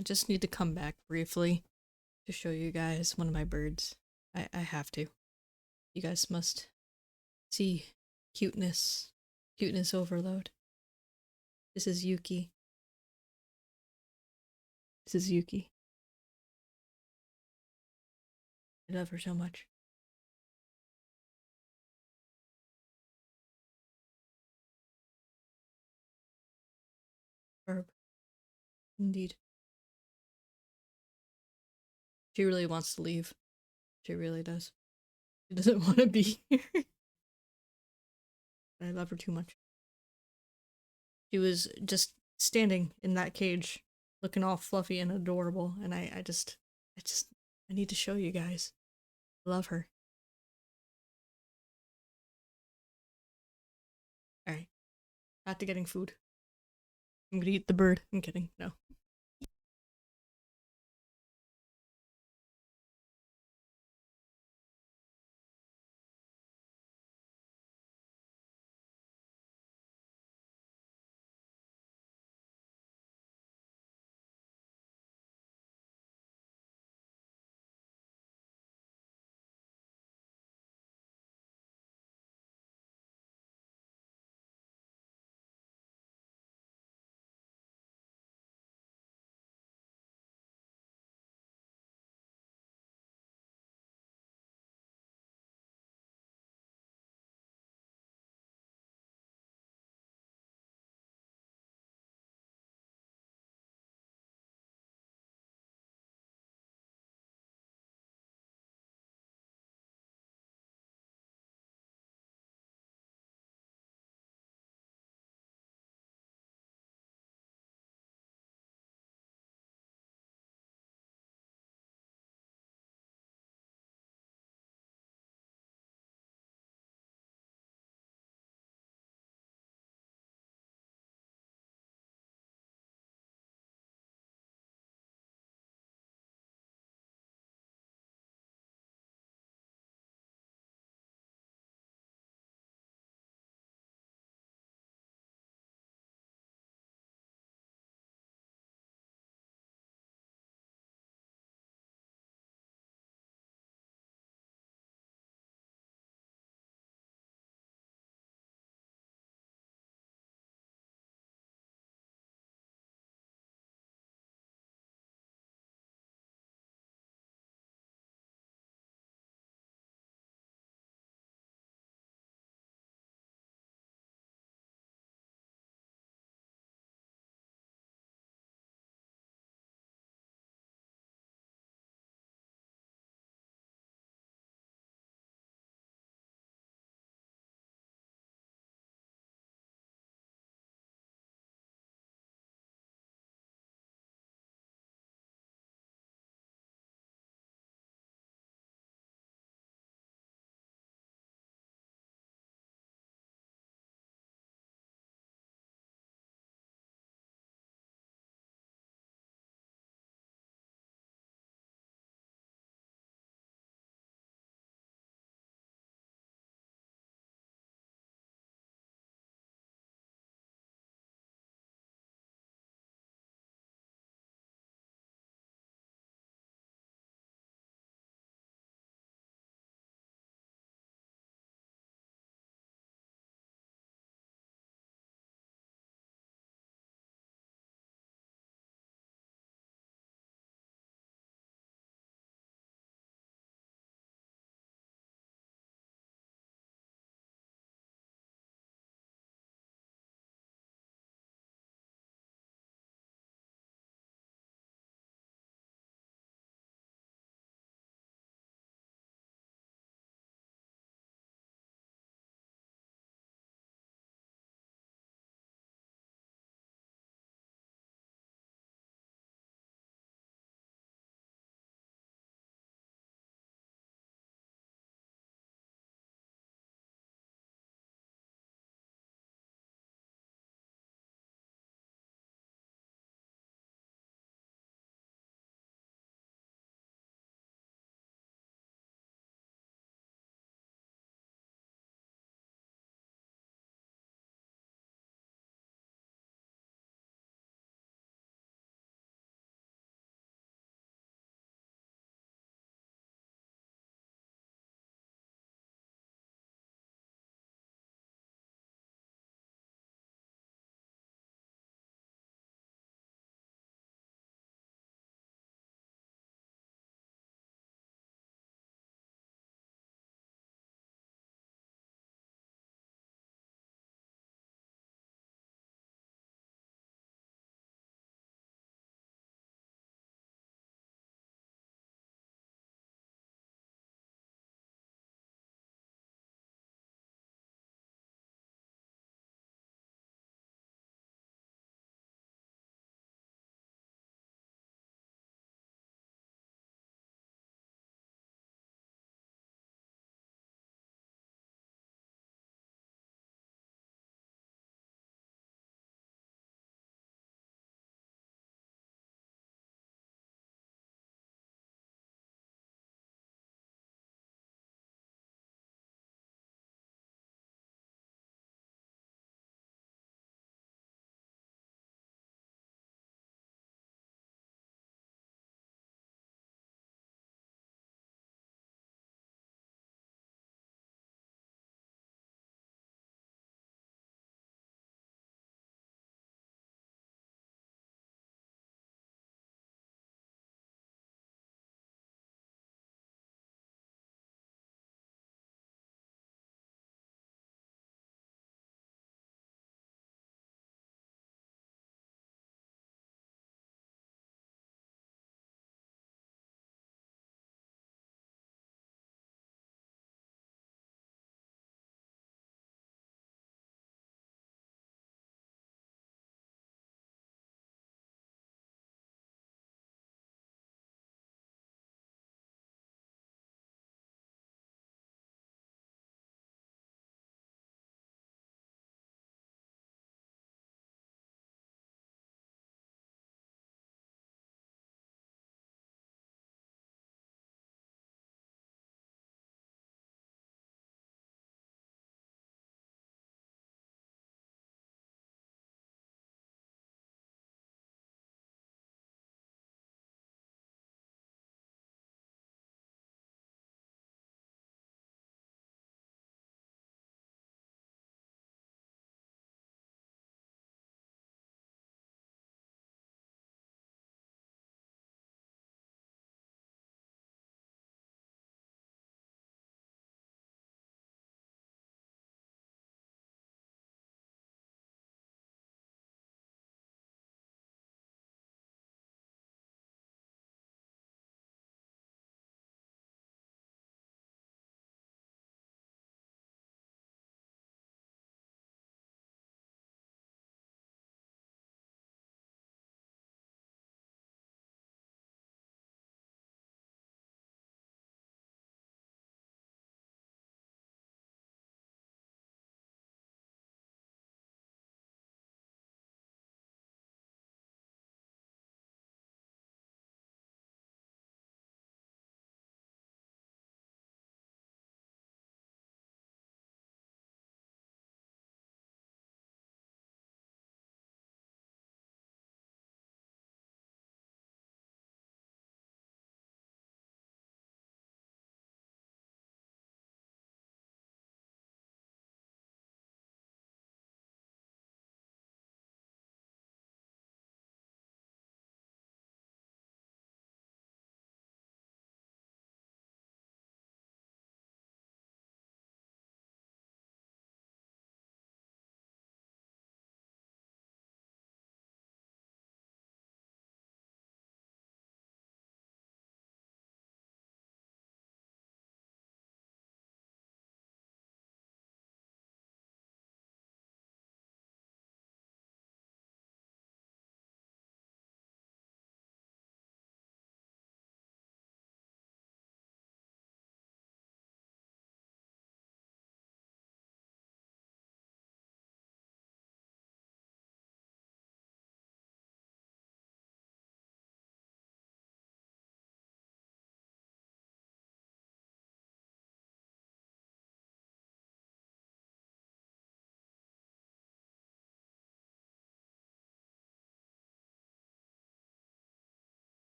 A: I just need to come back briefly to show you guys one of my birds. I have to. You guys must see cuteness. Cuteness overload. This is Yuki. This is Yuki. I love her so much. Verb. Indeed. She really wants to leave. She really does. She doesn't want to be here. I love her too much. She was just standing in that cage, looking all fluffy and adorable, and I need to show you guys. I love her. Alright. Back to getting food. I'm gonna eat the bird. I'm kidding. No.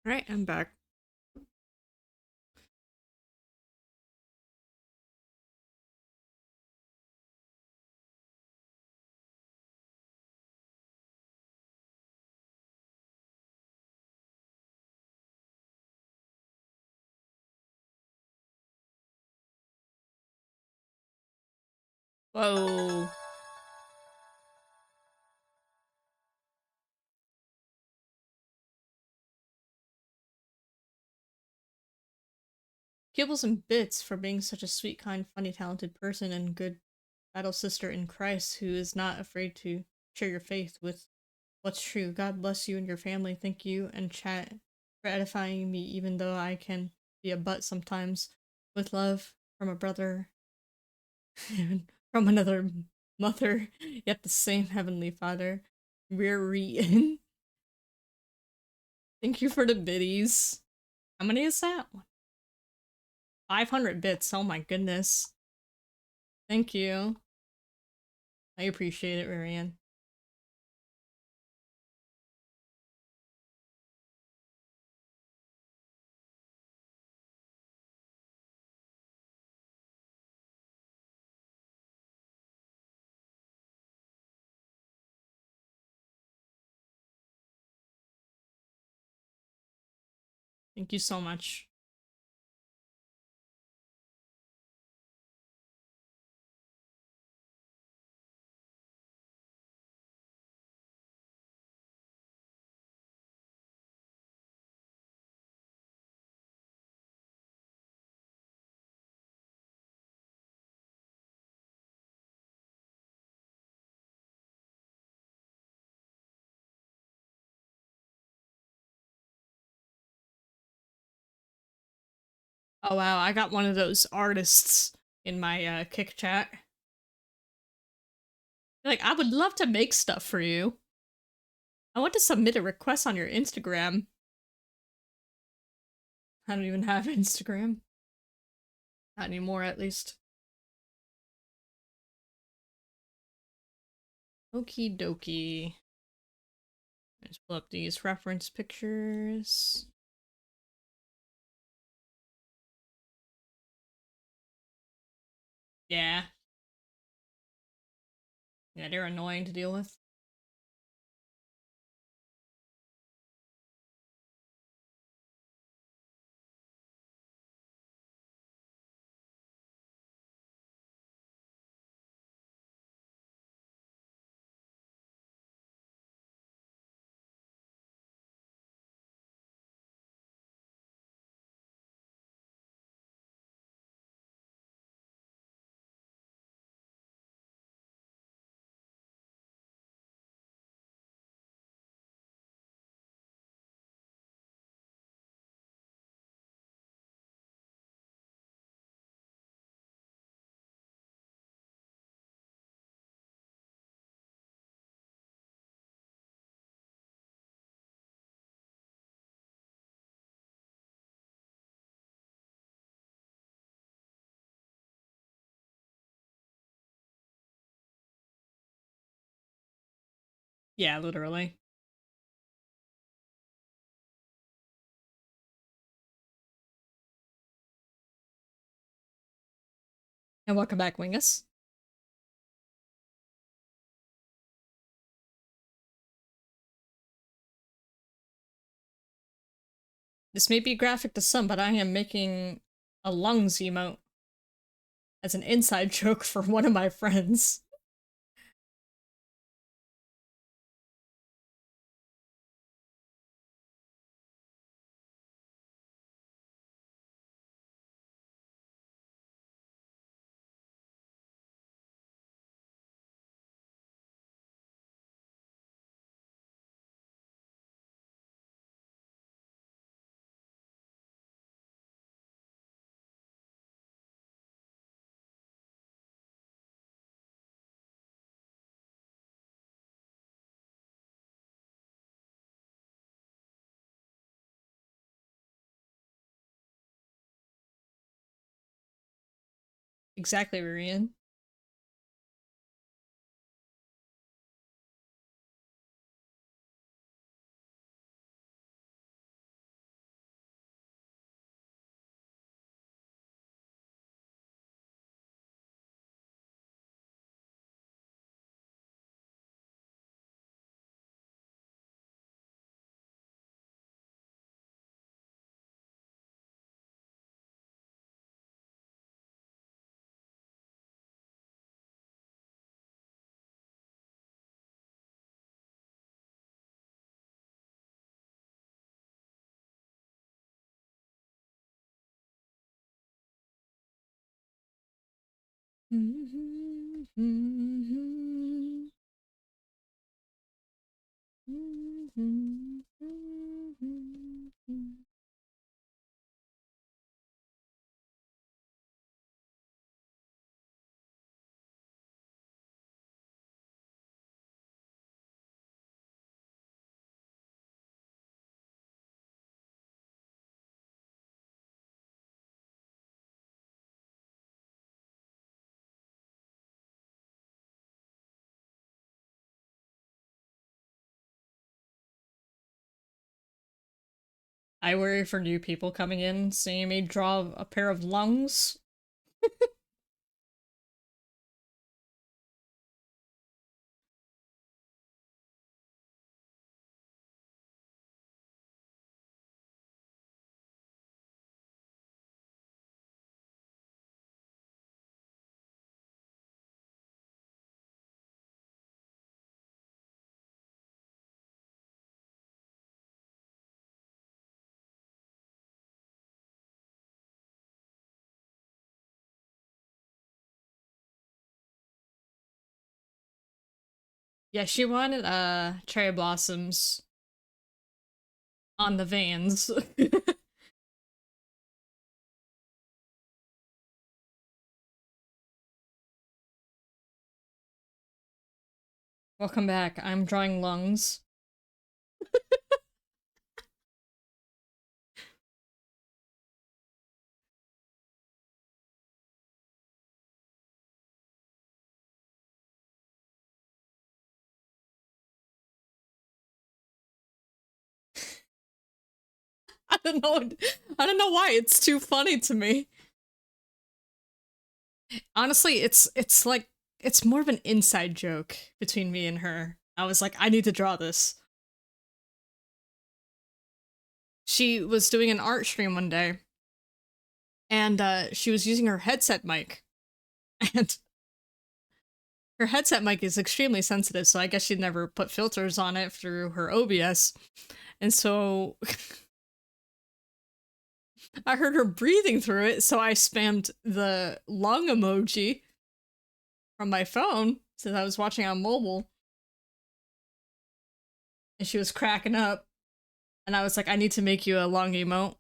A: Alright, I'm back. Whoa. Kibbles and bits for being such a sweet, kind, funny, talented person and good battle sister in Christ who is not afraid to share your faith with what's true. God bless you and your family. Thank you and chat for edifying me, even though I can be a butt sometimes. With love from a brother and from another mother, yet the same heavenly Father. We're in. Thank you for the biddies. How many is that? 500 bits. Oh my goodness. Thank you. I appreciate it, Rarian. Thank you so much. Oh wow, I got one of those artists in my kick chat. Like, I would love to make stuff for you. I want to submit a request on your Instagram. I don't even have Instagram. Not anymore, at least. Okie dokie. Let's pull up these reference pictures. Yeah. Yeah, they're annoying to deal with. Yeah, literally. And welcome back, Wingus. This may be graphic to some, but I am making a lungs emote as an inside joke for one of my friends. Exactly, Ririan. I worry for new people coming in, seeing me draw a pair of lungs. Yeah, she wanted cherry blossoms on the veins. Welcome back. I'm drawing lungs. I don't know. I don't know why it's too funny to me. Honestly, it's like it's more of an inside joke between me and her. I was like, I need to draw this. She was doing an art stream one day, and she was using her headset mic, and her headset mic is extremely sensitive, so I guess she'd never put filters on it through her OBS. And so I heard her breathing through it, so I spammed the lung emoji from my phone since I was watching on mobile. And she was cracking up. And I was like, I need to make you a lung emote.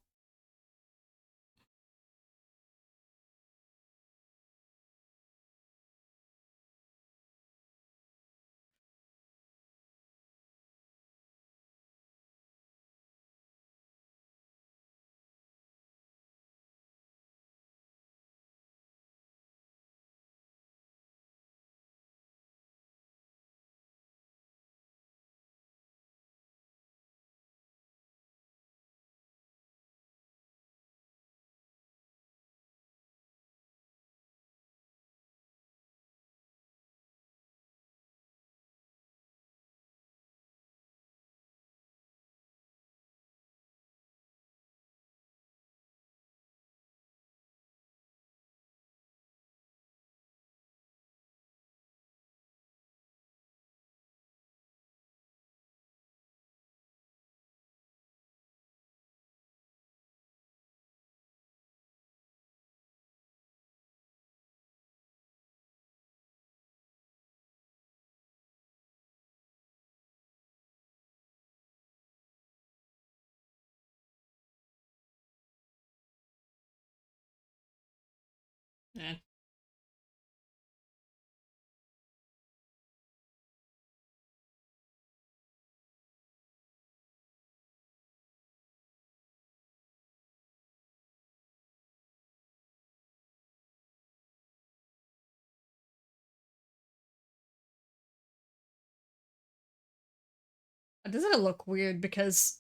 A: Yeah. Doesn't it look weird because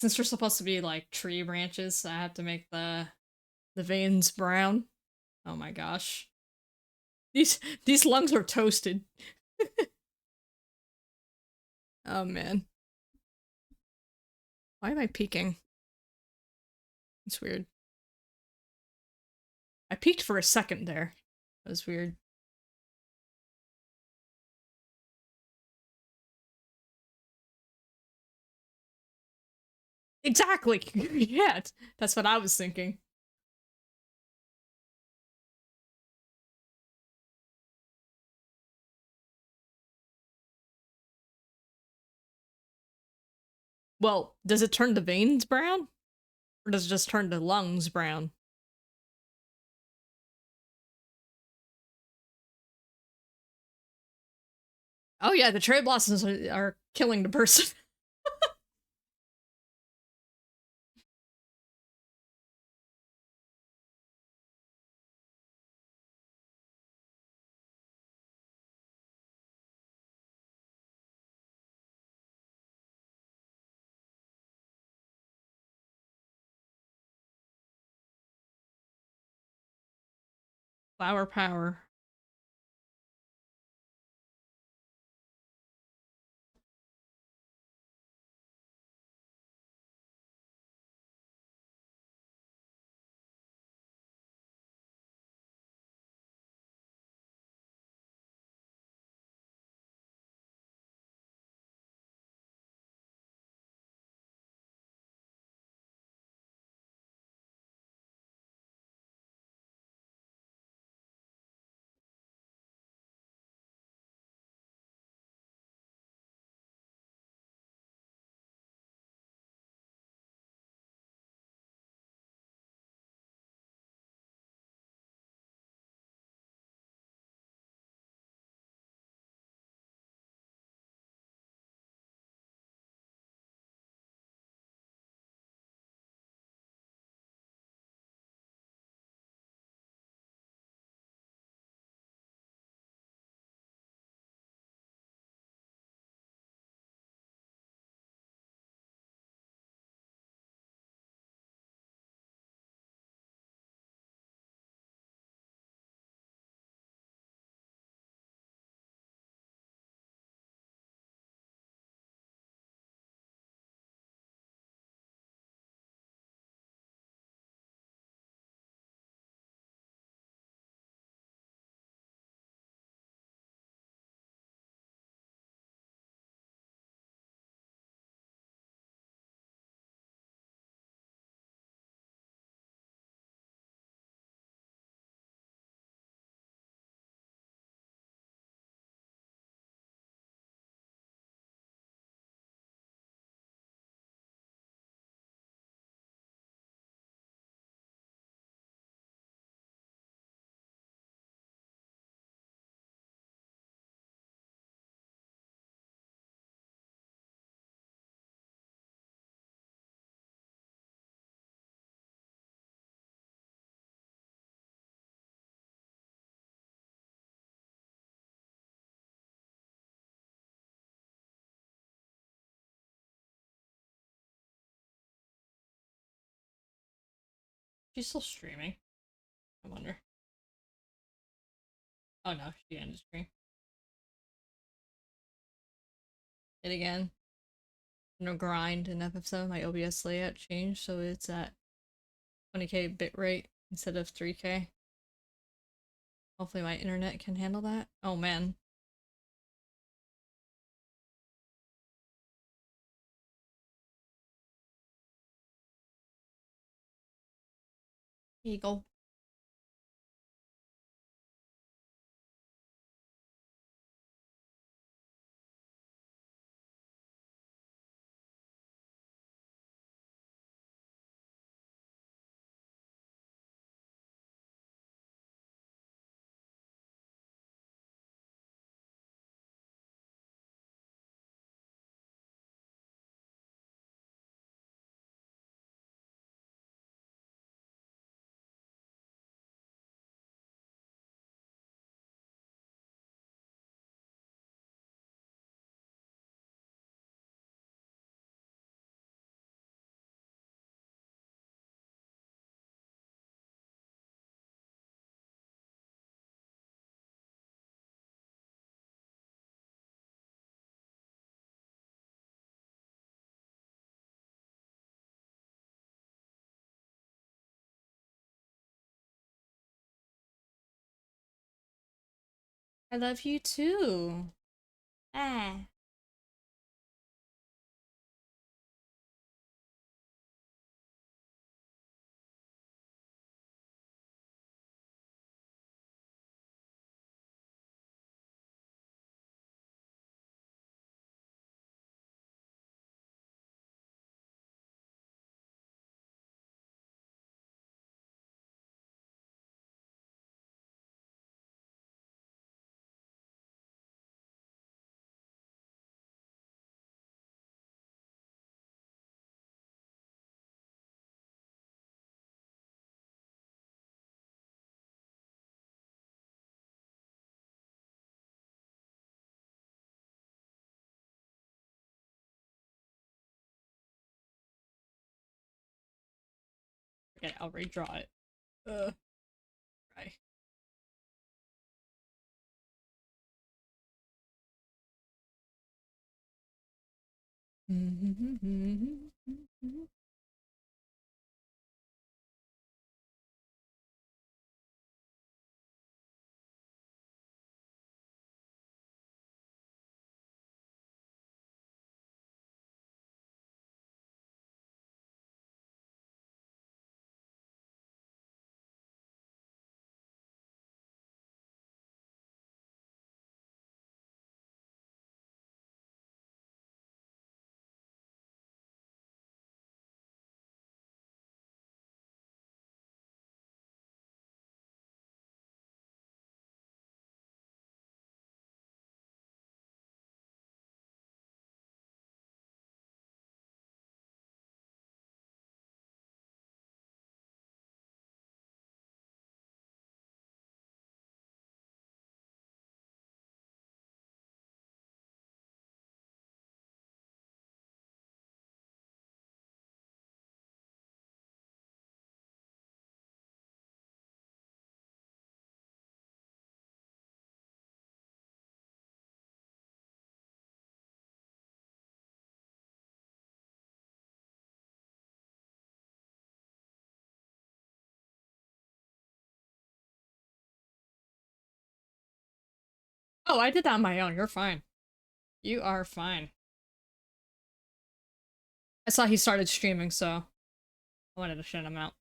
A: since we're supposed to be like tree branches, I have to make the veins brown. Oh my gosh. These lungs are toasted. Oh man. Why am I peeking? It's weird. I peeked for a second there. That was weird. Exactly. Yeah, that's what I was thinking. Well, does it turn the veins brown? Or does it just turn the lungs brown? Oh yeah, the cherry blossoms are killing the person. Flower power. She's still streaming. I wonder. Oh no, she ended stream. It again. No grind in FF7. My OBS layout changed, so it's at 20k bitrate instead of 3k. Hopefully my internet can handle that. Oh man. Eagle. I love you too. Ah. Okay, I'll redraw it. Right. Oh, I did that on my own. You're fine. You are fine. I saw he started streaming, so I wanted to shout him out.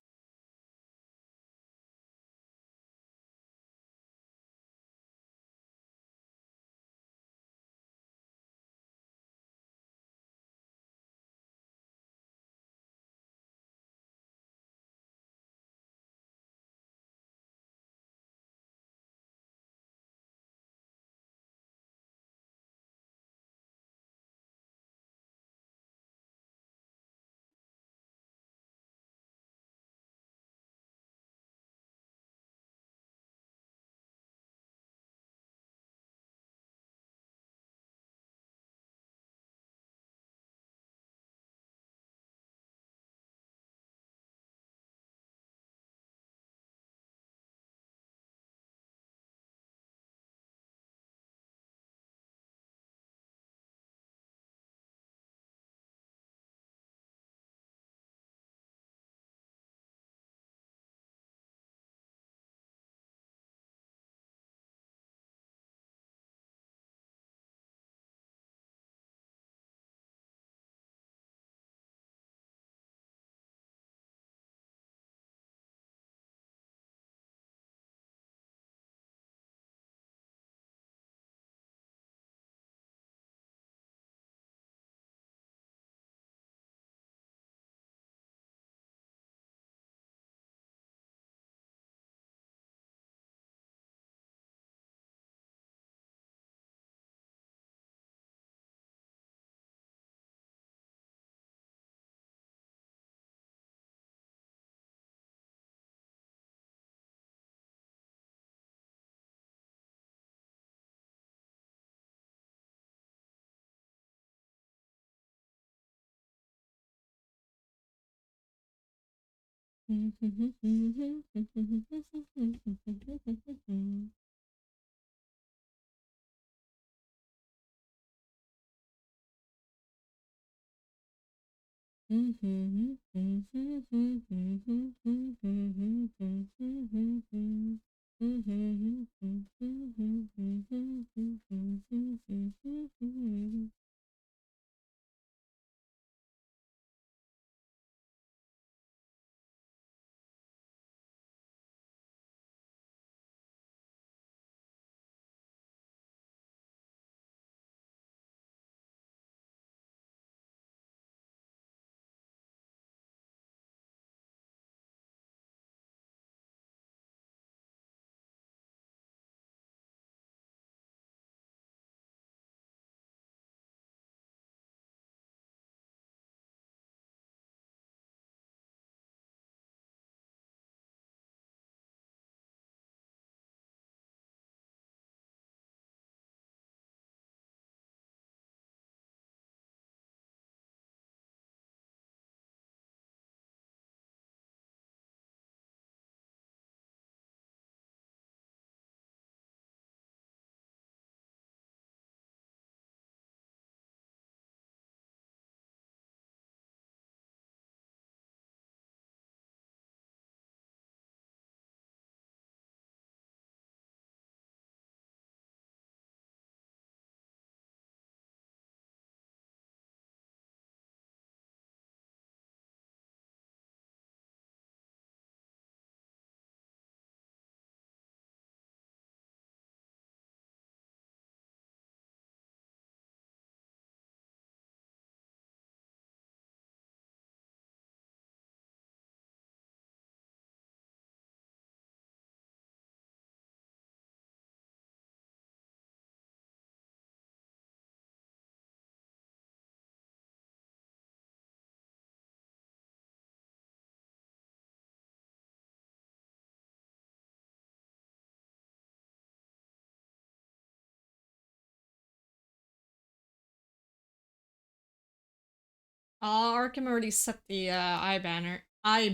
A: Arkham already set the I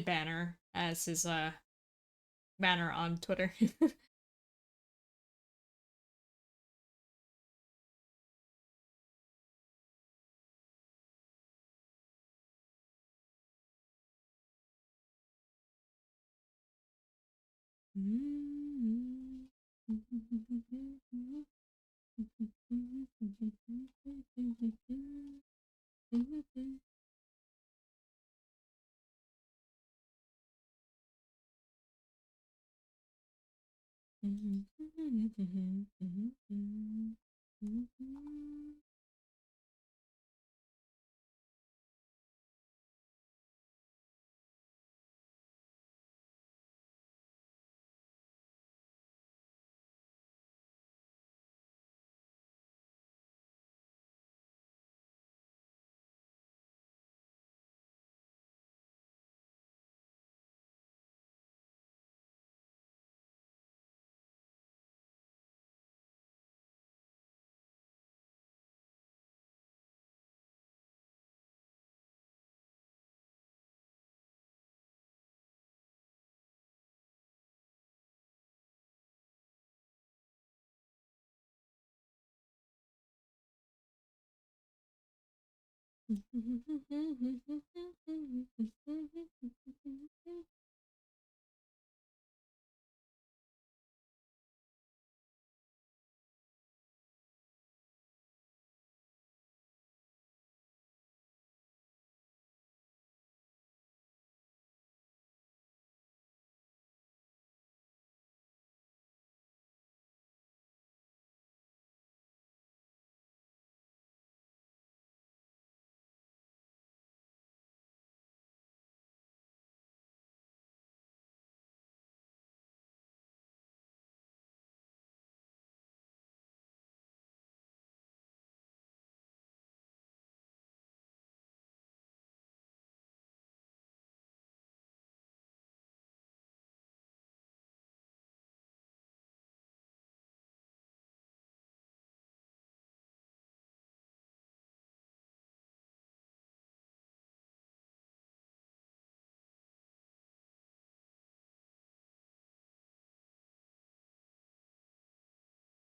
A: banner as his banner on Twitter.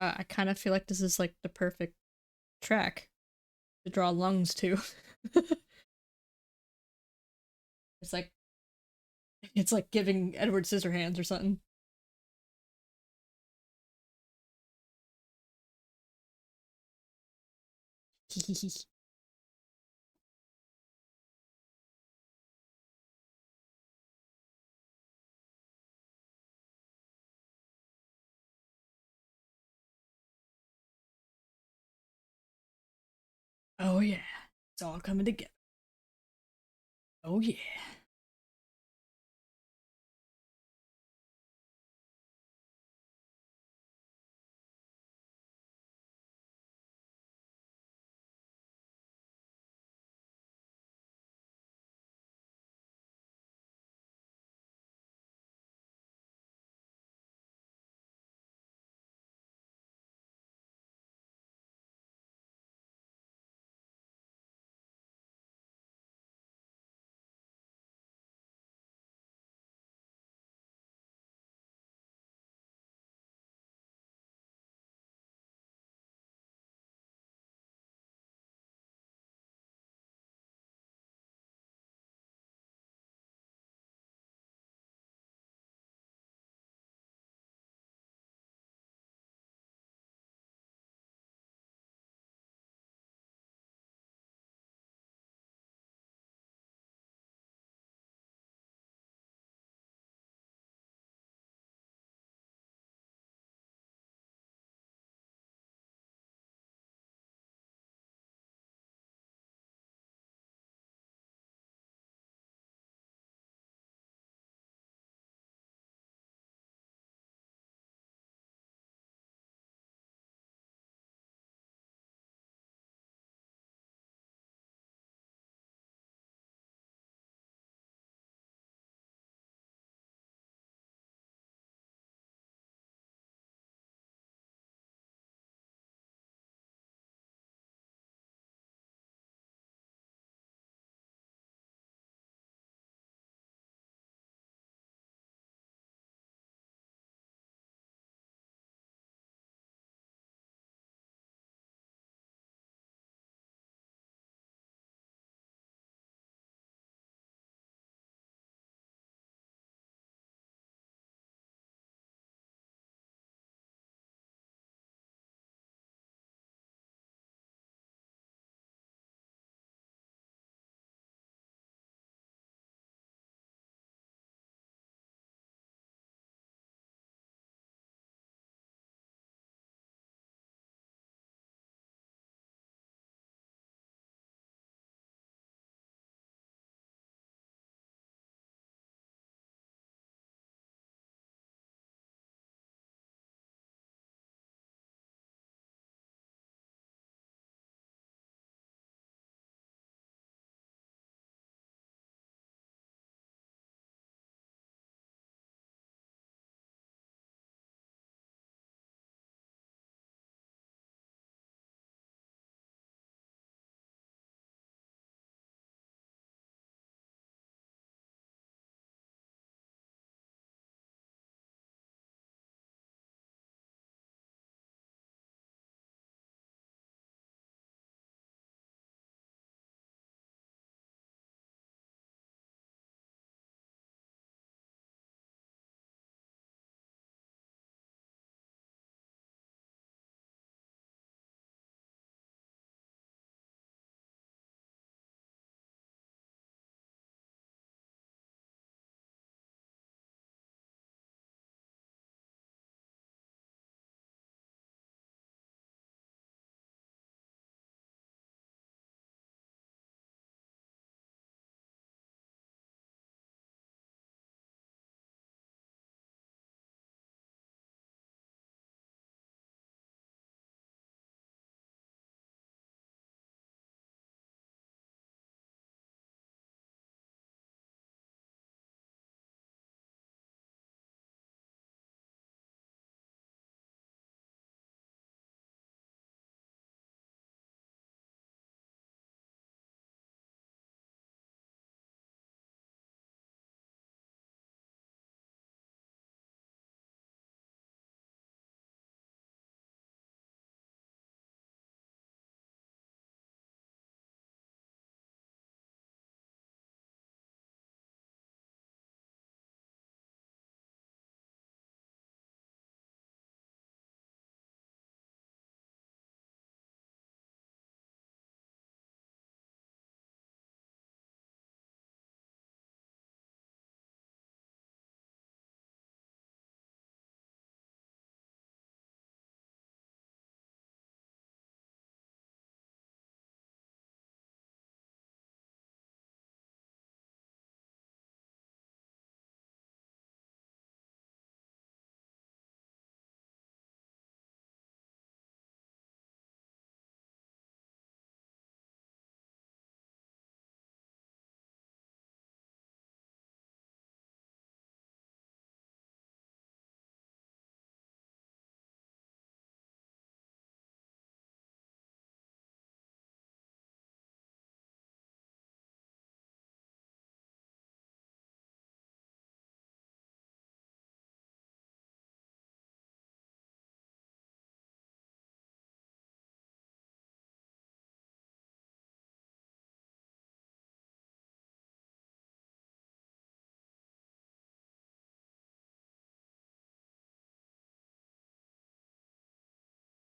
A: I kind of feel like this is like the perfect track to draw lungs to. it's like it's like giving Edward Scissorhands or something. Oh yeah, it's all coming together. Oh yeah.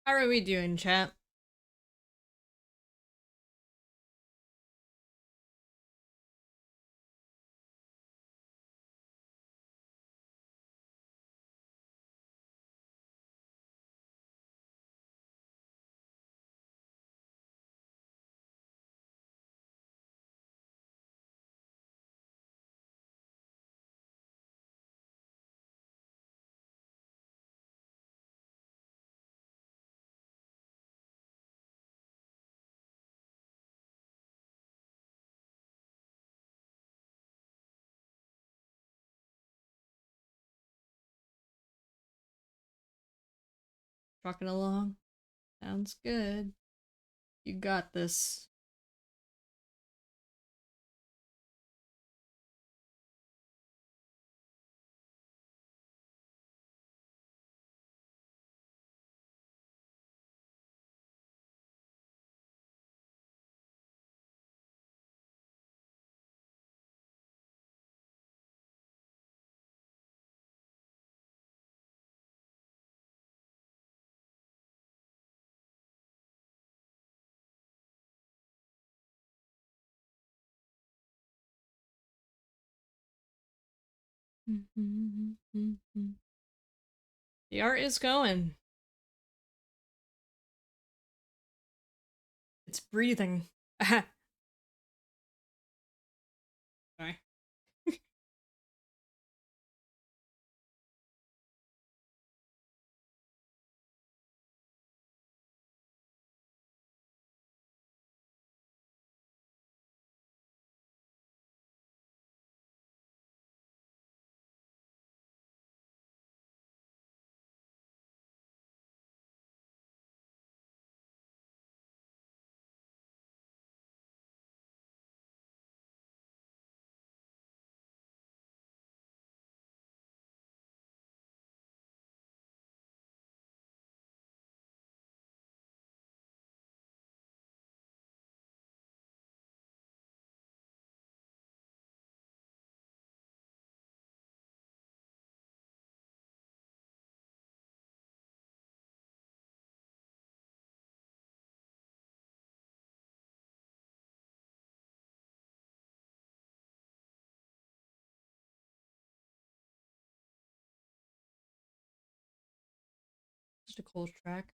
A: How are we doing, chat? Trucking along. Sounds good. You got this. The art is going. It's breathing. Sorry. Just a cool track.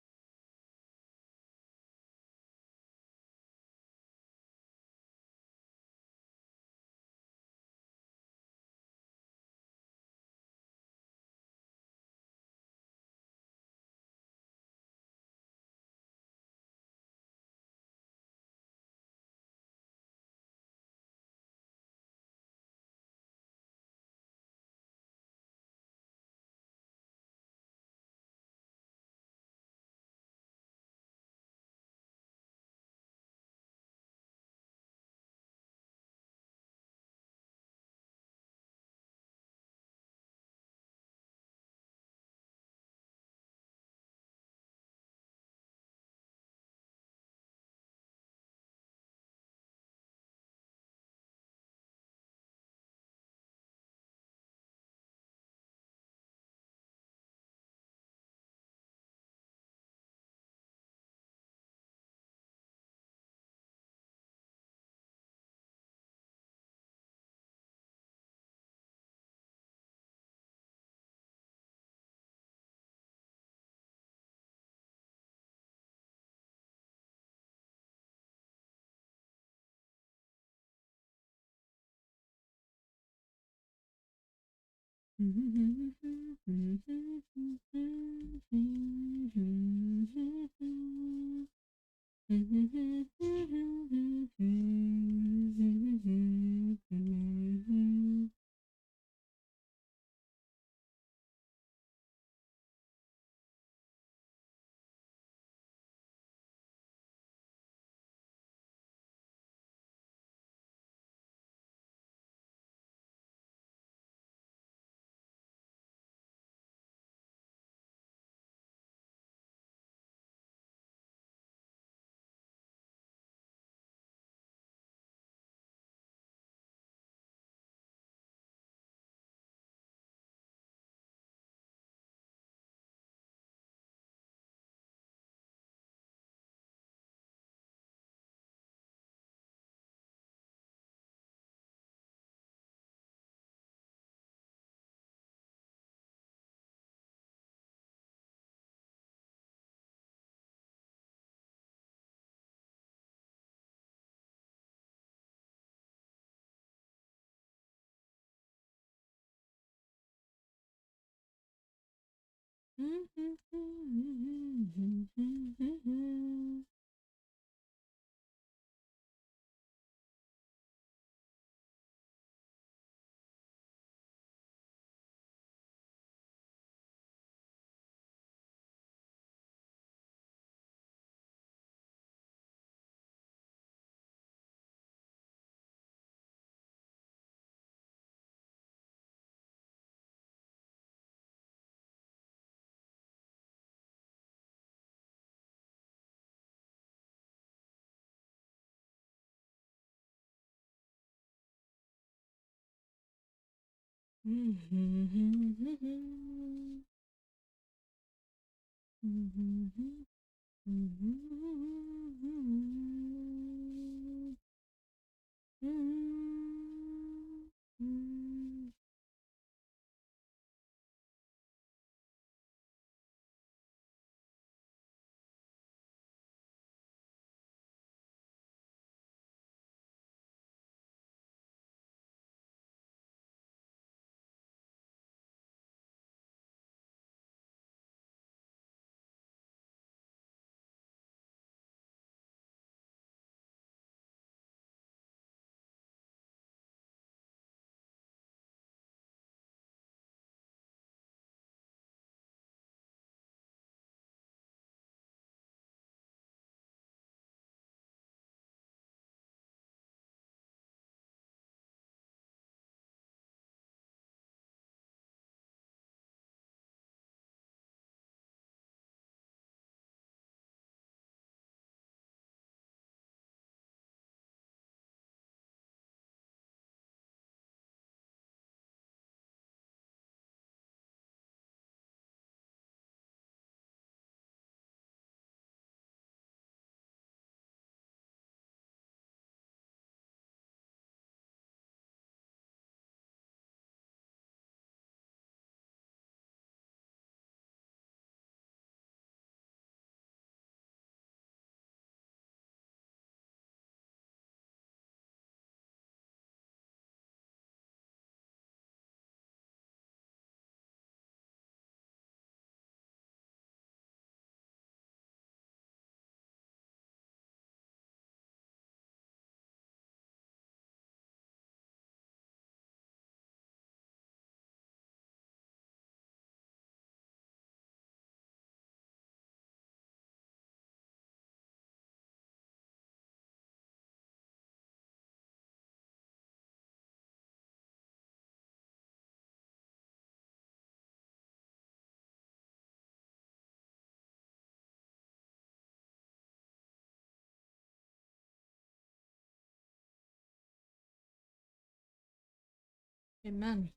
A: Amen.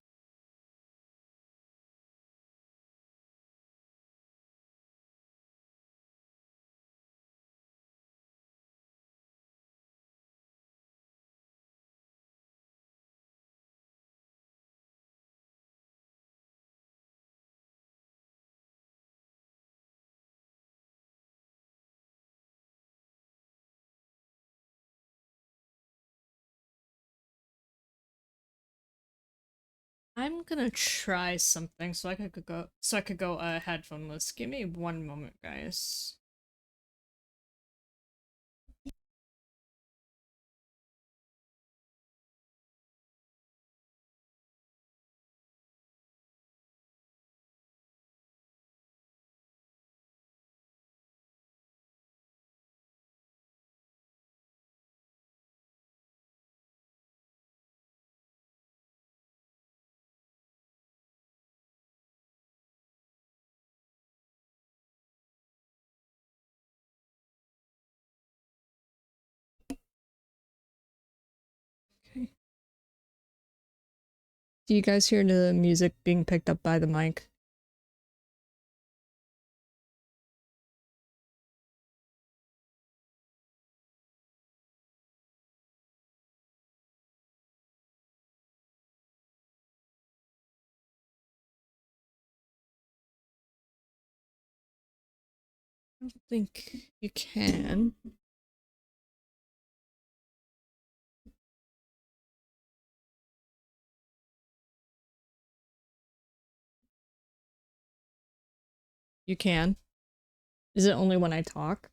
A: I'm gonna try something so I could go headphoneless. Give me one moment, guys. Okay. Do you guys hear the music being picked up by the mic? I don't think you can. You can. Is it only when I talk?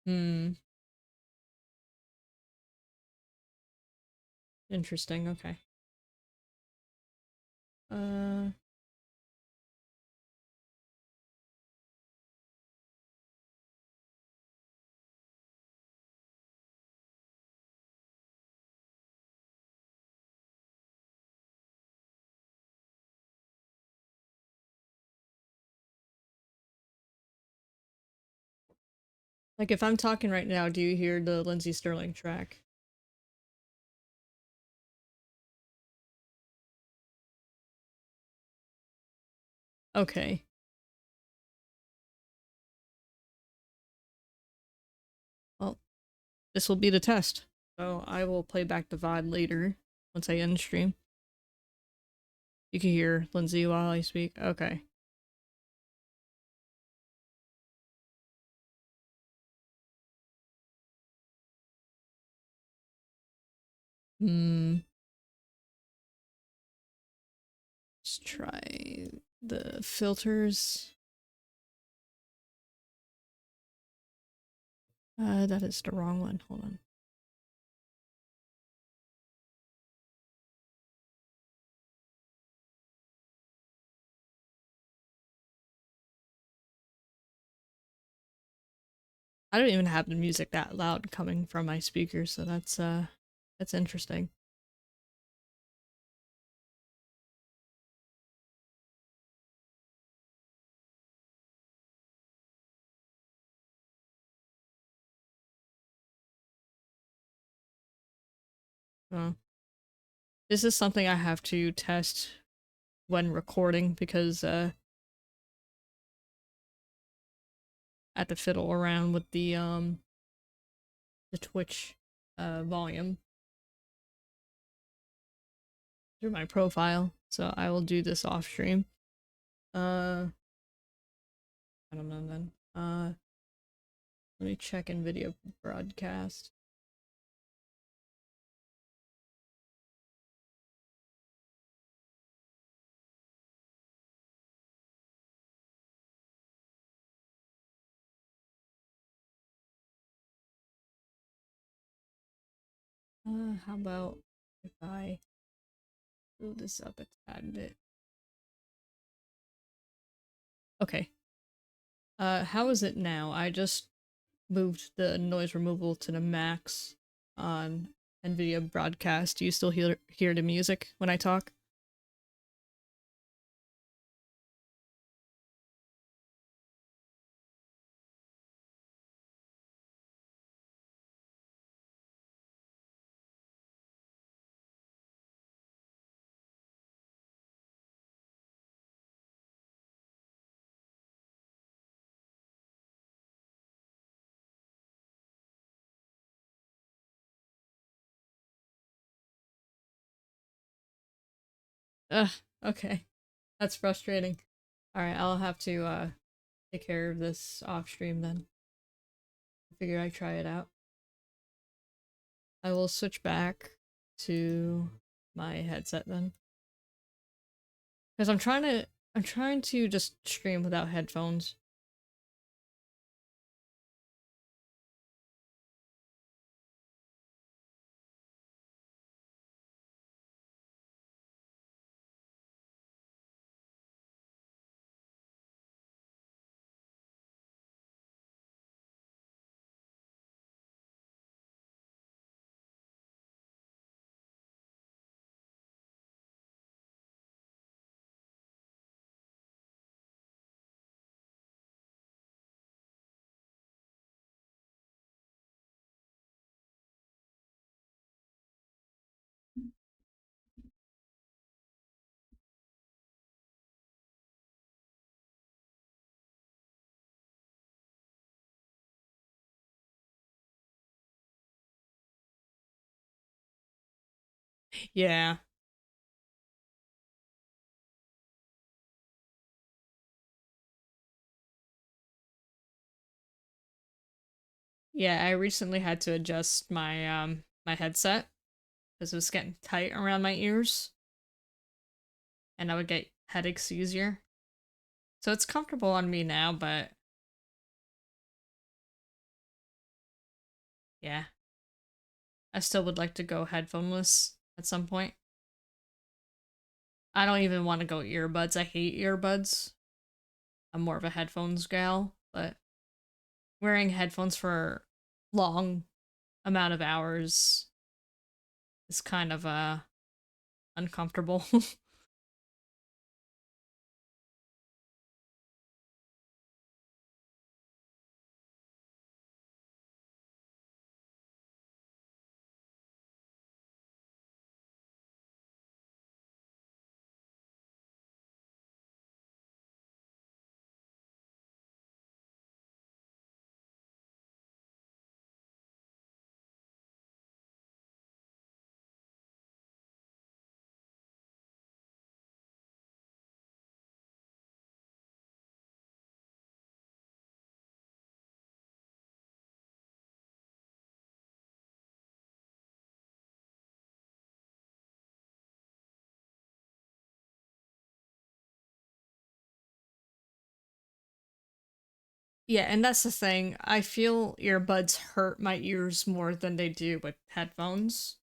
A: Hmm. Interesting. Okay. Uh, like if I'm talking right now, do you hear the Lindsey Sterling track? Okay. Well, this will be the test. So I will play back the VOD later once I end stream. You can hear Lindsay while I speak. Okay. Hmm. Let's try the filters. That is the wrong one. Hold on. I don't even have the music that loud coming from my speakers, so that's interesting. Uh, this is something I have to test when recording because I have to fiddle around with the Twitch volume through my profile. So I will do this off stream. I don't know then. Let me check in video broadcast. How about if I move this up a tad bit? Okay. How is it now? I just moved the noise removal to the max on NVIDIA broadcast. Do you still hear the music when I talk? Ugh, okay. That's frustrating. Alright, I'll have to take care of this off stream then. I figure I try it out. I will switch back to my headset then. Because I'm trying to just stream without headphones. Yeah. Yeah, I recently had to adjust my headset because it was getting tight around my ears and I would get headaches easier. So it's comfortable on me now, but yeah, I still would like to go headphoneless at some point. I don't even want to go earbuds. I hate earbuds. I'm more of a headphones gal, but wearing headphones for long amount of hours is kind of uncomfortable. Yeah, and that's the thing. I feel earbuds hurt my ears more than they do with headphones.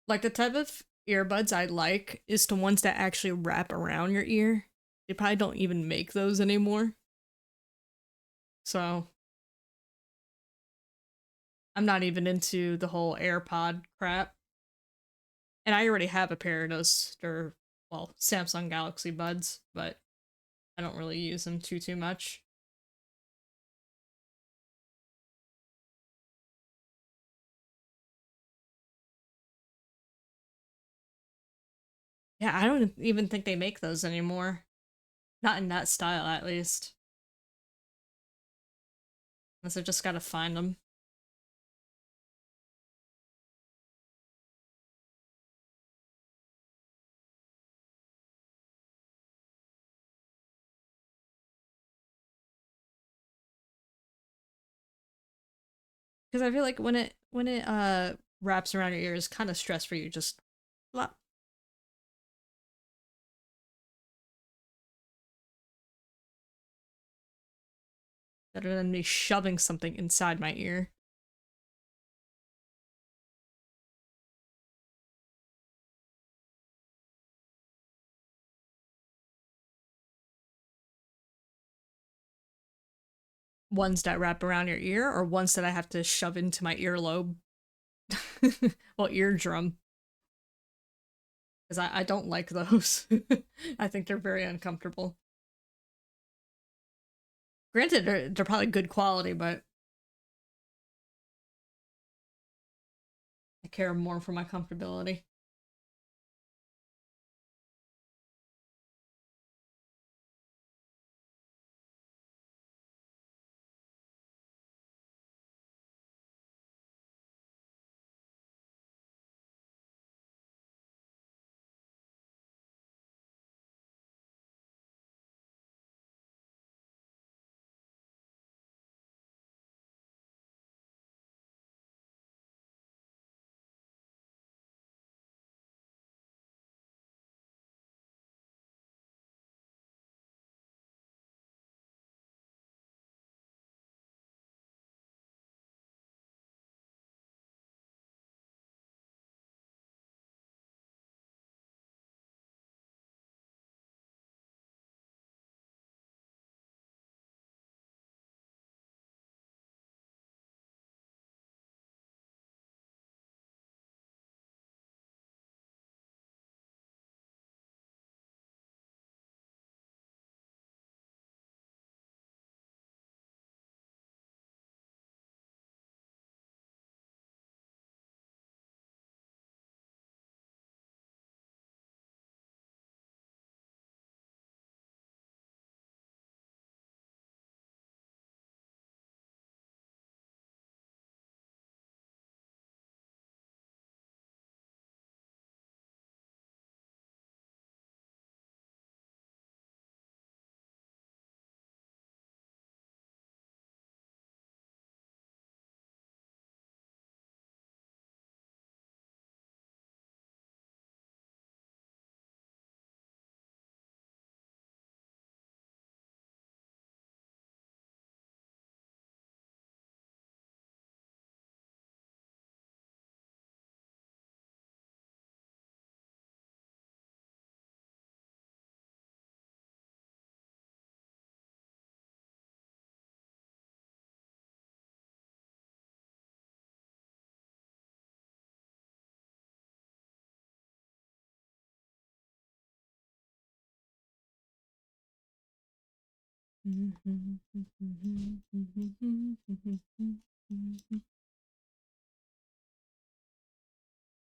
A: Like the type of earbuds I like is the ones that actually wrap around your ear. They probably don't even make those anymore. So I'm not even into the whole AirPod crap. And I already have a pair of those. They're, well, Samsung Galaxy Buds, but I don't really use them too much. Yeah, I don't even think they make those anymore. Not in that style, at least. Unless I just gotta find them. Because I feel like when it wraps around your ears, kind of stress for you. Just flop, better than me shoving something inside my ear. Ones that wrap around your ear, or ones that I have to shove into my earlobe. Well, eardrum. Because I don't like those. I think they're very uncomfortable. Granted, they're probably good quality, but I care more for my comfortability.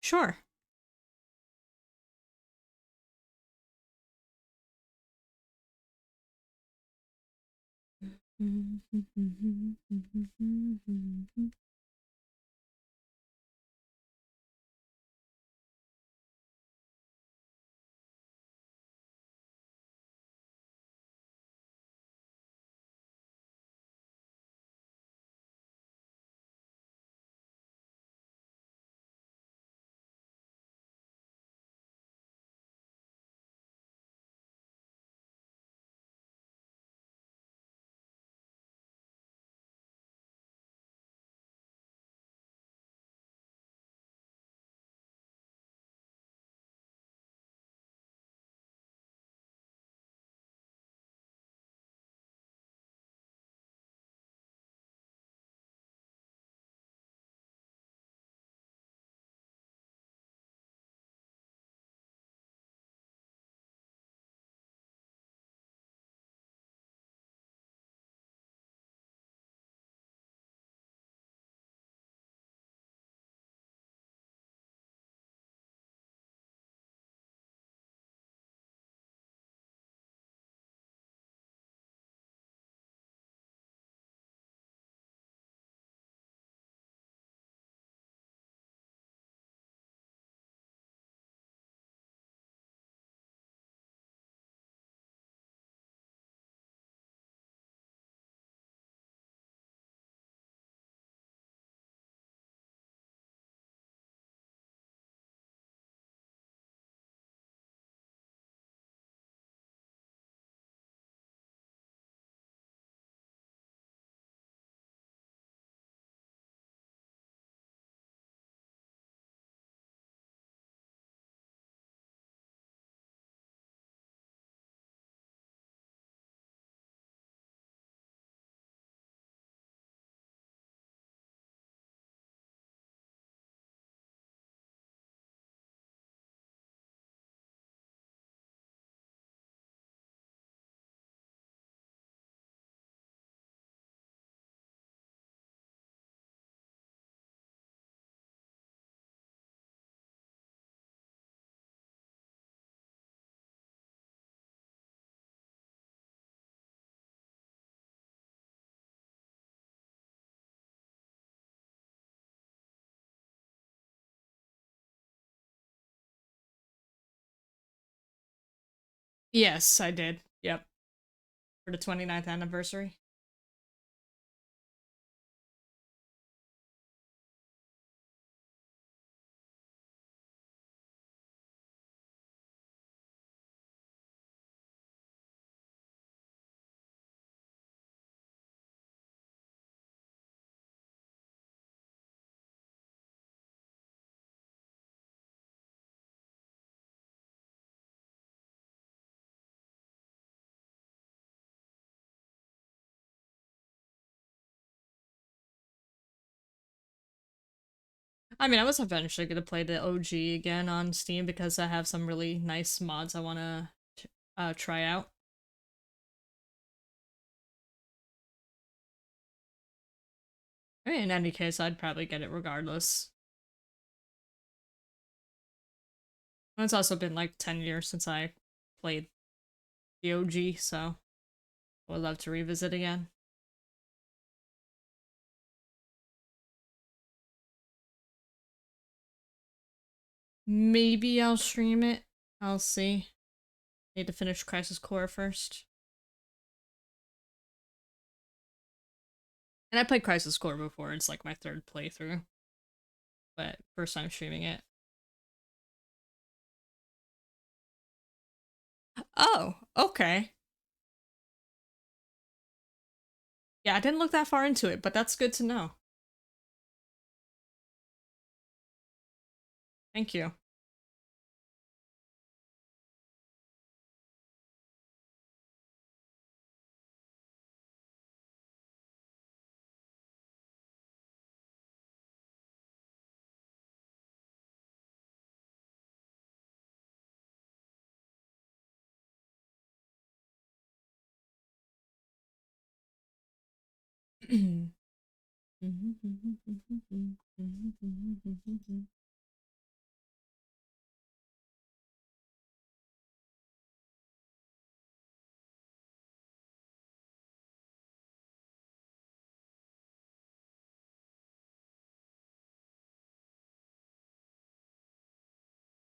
A: Sure. Yes, I did. Yep. For the 29th anniversary. I mean, I was eventually gonna play the OG again on Steam because I have some really nice mods I wanna try out. I mean, in any case, I'd probably get it regardless. And it's also been like 10 years since I played the OG, so I would love to revisit again. Maybe I'll stream it. I'll see. Need to finish Crisis Core first. And I played Crisis Core before, it's like my third playthrough. But first time streaming it. Oh, okay. Yeah, I didn't look that far into it, but that's good to know. Thank you.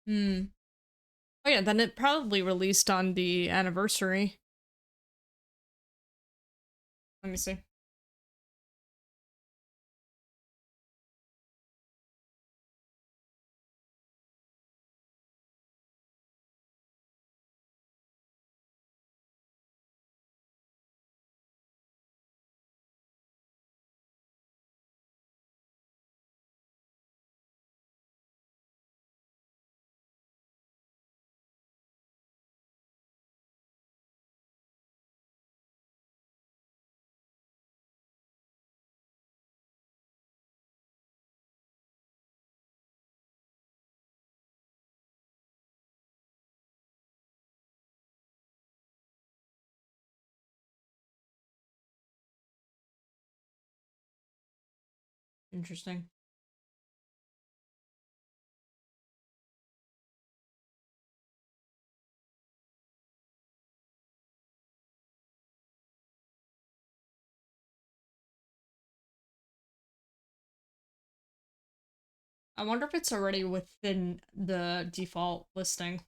A: Hmm. Oh yeah, then it probably released on the anniversary. Let me see. Interesting. I wonder if it's already within the default listing.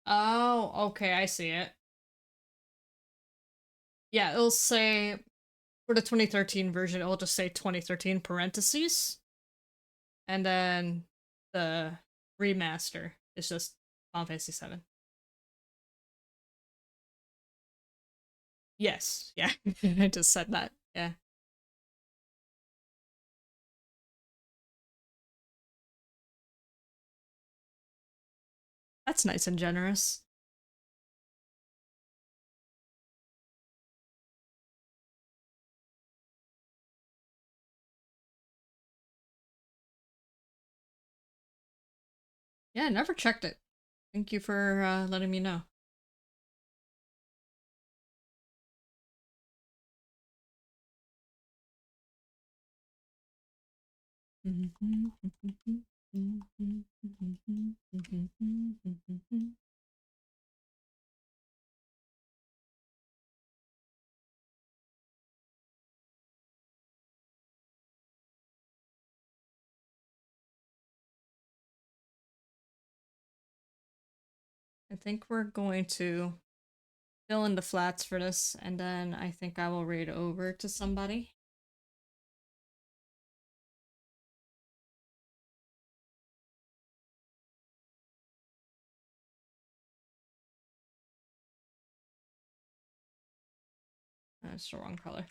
A: Oh, okay, I see it. Yeah, it'll say for the 2013 version, it'll just say 2013 parentheses, and then the remaster is just Final Fantasy 7. Yes, yeah, I just said that. Yeah, that's nice and generous. Yeah, never checked it. Thank you for letting me know. I think we're going to fill in the flats for this, and then I think I will raid over to somebody. That's the wrong color.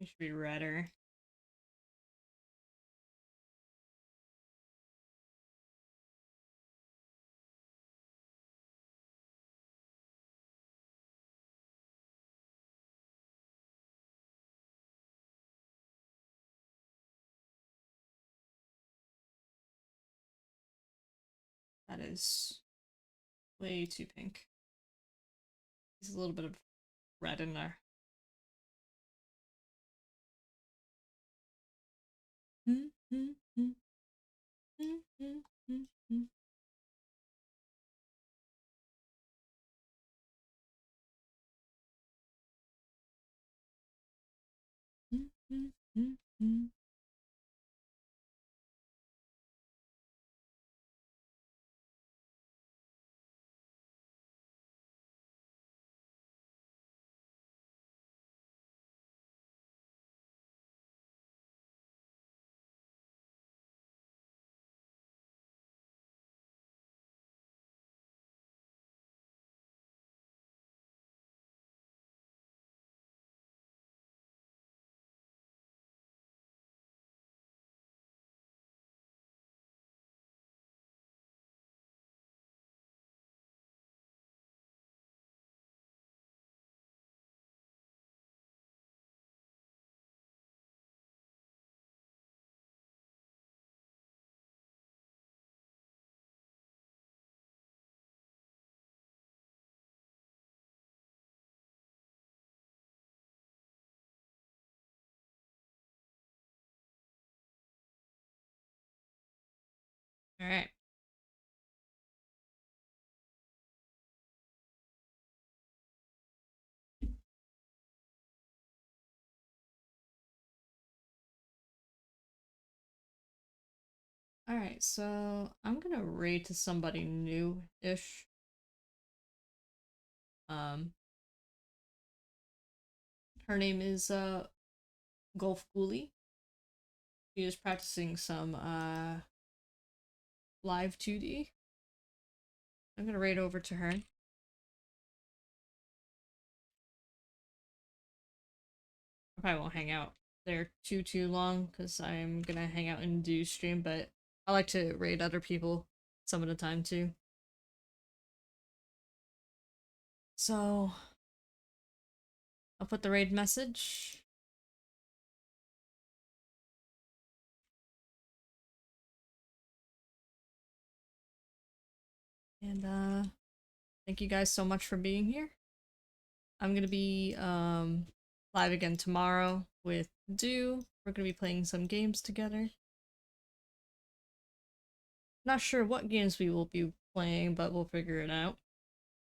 A: It should be redder. That is way too pink. There's a little bit of red in there. All right. All right, so I'm gonna raid to somebody new-ish. Um, her name is Golf Ghoulie. She is practicing some live 2D. I'm gonna raid over to her. I probably won't hang out there too long because I'm gonna hang out and do stream, but I like to raid other people some of the time too. So I'll put the raid message. And thank you guys so much for being here. I'm gonna be live again tomorrow with Do. We're gonna be playing some games together. Not sure what games we will be playing, but we'll figure it out.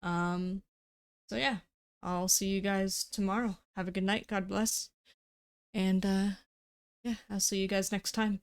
A: So yeah, I'll see you guys tomorrow. Have a good night. God bless. And yeah, I'll see you guys next time.